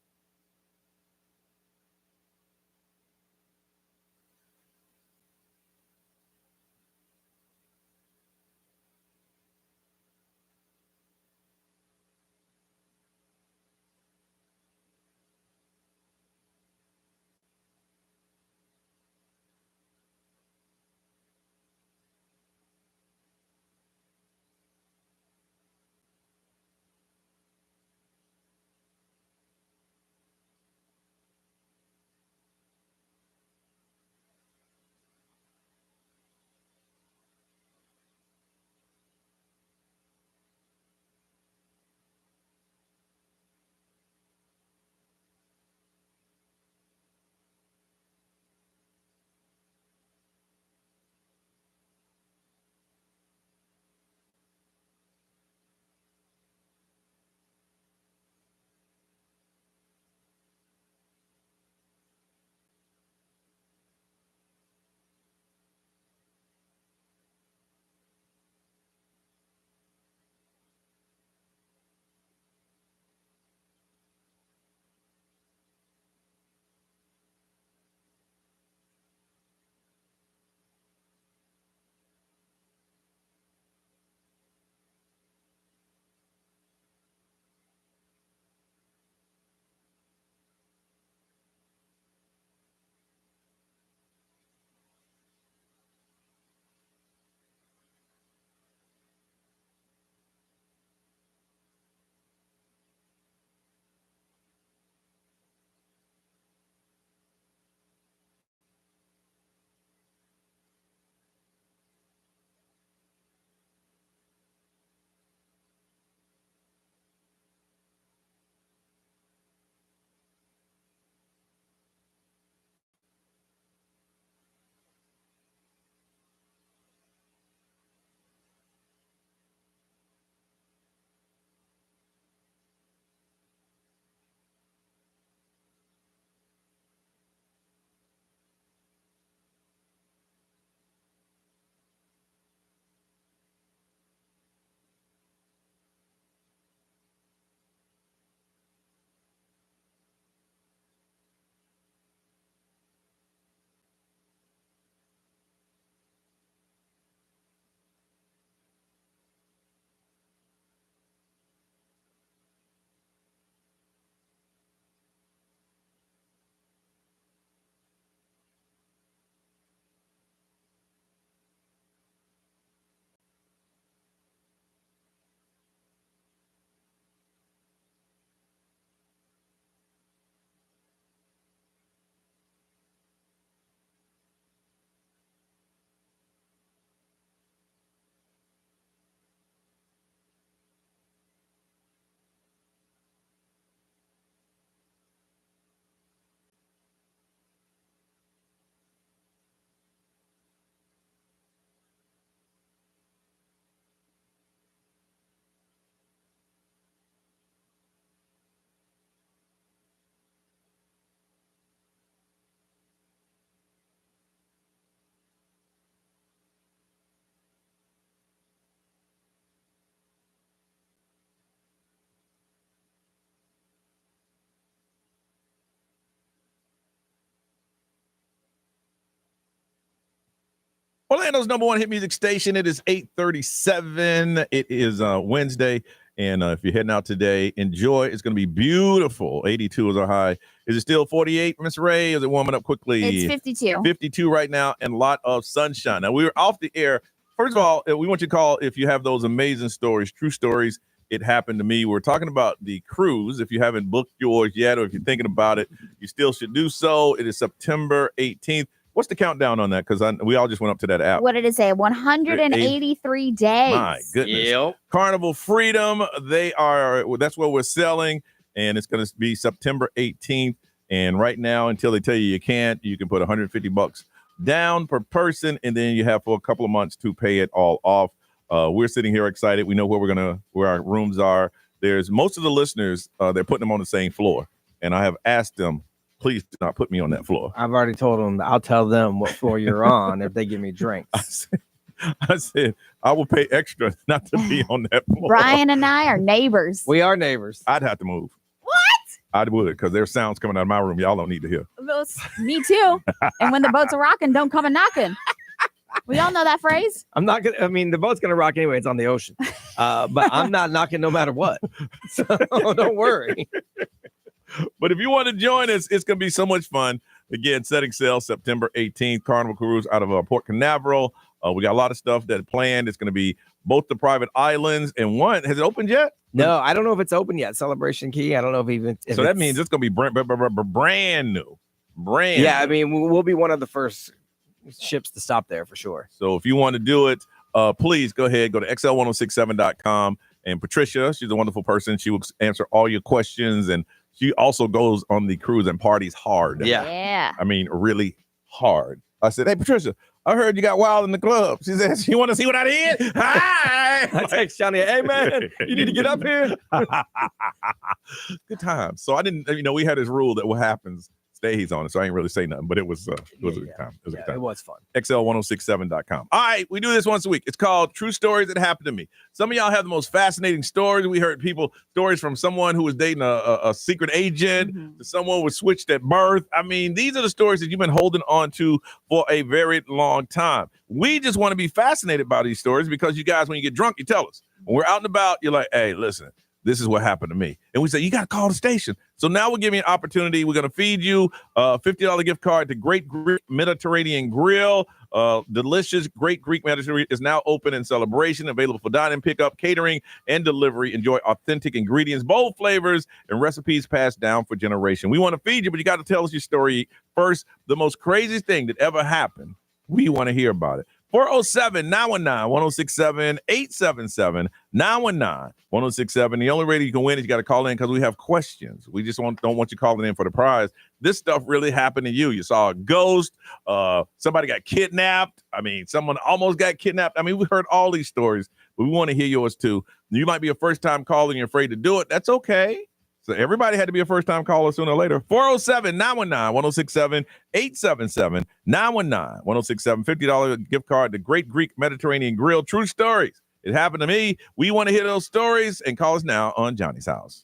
Orlando's number one hit music station. It is 8:37. It is Wednesday. And if you're heading out today, enjoy. It's going to be beautiful. 82 is our high. Is it still 48, Miss Ray? Is it warming up quickly? It's 52. 52 right now and a lot of sunshine. Now, we were off the air. First of all, we want you to call if you have those amazing stories, true stories. It happened to me. We're talking about the cruise. If you haven't booked yours yet or if you're thinking about it, you still should do so. It is September 18th. What's the countdown on that? Because we all just went up to that app. What did it say? 183 days. My goodness. Carnival Freedom. That's what we're selling. And it's going to be September 18th. And right now, until they tell you can't, you can put $150 down per person. And then you have for a couple of months to pay it all off. We're sitting here excited. We know where our rooms are. There's most of the listeners, they're putting them on the same floor. And I have asked them, please do not put me on that floor. I've already told them I'll tell them what floor you're on if they give me drinks. I said I will pay extra not to be on that floor. Brian and I are neighbors. We are neighbors. I'd have to move. What? I would, because there's sounds coming out of my room y'all don't need to hear. Me too. And when the boats are rocking, don't come a knocking. We all know that phrase. I'm not gonna. I mean, the boat's gonna rock anyway. It's on the ocean, but I'm not knocking no matter what. So don't worry. But if you want to join us, it's going to be so much fun. Again, setting sail September 18th, Carnival Cruise out of Port Canaveral. We got a lot of stuff that's planned. It's going to be both the private islands and one. Has it opened yet? No, I don't know if it's open yet. Celebration Key. I don't know if that means it's going to be brand new. Yeah, I mean, we'll be one of the first ships to stop there for sure. So if you want to do it, please go ahead, go to xl1067.com. And Patricia, she's a wonderful person. She will answer all your questions, and she also goes on the cruise and parties hard. Yeah. I mean, really hard. I said, hey, Patricia, I heard you got wild in the club. She says, you want to see what I did? Hi. I text Johnny, hey, man, you need to get up here. Good time. So I didn't, we had this rule that what happens stays on it. So I ain't really say nothing, but it was a good time. It was a good time. It was fun. XL1067.com. All right, we do this once a week. It's called True Stories That Happened to Me. Some of y'all have the most fascinating stories. We heard stories from someone who was dating a secret agent, to someone who was switched at birth. I mean, these are the stories that you've been holding on to for a very long time. We just want to be fascinated by these stories because you guys, when you get drunk, you tell us. When we're out and about, you're like, hey, listen, this is what happened to me. And we say, you got to call the station. So now we're giving you an opportunity. We're going to feed you a $50 gift card to Great Greek Mediterranean Grill. Delicious Great Greek Mediterranean is now open in celebration, available for dine-in pickup, catering, and delivery. Enjoy authentic ingredients, bold flavors, and recipes passed down for generation. We want to feed you, but you got to tell us your story first. The most craziest thing that ever happened. We want to hear about it. 407-919-1067, 877-919-1067. The only way you can win is you got to call in because we have questions. We just don't want you calling in for the prize. This stuff really happened to you. You saw a ghost. Somebody got kidnapped. I mean, someone almost got kidnapped. I mean, we heard all these stories, but we want to hear yours too. You might be a first-time caller and you're afraid to do it. That's okay. So everybody had to be a first-time caller sooner or later. 407-919-1067, 877-919-1067, $50 gift card to Great Greek Mediterranean Grill. True stories. It happened to me. We want to hear those stories, and call us now on Johnny's House.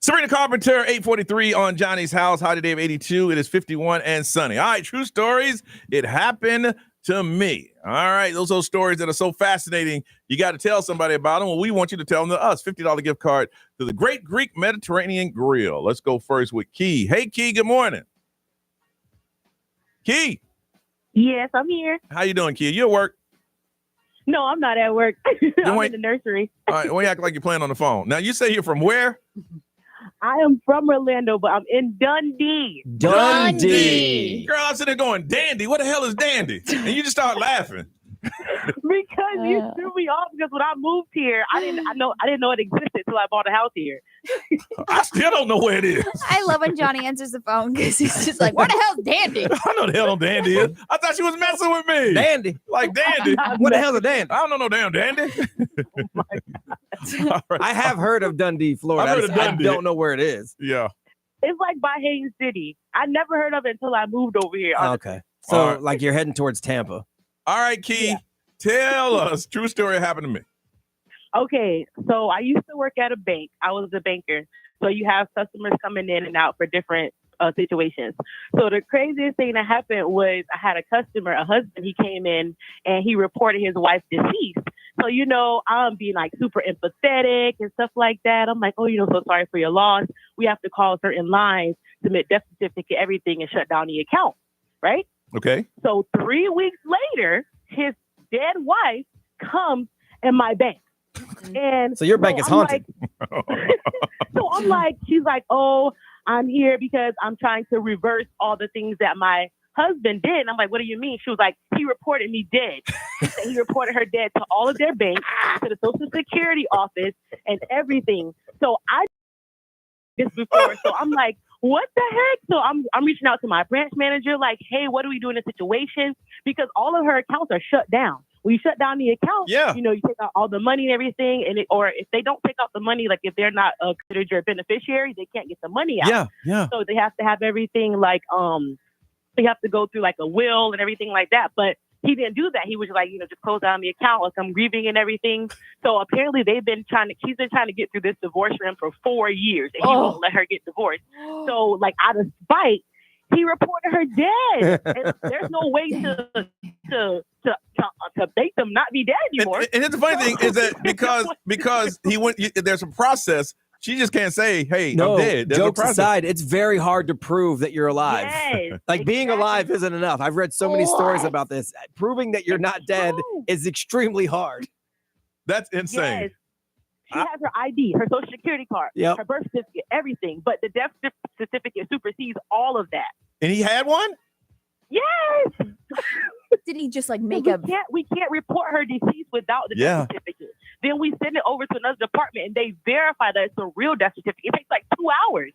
Sabrina Carpenter, 843 on Johnny's House. High today of 82. It is 51 and sunny. All right, true stories. It happened to me. All right, those stories that are so fascinating, you got to tell somebody about them. Well, we want you to tell them to us. $50 gift card to the Great Greek Mediterranean Grill. Let's go first with Key. Hey, Key, good morning. Key. Yes, I'm here. How you doing, Key? You at work? No, I'm not at work. I'm in the nursery. All right, why you act like you're playing on the phone? Now, you say you're from where? I am from Orlando, but I'm in Dundee. Dundee. Girl, I'm sitting there going, Dandy? What the hell is Dandy? And you just start laughing. Because you threw me off because when I moved here, I didn't know it existed until I bought a house here. I still don't know where it is. I love when Johnny answers the phone because he's just like, "What the hell's Dandy?" I know the hell no Dandy is. I thought she was messing with me. Dandy. Like Dandy. What the hell's a dandy? I don't know no damn Dandy. Right. I have heard of Dundee, Florida. I've heard of Dundee. I don't know where it is. Yeah. It's like by Haines City. I never heard of it until I moved over here. Okay. So like you're heading towards Tampa. All right, Key. Yeah. Tell us. True story happened to me. Okay. So I used to work at a bank. I was a banker. So you have customers coming in and out for different situations. So the craziest thing that happened was I had a customer, a husband, he came in and he reported his wife deceased. So, I'm being like super empathetic and stuff like that. I'm like, oh, so sorry for your loss. We have to call certain lines, submit death certificate, everything, and shut down the account. Right? Okay. So 3 weeks later, his dead wife comes in my bank. And so your bank is haunted. So I'm like, she's like, oh, I'm here because I'm trying to reverse all the things that my husband did. And I'm like, what do you mean? She was like, he reported me dead. He reported her dead to all of their banks, to the Social Security office and everything. So I did this before. So I'm like, what the heck? So I'm reaching out to my branch manager, like, hey, what do we do in this situation? Because all of her accounts are shut down. When you shut down the account, you take out all the money and everything, or if they don't take out the money, like if they're not considered your beneficiary, they can't get the money out. Yeah. So they have to have everything like they have to go through like a will and everything like that. But he didn't do that. He was like, just close down the account, like I'm grieving and everything. So apparently she's been trying to get through this divorce for him for 4 years, and he won't let her get divorced. So like out of spite, he reported her dead. And there's no way to make them not be dead anymore. And the funny thing is that because he went, there's a process. She just can't say, hey, no, I'm dead. There's jokes aside, it's very hard to prove that you're alive. Yes, like being alive isn't enough. I've read so many stories about this. Proving that you're not dead is extremely hard. That's insane. Yes. She has her ID, her social security card, her birth certificate, everything. But the death certificate supersedes all of that. And he had one? Yes. Did he just like we can't report her deceased without the death certificate. Then we send it over to another department and they verify that it's a real death certificate. It takes like 2 hours.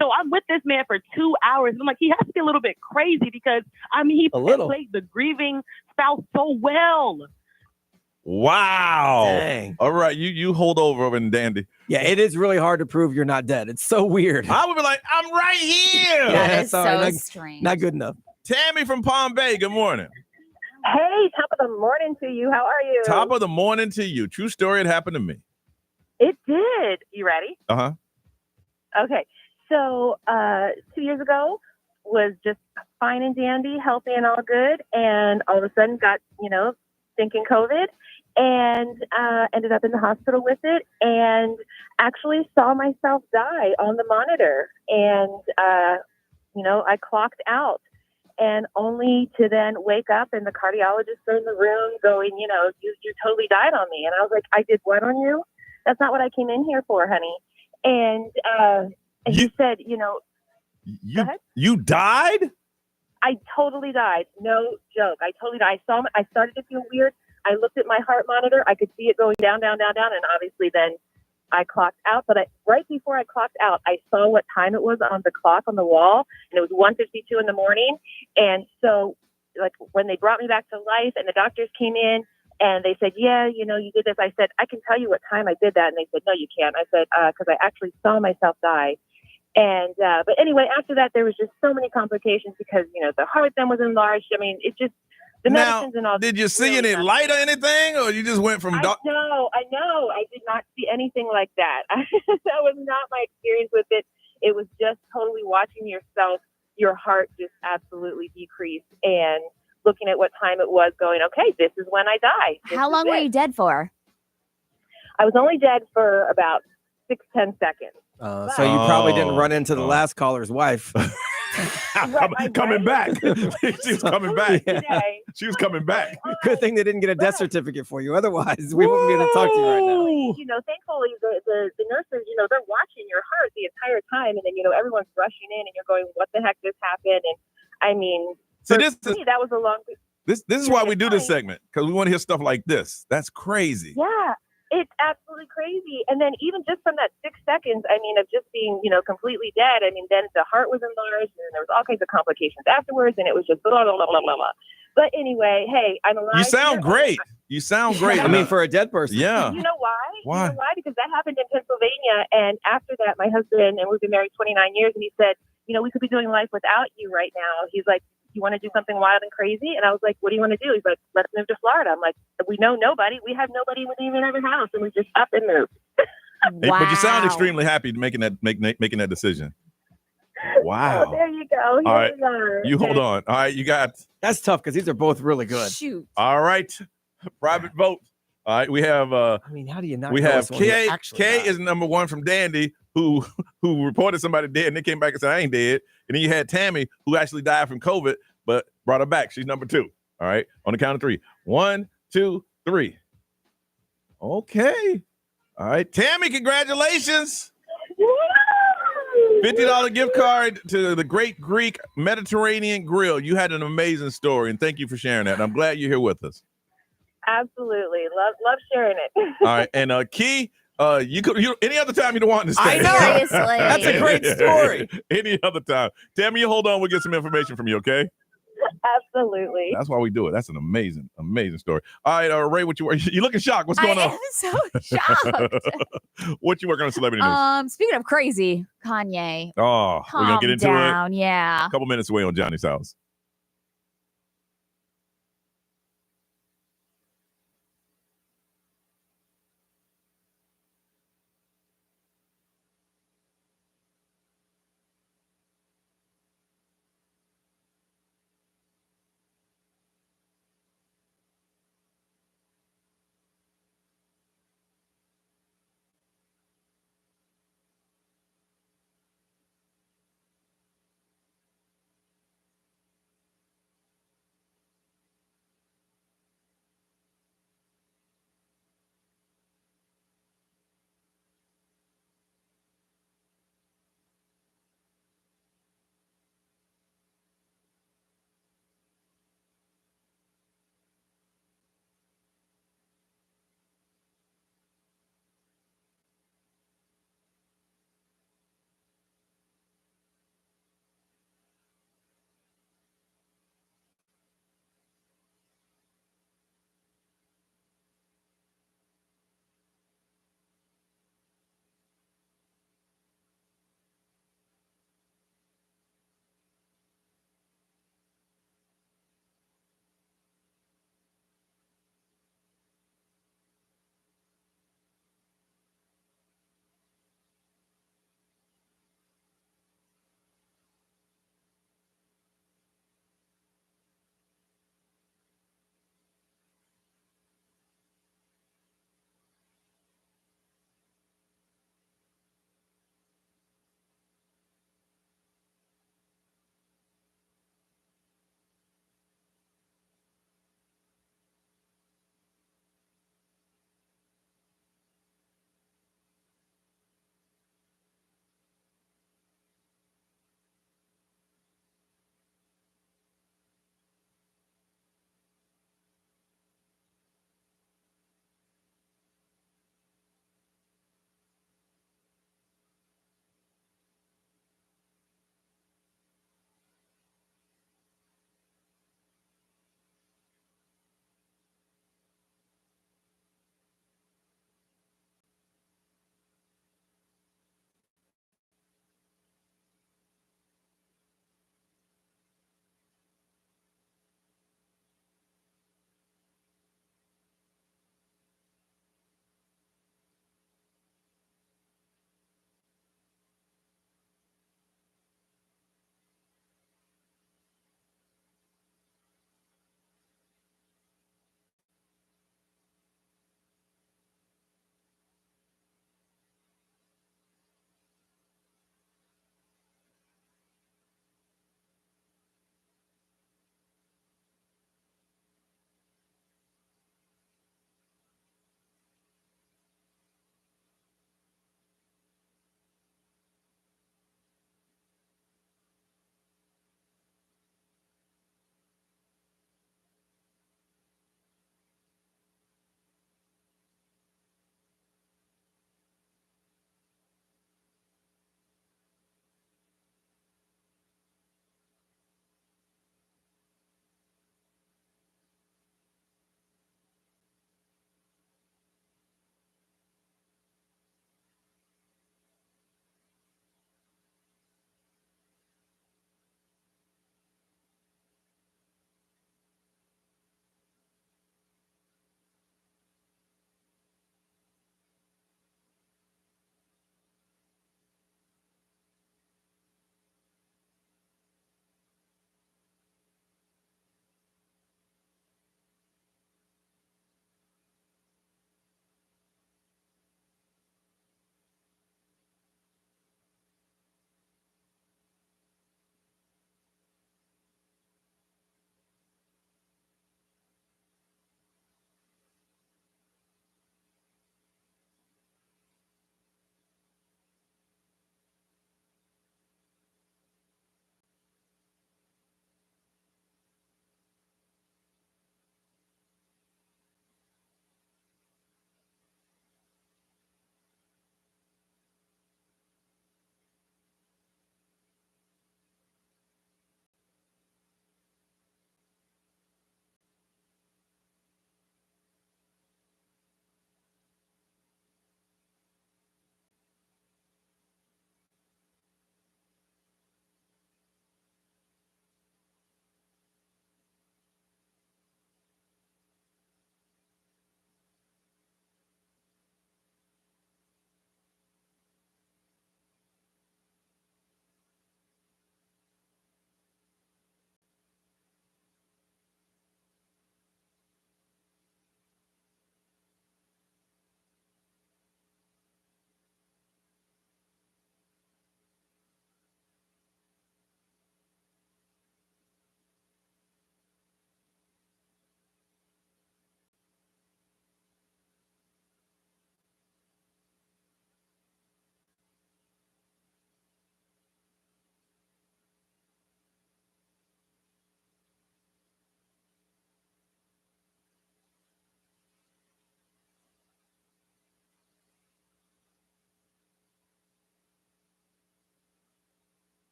So I'm with this man for 2 hours. And I'm like, he has to be a little bit crazy because he played the grieving spouse so well. Wow. Dang. All right. You hold over in Dandy. Yeah, it is really hard to prove you're not dead. It's so weird. I would be like, I'm right here. That is so strange. Not good enough. Tammy from Palm Bay, good morning. Hey, top of the morning to you. How are you? Top of the morning to you. True story, it happened to me. It did. You ready? Uh-huh. Okay. So 2 years ago was just fine and dandy, healthy and all good. And all of a sudden got, thinking COVID and ended up in the hospital with it and actually saw myself die on the monitor. And, I clocked out. And only to then wake up and the cardiologist in the room going, you totally died on me. And I was like, I did what on you? That's not what I came in here for, honey. And he said, go ahead. You died? I totally died. No joke. I totally died. I started to feel weird. I looked at my heart monitor. I could see it going down, down, down, down. And obviously then I clocked out. But right before I clocked out, I saw what time it was on the clock on the wall. And it was 1:52 in the morning. And so like when they brought me back to life and the doctors came in and they said, yeah, you did this. I said, I can tell you what time I did that. And they said, no, you can't. I said, because I actually saw myself die. And, but anyway, after that, there was just so many complications because, the heart then was enlarged. I mean, it just, The Now, medicines and all. did you see any light or anything, or you just went from dark? I know. I did not see anything like that. That was not my experience with it. It was just totally watching yourself, your heart just absolutely decrease, and looking at what time it was, going, okay, this is when I die. How long were you dead for? I was only dead for about 6-10 seconds. So you probably didn't run into the last caller's wife. Coming back. She was coming back. Yeah. She was coming back. Good thing they didn't get a death certificate for you. Otherwise, we wouldn't be able to talk to you right now. You know, thankfully, the nurses, you know, they're watching your heart the entire time. And then, you know, everyone's rushing in and you're going, what the heck just happened? And I mean, for me, that was a long. This is why we do this segment, because we want to hear stuff like this. That's crazy. Yeah, it's absolutely crazy. And then even just from that 6 seconds, I mean, of just being, you know, completely dead, I mean, then the heart was enlarged and there was all kinds of complications afterwards. And it was just blah, blah, blah, blah, blah, blah. But anyway, hey, I'm alive. You sound great. You sound great. I mean, for a dead person. Yeah. You know why? Why? You know why? Because that happened in Pennsylvania. And after that, my husband, and we've been married 29 years, and he said, you know, we could be doing life without you right now. He's like, you want to do something wild and crazy? And I was like, what do you want to do? He's like, let's move to Florida. I'm like, we know nobody. We have nobody with even our house. And we just up and moved. Hey, but you sound extremely happy making that decision. Wow. Oh, there you go. Here All right. we are. You hold on. All right. You got. That's tough because these are both really good. Shoot. All right. Private vote. All right. We have. I mean, how do you not? We know have someone who Kay. actually Kay died? is number one from Dandy, who reported somebody dead, and they came back and said, I ain't dead. And then you had Tammy, who actually died from COVID, but brought her back. She's number two. All right. On the count of three. 1, 2, 3. Okay. All right. Tammy, congratulations. $50 gift card to the Great Greek Mediterranean Grill. You had an amazing story, and thank you for sharing that. And I'm glad you're here with us. Absolutely. Love sharing it. All right. And Key, you any other time you don't want to stay. I know. That's a great story. Any other time. Tammy, you hold on. We'll get some information from you, okay? Absolutely. That's why we do it. That's an amazing, amazing story. All right, Ray, you looking shocked. What's going on? I am so shocked. What you working on celebrity news? Speaking of crazy, Kanye. Oh, we're going to get into down, it. Yeah. A couple minutes away on Johnny's house.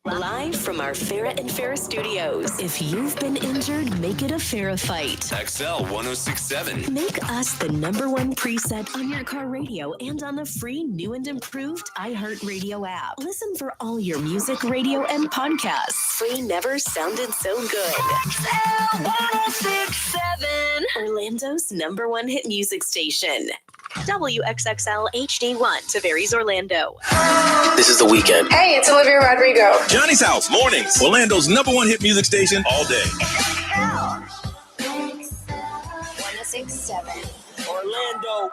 Live from our Farrah and Farrah studios. If you've been injured, make it a Farrah fight. XL 1067. Make us the #1 preset on your car radio and on the free new and improved iHeartRadio app. Listen for all your music, radio, and podcasts. Free never sounded so good. XL 1067. Orlando's #1 hit music station. WXXL HD1 Tavares, Orlando. This is The Weekend. Hey, it's Olivia Rodrigo. Johnny's House, mornings. Orlando's #1 hit music station all day. 1067. Orlando.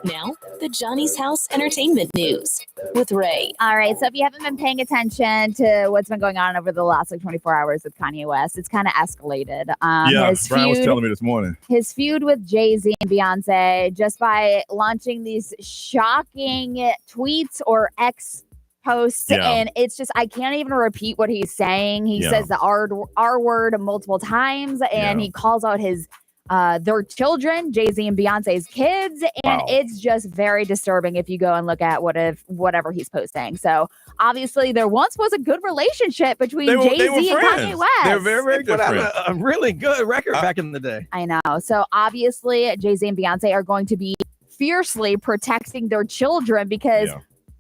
Now, the Johnny's House Entertainment News with Ray. All right, so if you haven't been paying attention to what's been going on over the last 24 hours with Kanye West, it's kind of escalated. Brian was telling me this morning. His feud with Jay-Z and Beyonce, just by launching these shocking tweets or X posts, and it's just, I can't even repeat what he's saying. He says the R word multiple times, and he calls out his their children, Jay-Z and Beyonce's kids, and it's just very disturbing if you go and look at whatever he's posting. So obviously there once was a good relationship between Jay-Z and Kanye West. They're very, very good friends. A really good record back in the day. I know. So obviously Jay-Z and Beyonce are going to be fiercely protecting their children because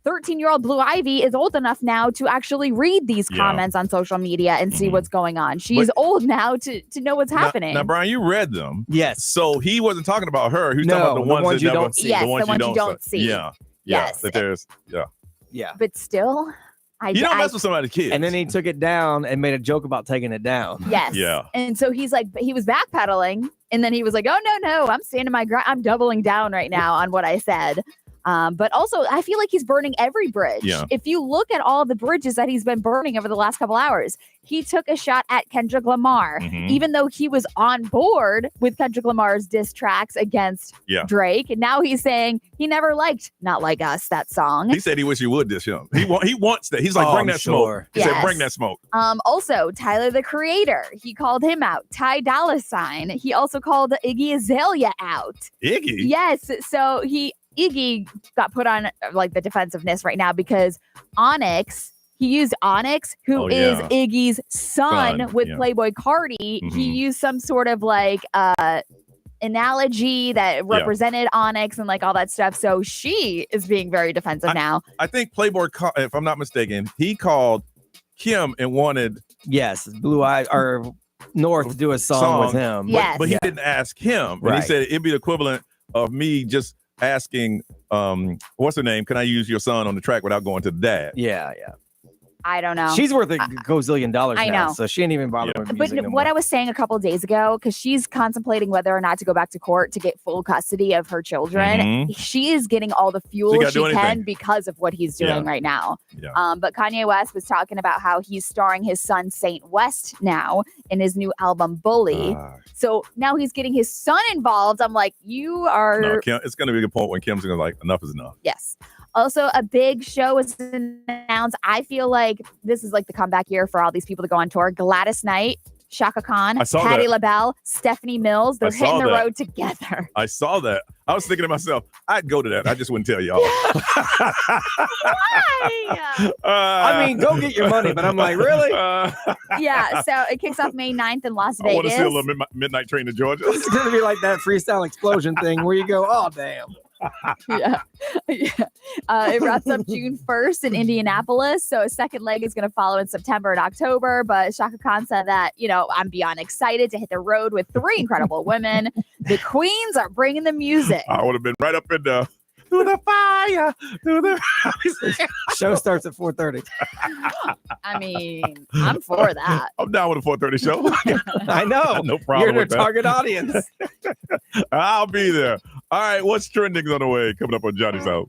13-year-old Blue Ivy is old enough now to actually read these comments on social media and see what's going on. She's old now to know what's happening. Now, Brian, you read them. Yes. So he wasn't talking about her. He was talking about the ones you that don't see. Yes, the ones you don't see. Yeah. Yes. That there's, Yeah. But still, you don't mess with somebody's kids. And then he took it down and made a joke about taking it down. Yes. Yeah. And so he's like, he was backpedaling, and then he was like, oh, no, I'm standing my ground. I'm doubling down right now on what I said. But also, I feel like he's burning every bridge. Yeah. If you look at all the bridges that he's been burning over the last couple hours, he took a shot at Kendrick Lamar, even though he was on board with Kendrick Lamar's diss tracks against Drake. And now he's saying he never liked Not Like Us, that song. He said he wish he would diss him. He wants that. He's like, bring that smoke. He said, bring that smoke. Also, Tyler, the Creator, he called him out. Ty Dolla $ign. He also called Iggy Azalea out. Iggy? Yes. So Iggy got put on like the defensiveness right now because Onyx, he used Onyx, who is Iggy's son with Playboy Cardi. He used some sort of like analogy that represented Onyx and like all that stuff. So she is being very defensive now. I think Playboy, if I'm not mistaken, he called Kim and wanted Blue Eye or North to do a song with him. Yes. But he didn't ask him. And he said it'd be the equivalent of me just asking, what's her name? Can I use your son on the track without going to the dad? Yeah. I don't know. She's worth a gazillion dollars I now, know. so she ain't even bothering with But music no what more. I was saying a couple of days ago, because she's contemplating whether or not to go back to court to get full custody of her children, she is getting all the fuel she can because of what he's doing right now. But Kanye West was talking about how he's starring his son Saint West now in his new album Bully. So now he's getting his son involved. I'm like, you are. No, Kim, it's going to be a point when Kim's going to like, enough is enough. Yes. Also, a big show was announced. I feel like this is like the comeback year for all these people to go on tour. Gladys Knight, Shaka Khan, Patti LaBelle, Stephanie Mills. They're hitting the road together. I saw that. I was thinking to myself, I'd go to that. I just wouldn't tell y'all. Why? I mean, go get your money, but I'm like, really? Yeah, so it kicks off May 9th in Las Vegas. I want to see a little midnight train to Georgia. It's going to be like that freestyle explosion thing where you go, oh, damn. It wraps up June 1st in Indianapolis. So a second leg is going to follow in September and October. But Shaka Khan said that, I'm beyond excited to hit the road with 3 incredible women. The queens are bringing the music. I would have been right up in the through the fire, through the show starts at 4:30. I mean, I'm for that. I'm down with a 4:30 show. I know. No problem. You're with their target audience. I'll be there. All right, what's trending on the way? Coming up on Johnny's House.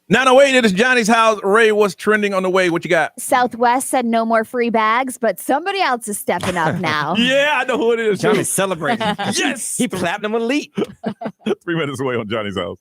908, it is Johnny's house. Ray, what's trending on the way? What you got? Southwest said no more free bags, but somebody else is stepping up now. Yeah, I know who it is. Johnny's celebrating. Yes. He platinum elite. 3 minutes away on Johnny's house.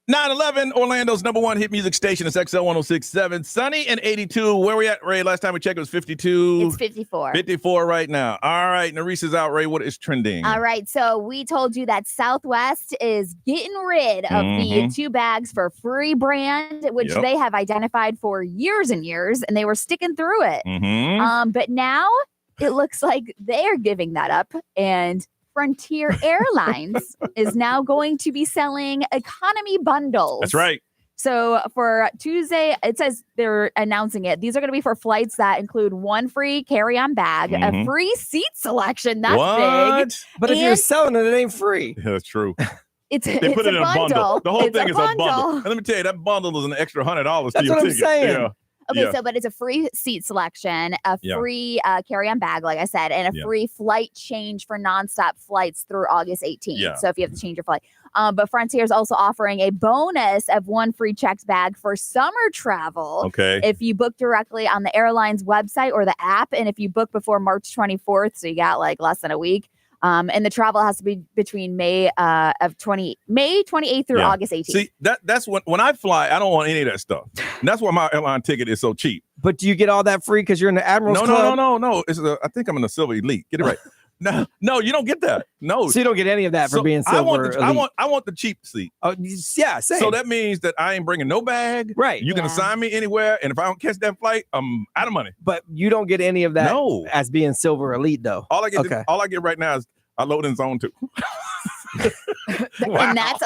Nine 11, Orlando's number one hit music station. It's XL 1067. Sunny and 82. Where we at, Ray? Last time we checked, it was 52. It's 54. 54 right now. All right. Narice is out, Ray. What is trending? All right. So we told you that Southwest is getting rid of the 2 bags for free brand, which they have identified for years and years, and they were sticking through it. But now it looks like they're giving that up, and Frontier Airlines is now going to be selling economy bundles. That's right. So for Tuesday, it says they're announcing it. These are going to be for flights that include 1 free carry-on bag, a free seat selection. That's big. But if you're selling it, it ain't free. Yeah, that's true. They put it in a bundle. The whole thing is a bundle. bundle. And let me tell you, that bundle is an extra $100 to That's your what I'm ticket. saying. Yeah. Okay, so but it's a free seat selection, a free carry-on bag, like I said, and a free flight change for nonstop flights through August 18th. So if you have to change your flight. But Frontier is also offering a bonus of 1 free checked bag for summer travel. Okay. If you book directly on the airline's website or the app, and if you book before March 24th, so you got like less than a week. And the travel has to be between May 28th through August 18th. See, that's when I fly, I don't want any of that stuff. And that's why my airline ticket is so cheap. But do you get all that free because you're in the Admiral's Club? No. It's I think I'm in the Silver Elite. Get it right. No, you don't get that. No. So you don't get any of that for being silver. I want the cheap seat. Oh, yeah, same. So that means that I ain't bringing no bag. Right. You can assign me anywhere, and if I don't catch that flight, I'm out of money. But you don't get any of that as being silver elite, though. All I get right now is I load in zone 2. And that's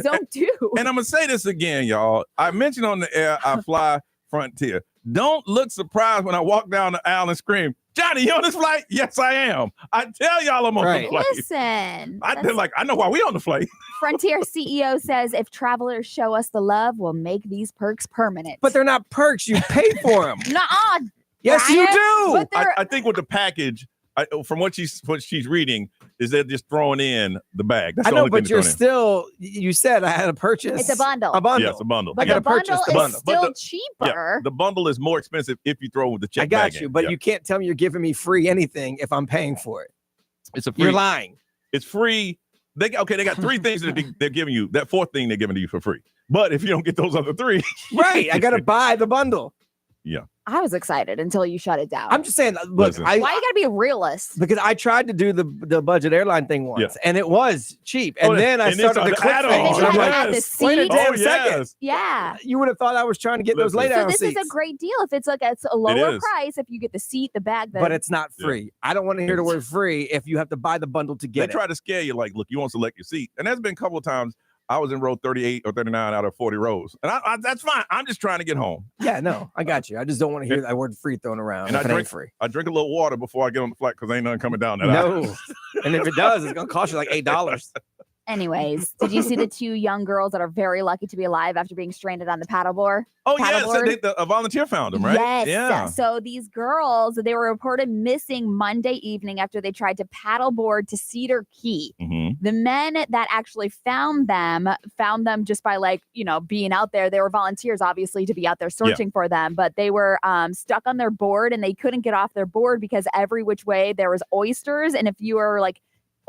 zone 2. And I'm gonna say this again, y'all. I mentioned on the air I fly Frontier. Don't look surprised when I walk down the aisle and scream, Johnny, you on this flight? Yes, I am. I tell y'all I'm on the flight. Listen. I know why we on the flight. Frontier CEO says if travelers show us the love, we'll make these perks permanent. But they're not perks. You pay for them. Nuh-uh. Yes, you do. I think with the package, from what she's reading, is they're just throwing in the bag. That's I the know, only but thing you're still. You said I had to purchase. It's a bundle. A bundle. Yes, a bundle. But I the gotta purchase bundle the is bundle. still cheaper. Yeah, the bundle is more expensive if you throw the check. I got bag you, in. but Yeah. you can't tell me you're giving me free anything if I'm paying for it. It's a free. You're lying. It's free. They got 3 things that they're giving you. That 4th thing they're giving to you for free. But if you don't get those other 3, right? I gotta buy the bundle. Yeah. I was excited until you shut it down. I'm just saying, look, Listen. why you gotta be a realist? Because I tried to do the budget airline thing once, and it was cheap. And then I started to click things. And I'm then like, add the wait a seat. damn second. Yeah. You would have thought I was trying to get those lay So down this seats. is a great deal. If it's a lower is. price, if you get the seat, the bag, But it's not free. I don't want to hear the word free if you have to buy the bundle to They get it. try to scare you like, look, you won't select your seat. And there's been a couple of times I was in row 38 or 39 out of 40 rows. And I that's fine. I'm just trying to get home. Yeah, no, I got you. I just don't want to hear that word free thrown around. And if I it ain't drink free. I drink a little water before I get on the flight because ain't nothing coming down that aisle. No. And if it does, it's gonna cost you like $8. Anyways, did you see the 2 young girls that are very lucky to be alive after being stranded on the paddleboard? Oh, yes. Paddleboard? A volunteer found them, right? Yes. Yeah. So these girls, they were reported missing Monday evening after they tried to paddleboard to Cedar Key. Mm-hmm. The men that actually found them just by being out there. They were volunteers, obviously, to be out there searching for them, but they were stuck on their board and they couldn't get off their board because every which way there was oysters. And if you were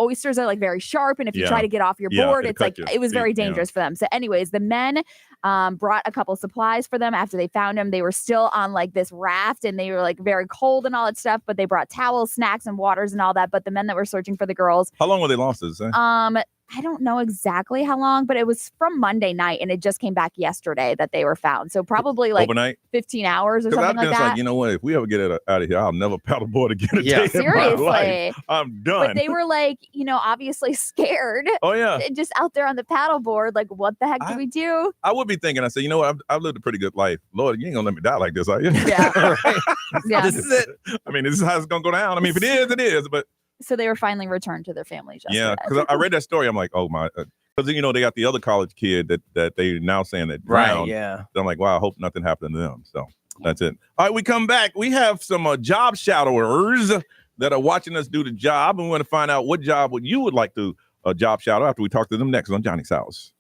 oysters are very sharp, and if you try to get off your board, it's it was very dangerous for them. So anyways, the men brought a couple supplies for them after they found them. They were still on this raft and they were very cold and all that stuff, but they brought towels, snacks, and waters and all that. But the men that were searching for the girls, How long were they lost? Does it say? I don't know exactly how long, but it was from Monday night and it just came back yesterday that they were found. So probably overnight, 15 hours or 'Cause something I've like been that. you know what? If we ever get out of here, I'll never paddleboard again. Seriously. I'm done. But they were obviously scared. Oh, yeah. Just out there on the paddleboard, what the heck do we do? I would be thinking, I said, you know what? I've lived a pretty good life. Lord, you ain't gonna let me die like this, are you? Yeah. Yeah. This is it. I mean, this is how it's gonna go down. I mean, if it is, it is. But So they were finally returned to their families yesterday. yeah, because I read that story. I'm like, oh my. Because they got the other college kid that they now saying that drowned. yeah. So I'm like, wow, I hope nothing happened to them. So that's it. All right, we come back. We have some job shadowers that are watching us do the job, and we want to find out what job you would like to job shadow after we talk to them next on Johnny's House.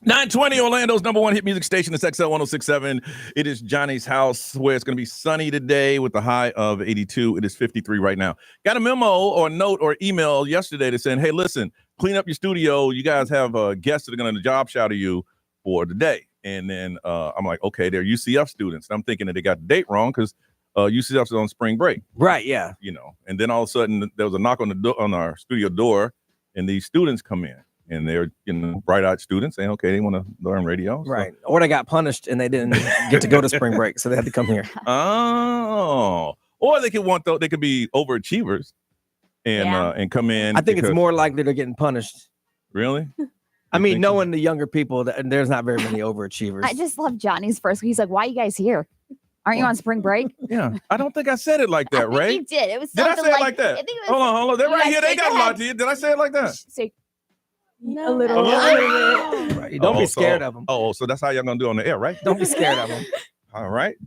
920, Orlando's number one hit music station. It's XL 1067. It is Johnny's house, where it's going to be sunny today with a high of 82. It is 53 right now. Got a memo or note or email yesterday that saying, hey, listen, clean up your studio. You guys have guests that are going to job shadow you for the day. And then I'm like, okay, they're UCF students. And I'm thinking that they got the date wrong because UCF's on spring break. Right, yeah. You know, and then all of a sudden there was a knock on the on our studio door, and these students come in. And they're, bright-eyed students saying, okay, they want to learn radio. So. Right. Or they got punished and they didn't get to go to spring break, so they had to come here. Oh. Or they could be overachievers and come in. I think it's more likely they're getting punished. Really? I mean, knowing the younger people, there's not very many overachievers. I just love Johnny's first. He's like, why are you guys here? Aren't you on spring break? Yeah. I don't think I said it like that, Ray. You did. It was Did I something say it like that? I think it was, Hold on. They're right here. They go got ahead. my Did I say it like that? Say, A little bit. Right. Don't be scared of them. Oh, so that's how y'all going to do on the air, right? Don't be scared of them. All right.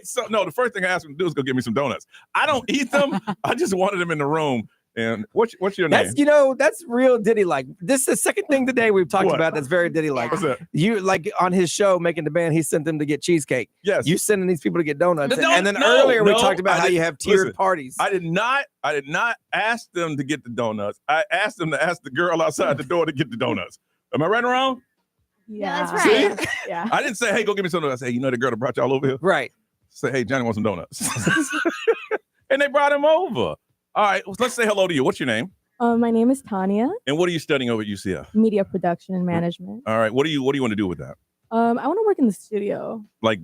So, no, the first thing I asked them to do is go get me some donuts. I don't eat them. I just wanted them in the room. And what's your name? That's real Diddy-like. This is the second thing today we've talked about that's very Diddy-like. What's that? You, like, on his show, Making the Band, he sent them to get cheesecake. Yes. You sending these people to get donuts. And then earlier we talked about how you have tiered parties. I did not ask them to get the donuts. I asked them to ask the girl outside the door to get the donuts. Am I right or wrong? Yeah, that's right. See? Yeah. I didn't say, hey, go get me some donuts. I said, hey, the girl that brought y'all over here? Right. Say, hey, Johnny wants some donuts. And they brought him over. All right, let's say hello to you. What's your name? My name is Tanya. And what are you studying over at UCF? Media production and management. All right, what do you want to do with that? I want to work in the studio. Like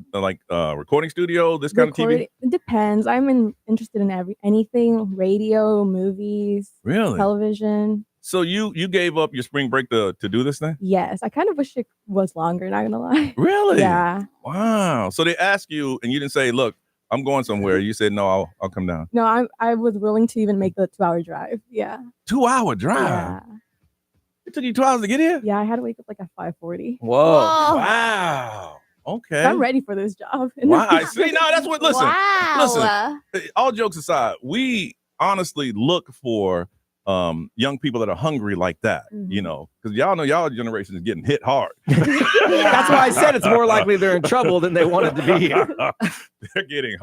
recording studio, this kind of TV? It depends. I'm interested in anything, radio, movies, Really? television. So you gave up your spring break to do this thing? Yes, I kind of wish it was longer, not gonna lie. Really? Yeah. Wow. So they asked you and you didn't say, look, I'm going somewhere. You said, no, I'll come down. No, I was willing to even make the 2-hour drive. Yeah. 2-hour drive? Yeah. It took you 2 hours to get here? Yeah, I had to wake up like at 5:40. Whoa. Wow. Okay. So I'm ready for this job. Wow. I see. No, that's what, listen. Wow. Listen, all jokes aside, we honestly look for young people that are hungry like that, because y'all know y'all generation is getting hit hard. That's why I said it's more likely they're in trouble than they wanted to be here. They're getting.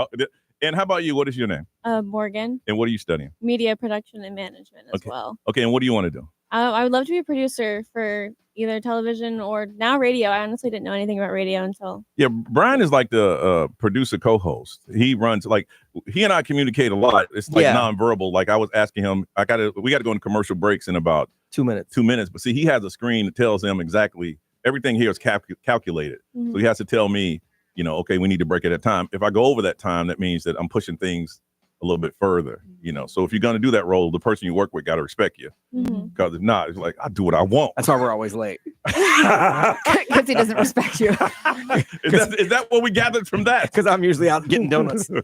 And how about you? What is your name? Morgan. And what are you studying? Media production and management as well. Okay, and what do you want to do? I would love to be a producer for either television or now radio. I honestly didn't know anything about radio until. Yeah, Brian is like the producer co-host. He runs he and I communicate a lot. It's like nonverbal. Like I was asking him, we got to go into commercial breaks in about 2 minutes. 2 minutes. But see, he has a screen that tells him exactly everything here is calculated. Mm-hmm. So he has to tell me, okay, we need to break at that time. If I go over that time, that means that I'm pushing things a little bit further, So if you're going to do that role, the person you work with got to respect you. Because if not, it's like, I do what I want. That's why we're always late. Because he doesn't respect you. Is that what we gathered from that? Because I'm usually out getting donuts. When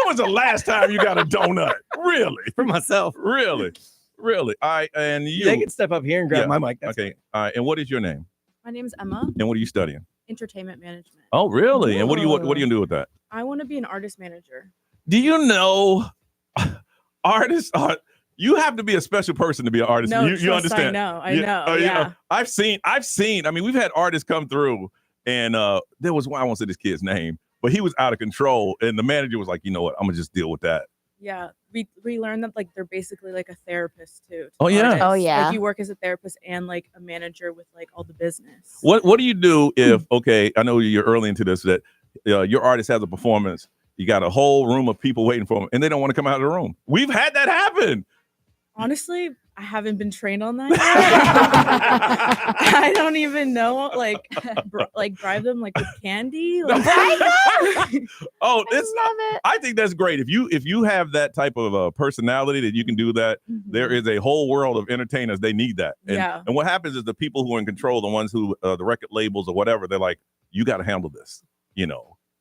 was the last time you got a donut? Really? For myself. Really? All right. And you. They can step up here and grab my mic. Okay. All right. And what is your name? My name is Emma. And what are you studying? Entertainment management. Oh, really? And what are you gonna do with that? I want to be an artist manager. Do you know artists are? You have to be a special person to be an artist. No, you understand? I know. Yeah. I've seen. I mean, we've had artists come through, and there was one. I won't say this kid's name, but he was out of control, and the manager was like, "You know what? I'm gonna just deal with that." Yeah, we learned that like they're basically like a therapist too. Oh yeah. Artists. Oh yeah. Like you work as a therapist and like a manager with like all the business. What do you do if? Okay, I know you're early into this. That your artist has a performance. You got a whole room of people waiting for them, and they don't want to come out of the room. We've had that happen. Honestly, I haven't been trained on that yet. I don't even know, like bribe them like with candy. Like, Oh, I think that's great. If you have that type of personality that you can do that, there is a whole world of entertainers. They need that. And what happens is the people who are in control, the ones who the record labels or whatever, they're like, you got to handle this,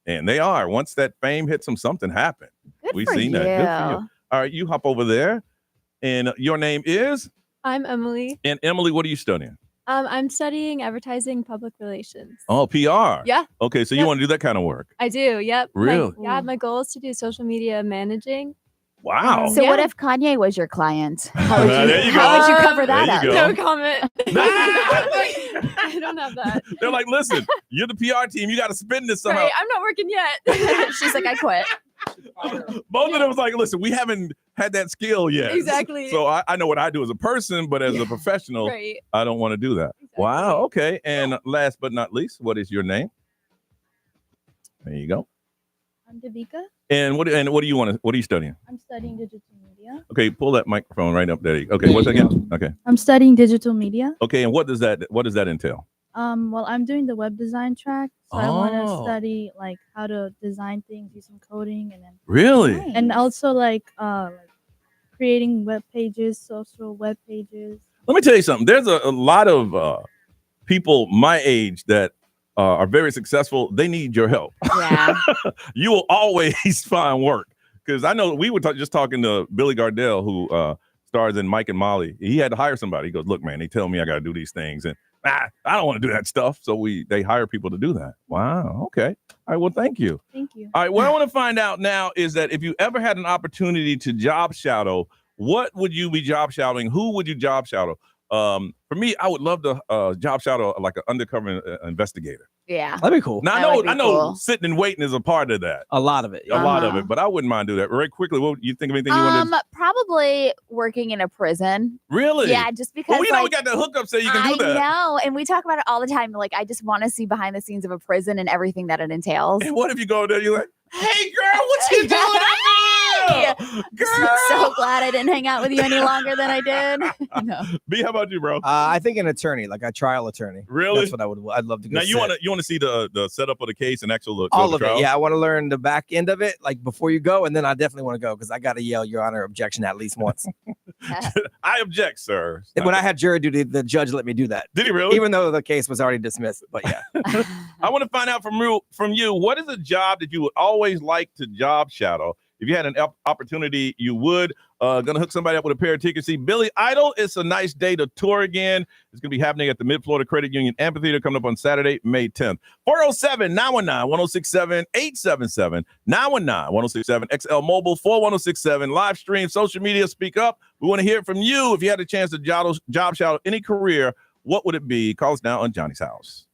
And they are. Once that fame hits them, something happened. We've seen that. Good for you. All right, you hop over there. And your name is? I'm Emily. And Emily, what are you studying? I'm studying advertising public relations. Oh, PR. Yeah. Okay, so you want to do that kind of work? I do. Yep. Really? My goal is to do social media managing. Wow. So what if Kanye was your client? How There you how go. would you cover that There up? you go. No comment. I don't have that. They're like, listen, you're the PR team. You got to spin this somehow. Right, I'm not working yet. She's like, I quit. Both of them was like, listen, we haven't had that skill yet. Exactly. So I know what I do as a person, but as a professional, Right. I don't want to do that. Wow. Okay. And last but not least, what is your name? There you go. I'm Devika. And what do you want to? What are you studying? I'm studying digital media. Okay, pull that microphone right up there. Okay, what's that again? Okay. I'm studying digital media. Okay, and what does that entail? Well, I'm doing the web design track, so I want to Oh. study like how to design things, do some coding, and then Really? and also like creating web pages, social web pages. Let me tell you something. There's a lot of people my age that are very successful. They need your help. Yeah. You will always find work. Because I know we were just talking to Billy Gardell, who stars in Mike and Molly. He had to hire somebody. He goes, look, man, they tell me I got to do these things. And I don't want to do that stuff. So they hire people to do that. Wow. Okay. All right. Well, thank you. Thank you. All right. What I want to find out now is that if you ever had an opportunity to job shadow, what would you be job shadowing? Who would you job shadow? For me, I would love to job shadow like an undercover investigator. Yeah. That'd be cool. Now I know sitting and waiting is a part of that. A lot of it. A lot of it, but I wouldn't mind doing that. Very quickly, what you think of anything you want to? Probably working in a prison. Really? Yeah, just because. Well, we know we got the hookup so you can do that. I know, and we talk about it all the time. Like, I just want to see behind the scenes of a prison and everything that it entails. And what if you go there? You're like, hey, girl, what you doing up there? Girl. So glad I didn't hang out with you any longer than I did. No. B, how about you, bro? I think an attorney, like a trial attorney. Really? That's what I'd love to go. Now you want to see the setup of the case and actual all the of trial? it. Yeah, I want to learn the back end of it, like before you go, and then I definitely want to go because I got to yell "Your Honor, objection" at least once. I object, sir. When I had jury duty, the judge let me do that. Did he really? Even though the case was already dismissed, but yeah. I want to find out from you, what is a job that you would always like to job shadow? If you had an opportunity, you would. Gonna hook somebody up with a pair of tickets. See Billy Idol. It's a nice day to tour again. It's gonna be happening at the Mid-Florida Credit Union Amphitheater coming up on Saturday, May 10th. 407-919-1067, 877-919-1067, XL Mobile 41067, live stream, social media, speak up. We want to hear it from you. If you had a chance to job shadow any career, what would it be? Call us now on Johnny's House.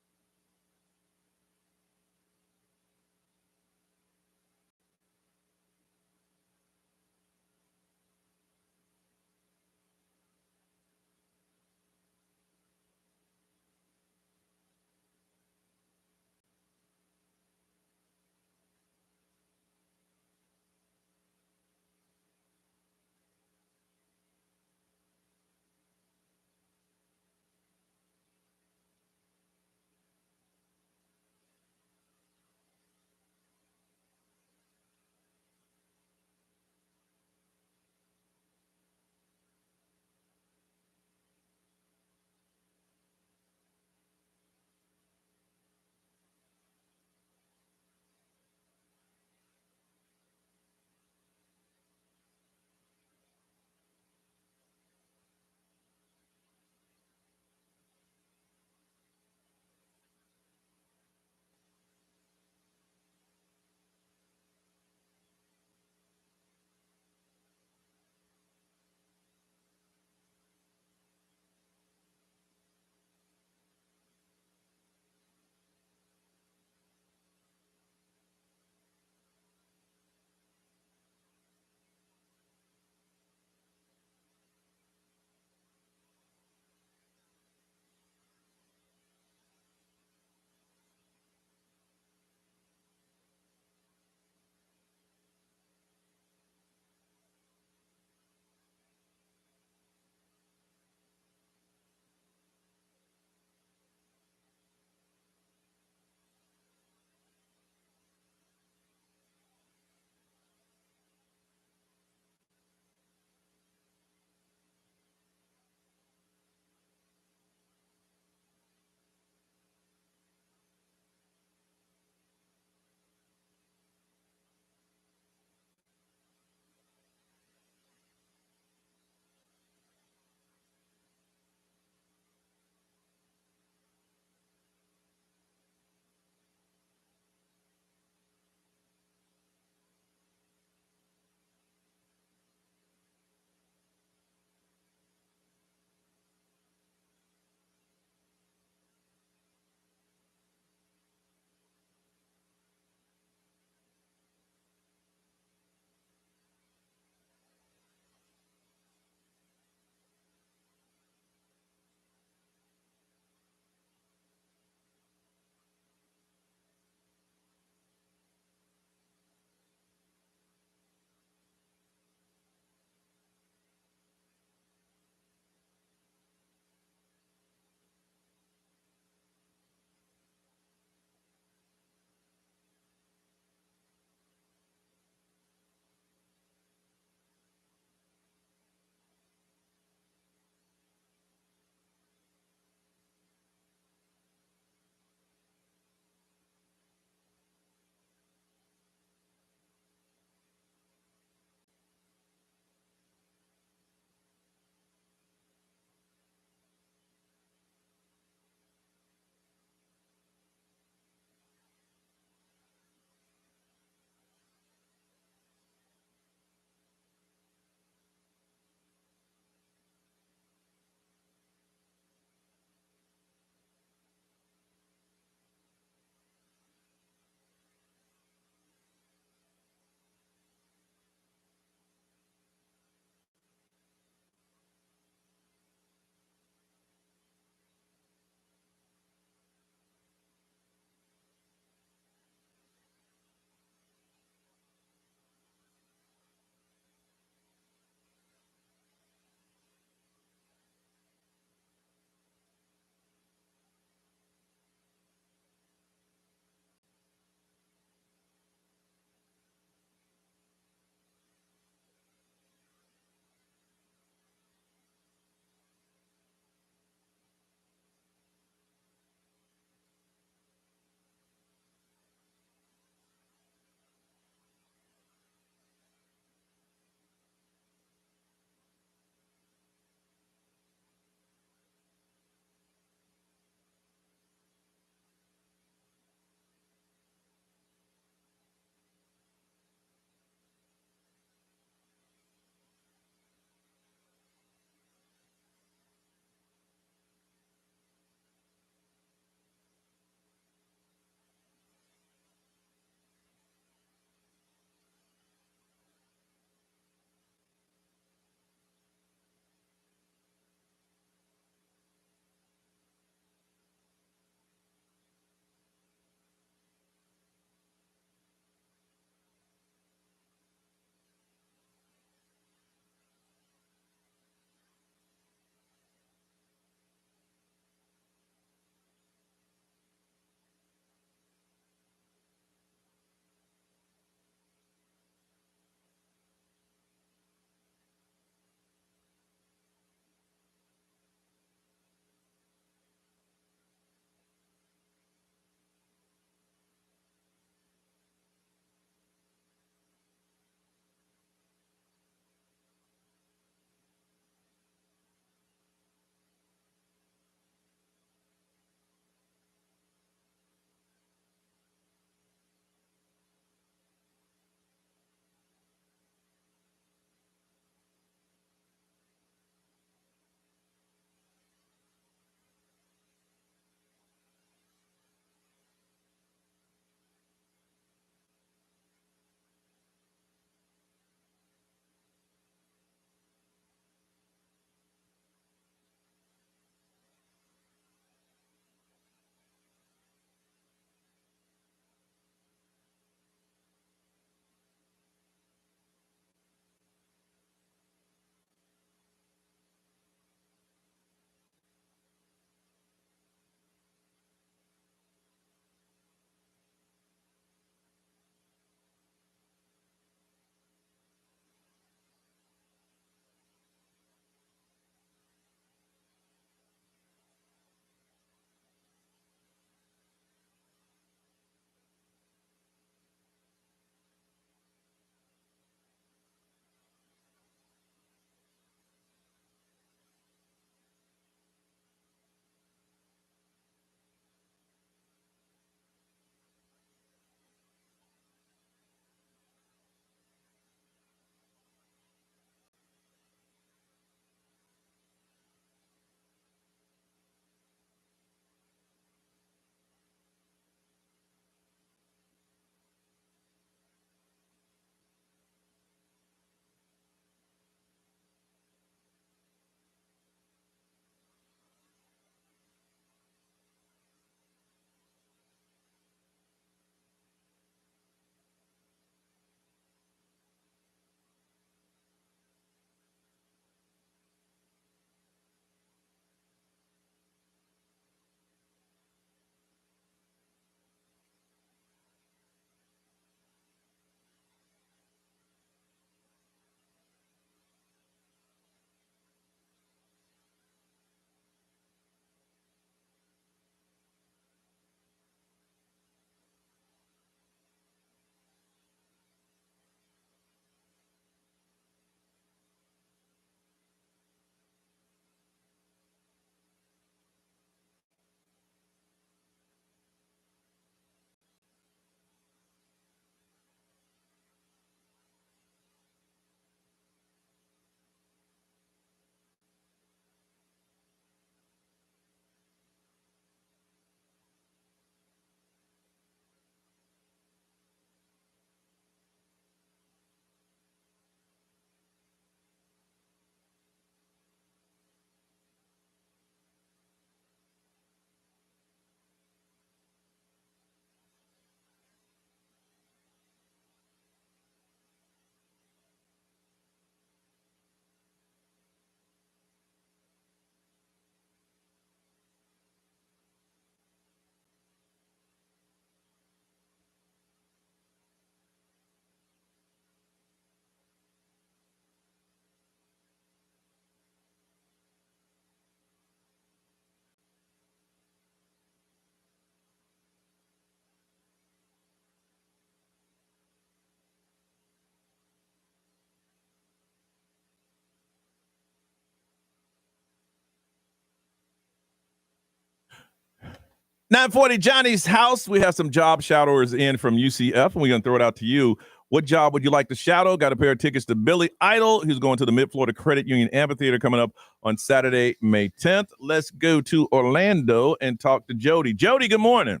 940 Johnny's house. We have some job shadowers in from UCF, and we're going to throw it out to you. What job would you like to shadow? Got a pair of tickets to Billy Idol, who's going to the Mid-Florida Credit Union Amphitheater coming up on Saturday, May 10th. Let's go to Orlando and talk to Jody. Jody, good morning.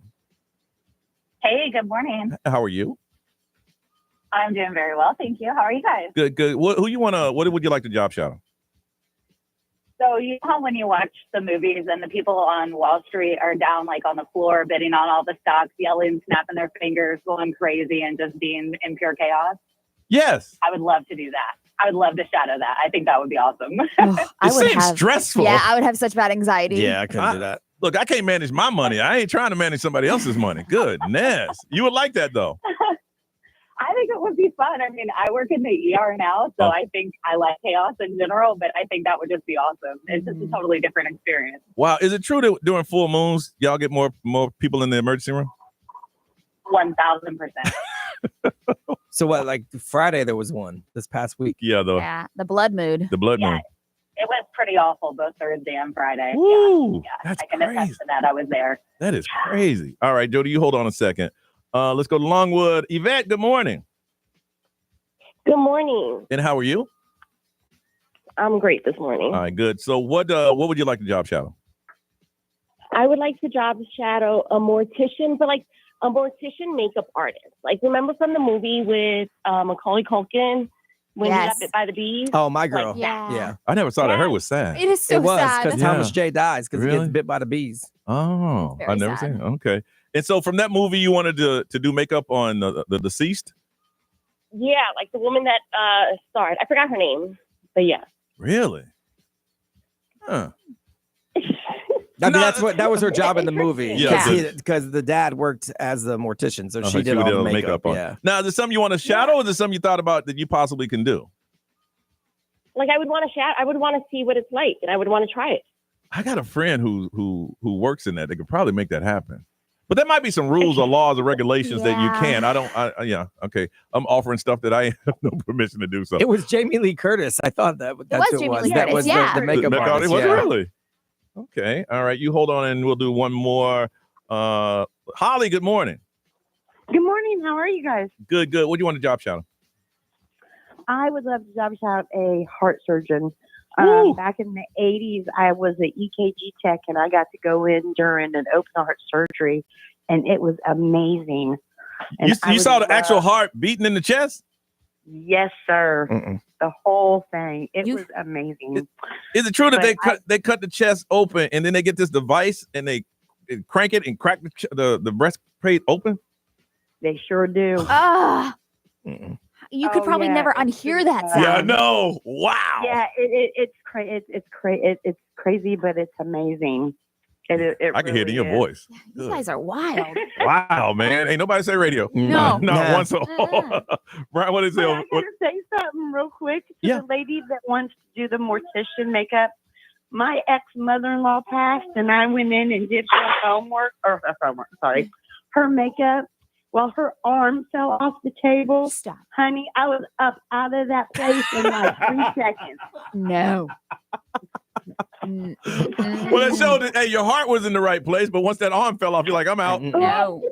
Hey, good morning. How are you? I'm doing very well, thank you. How are you guys? Good, good. What would you like to job shadow? So you know how when you watch the movies and the people on Wall Street are down like on the floor bidding on all the stocks, yelling, snapping their fingers, going crazy, and just being in pure chaos? Yes. I would love to do that. I would love to shadow that. I think that would be awesome. I would have stressful. Yeah, I would have such bad anxiety. Yeah, I couldn't do that. Look, I can't manage my money. I ain't trying to manage somebody else's money. Goodness. You would like that, though. I think it would be fun. I mean, I work in the ER now, so I think I like chaos in general, but I think that would just be awesome. It's just a totally different experience. Wow. Is it true that during full moons, y'all get more people in the emergency room? 1,000%. So what, like Friday there was one this past week? Yeah, though. Yeah, the blood mood. The blood moon. It was pretty awful both Thursday and Friday. Woo, yeah, that's I can attest to that. I was there. That is crazy. All right, Jody, you hold on a second. Let's go to Longwood. Yvette, good morning. Good morning. And how are you? I'm great this morning. All right, good. So what would you like to job shadow? I would like to job shadow a mortician, but like a mortician makeup artist. Like, remember from the movie with Macaulay Culkin when he got bit by the bees? Oh, my girl. Like that. Yeah. I never saw that. Her was sad. It is so it was sad. because Thomas J dies because he Really? gets bit by the bees. Oh, Very I've never sad. seen it. Okay. And so from that movie, you wanted to do makeup on the deceased? Yeah, like the woman that starred. I forgot her name, but yeah. Really? Huh. I mean, that was her job in the movie. Yeah. Because the dad worked as the mortician, so she did would all do the makeup. on. Yeah. Now, is there something you want to shadow, or is there something you thought about that you possibly can do? Like, I would want to I would want to see what it's like, and I would want to try it. I got a friend who works in that. They could probably make that happen. But there might be some rules or laws or regulations that you can't. Okay. I'm offering stuff that I have no permission to do. So It was Jamie Lee Curtis. I thought that's was who it Jamie was. Lee That Curtis, was yeah. the makeup artist. Was it yeah. really? Okay. All right. You hold on and we'll do one more. Holly, good morning. Good morning. How are you guys? Good, good. What do you want to job shadow? I would love to job shout a heart surgeon. Back in the 80s, I was an EKG tech, and I got to go in during an open heart surgery, and it was amazing. And You saw the actual heart beating in the chest? Yes, sir. The whole thing. It was amazing. Is it true that But they cut the chest open and then they get this device and they crank it and crack the breastplate open? They sure do. Ah. You could probably never unhear that sound. Yeah, I know. Wow. Yeah, it's crazy, but it's amazing. I can hear it in your voice. You guys are wild. Wow, man. Ain't nobody say radio. No. Not once. Brian, what is it? But I gotta say something real quick to the lady that wants to do the mortician makeup. My ex-mother-in-law passed, and I went in and did her makeup. Well, her arm fell off the table. Stop. Honey, I was up out of that place in like 3 seconds. No. Well, it showed that, hey, your heart was in the right place, but once that arm fell off, you're like, I'm out. No.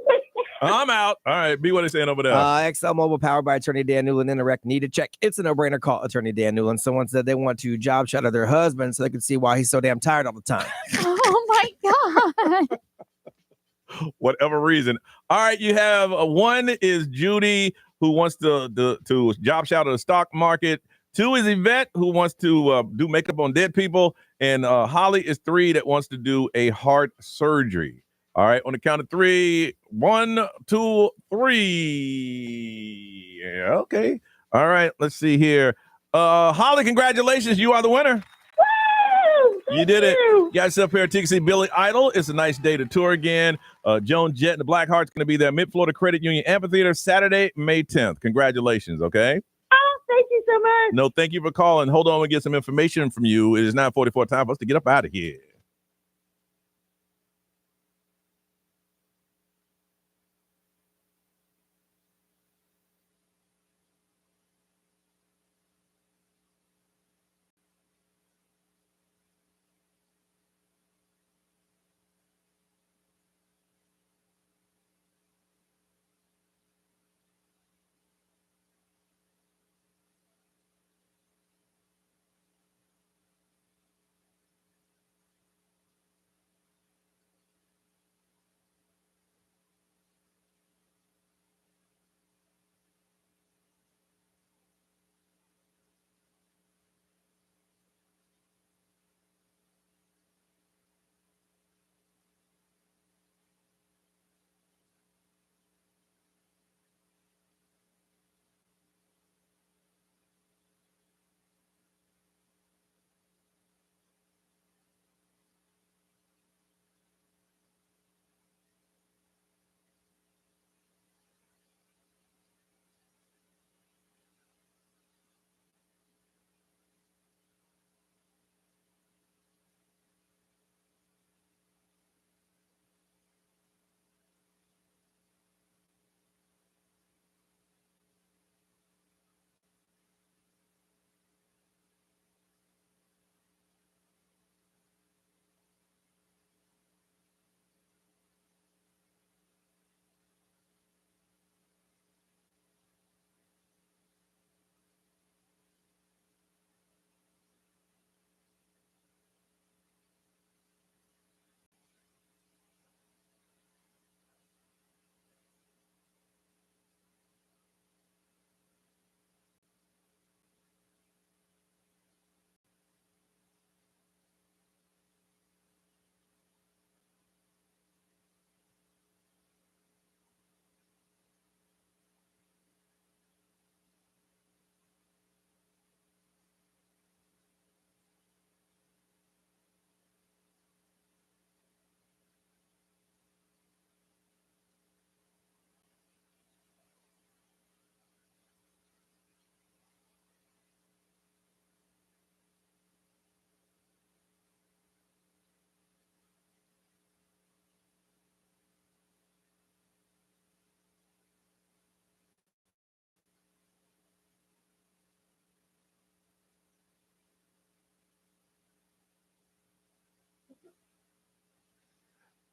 I'm out. All right, B, what are they saying over there? ExxonMobil powered by Attorney Dan Newland. In a wreck need to check. It's a no-brainer. Call Attorney Dan Newland. Someone said they want to job shadow their husband so they can see why he's so damn tired all the time. Oh my God. Whatever reason. All right, you have one is Judy who wants to job shadow the stock market. 2 is Yvette who wants to do makeup on dead people, and Holly is 3 that wants to do a heart surgery. All right, on the count of 3, 1, 2, 3. Yeah, okay. All right, let's see here. Holly, congratulations, you are the winner. You did it. You got yourself a pair of tickets to see Billy Idol. It's a nice day to tour again. Joan Jett and the Blackheart's going to be there. Mid-Florida Credit Union Amphitheater, Saturday, May 10th. Congratulations, okay? Oh, thank you so much. No, thank you for calling. Hold on, we'll get some information from you. It is 9:44 time for us to get up out of here.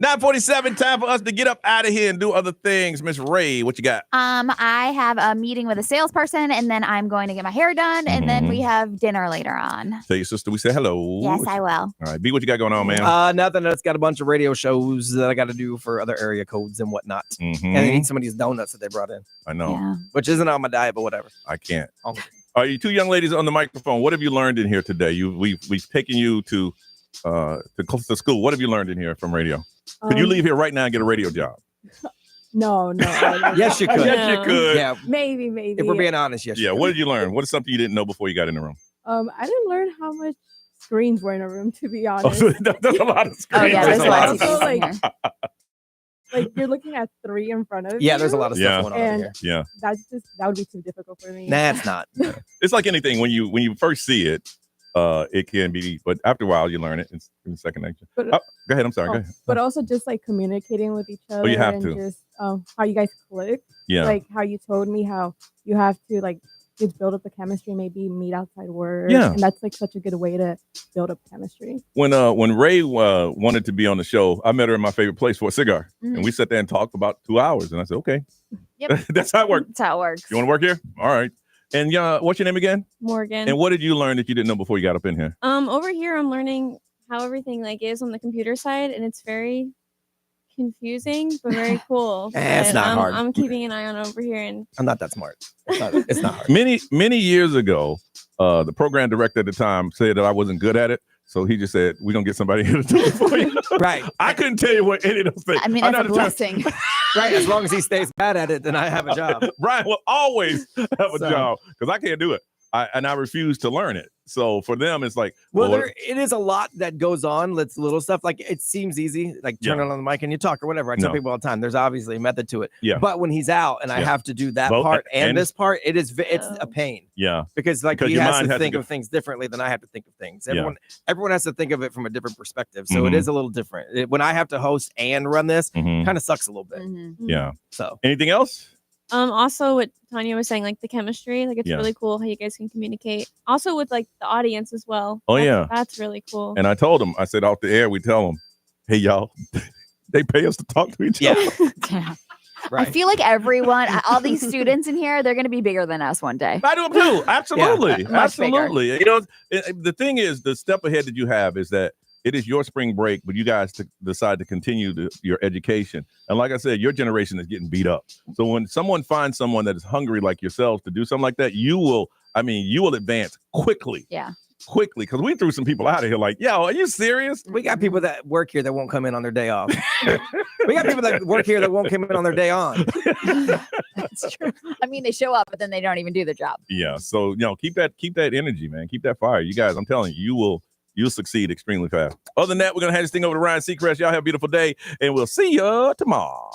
9:47, time for us to get up out of here and do other things. Miss Ray, what you got? I have a meeting with a salesperson, and then I'm going to get my hair done, and then we have dinner later on. Tell your sister we say hello. Yes, I will. All right, B, what you got going on, man? Nothing. It's got a bunch of radio shows that I got to do for other area codes and whatnot. And I need some of these donuts that they brought in. I know. Which isn't on my diet, but whatever. I can't. Are you two young ladies on the microphone? What have you learned in here today? We've taken you to school. What have you learned in here from radio? Could you leave here right now and get a radio job? No. Yes, you could. Yes, you could. Yeah. Maybe. If we're being honest, yes. Yeah. What did you learn? What is something you didn't know before you got in the room? I didn't learn how much screens were in a room, to be honest. Oh, so there's a lot of screens. Oh, yeah, there's a lot of Also, screens in here. like you're looking at 3 in front of you. Yeah, there's a lot of stuff going on and here. Yeah. that would be too difficult for me. Nah, it's not. It's like anything. When you first see it, it can be, but after a while you learn it. It's second nature. But- Go ahead. I'm sorry. Go ahead. But also just like communicating with each other. you have and to. just how you guys click. Yeah. Like how you told me how you have to like just build up the chemistry, maybe meet outside work. Yeah. And that's like such a good way to build up chemistry. When Ray wanted to be on the show, I met her in my favorite place for a cigar, and we sat there and talked for about 2 hours. And I said, "Okay, Yep. that's how it works. That's how it works. You want to work here? All right." And what's your name again? Morgan. And what did you learn that you didn't know before you got up in here? Over here I'm learning how everything like is on the computer side, and it's very confusing but very cool. It's But not hard. I'm keeping an eye on over here, and I'm not that smart. It's not hard. Many years ago, the program director at the time said that I wasn't good at it. So he just said, "We're gonna get somebody here to do it for you." Right. I couldn't tell you what any of those things. I mean, I'm that's a not blessing. Right. As long as he stays bad at it, then I have a job. Brian will always have a So- job because I can't do it. I refuse to learn it. So for them, it's like, Well, it is a lot that goes on. That's little stuff. Like it seems easy, like turn Yeah. it on the mic and you talk or whatever. I tell No. people all the time. There's obviously a method to it. Yeah. But when he's out and I Yeah. have to do that Both- part and and- this part, it's a pain yeah, because like Because he your has mind to has to think go- of things differently than I have to think of things. Yeah. Everyone has to think of it from a different perspective. So it Mhm. is a little different. When I have to host and run this, Mhm. kind of sucks a little bit. yeah. So Anything else? also what Tanya was saying, like the chemistry, like it's Yeah. really cool how you guys can communicate. Also with like the audience as well. Oh, That's- yeah. That's really cool. And I told them, I said off the air, we tell them, "Hey, y'all, they pay us to talk to each other." Yeah. right. I feel like everyone, all these students in here, they're going to be bigger than us one day. I do too. Absolutely. Much bigger. Absolutely. You know, the thing is, the step ahead that you have is that it is your spring break, but you guys decide to continue your education. And like I said, your generation is getting beat up. So when someone finds someone that is hungry like yourselves to do something like that, you will advance quickly. Yeah. Quickly, because we threw some people out of here like, "Yo, are you serious?" We got people that work here that won't come in on their day off. We got people that work here that won't come in on their day on. That's true. I mean, they show up, but then they don't even do the job. Yeah. So keep that energy, man. Keep that fire. You guys, I'm telling you, you'll succeed extremely fast. Other than that, we're gonna hand this thing over to Ryan Seacrest. Y'all have a beautiful day, and we'll see you tomorrow.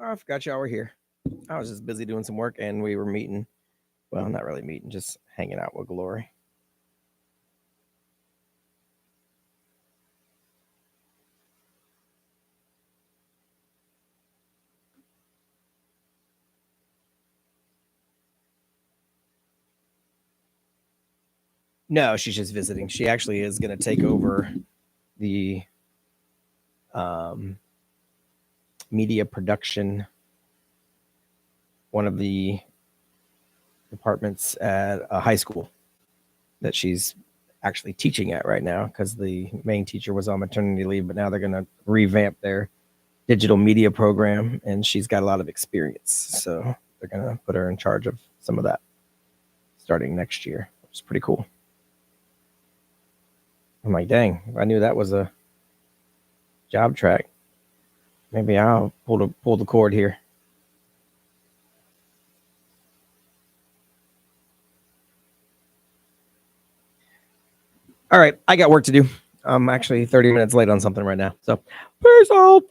I forgot y'all were here. I was just busy doing some work, and we were meeting. Well, not really meeting, just hanging out with Glory. No, she's just visiting. She actually is going to take over the media production, one of the departments at a high school that she's actually teaching at right now, because the main teacher was on maternity leave, but now they're going to revamp their digital media program, and she's got a lot of experience. So they're going to put her in charge of some of that starting next year, which is pretty cool. I'm like, dang, if I knew that was a job track, maybe I'll pull the cord here. All right, I got work to do. I'm actually 30 minutes late on something right now. So peace out.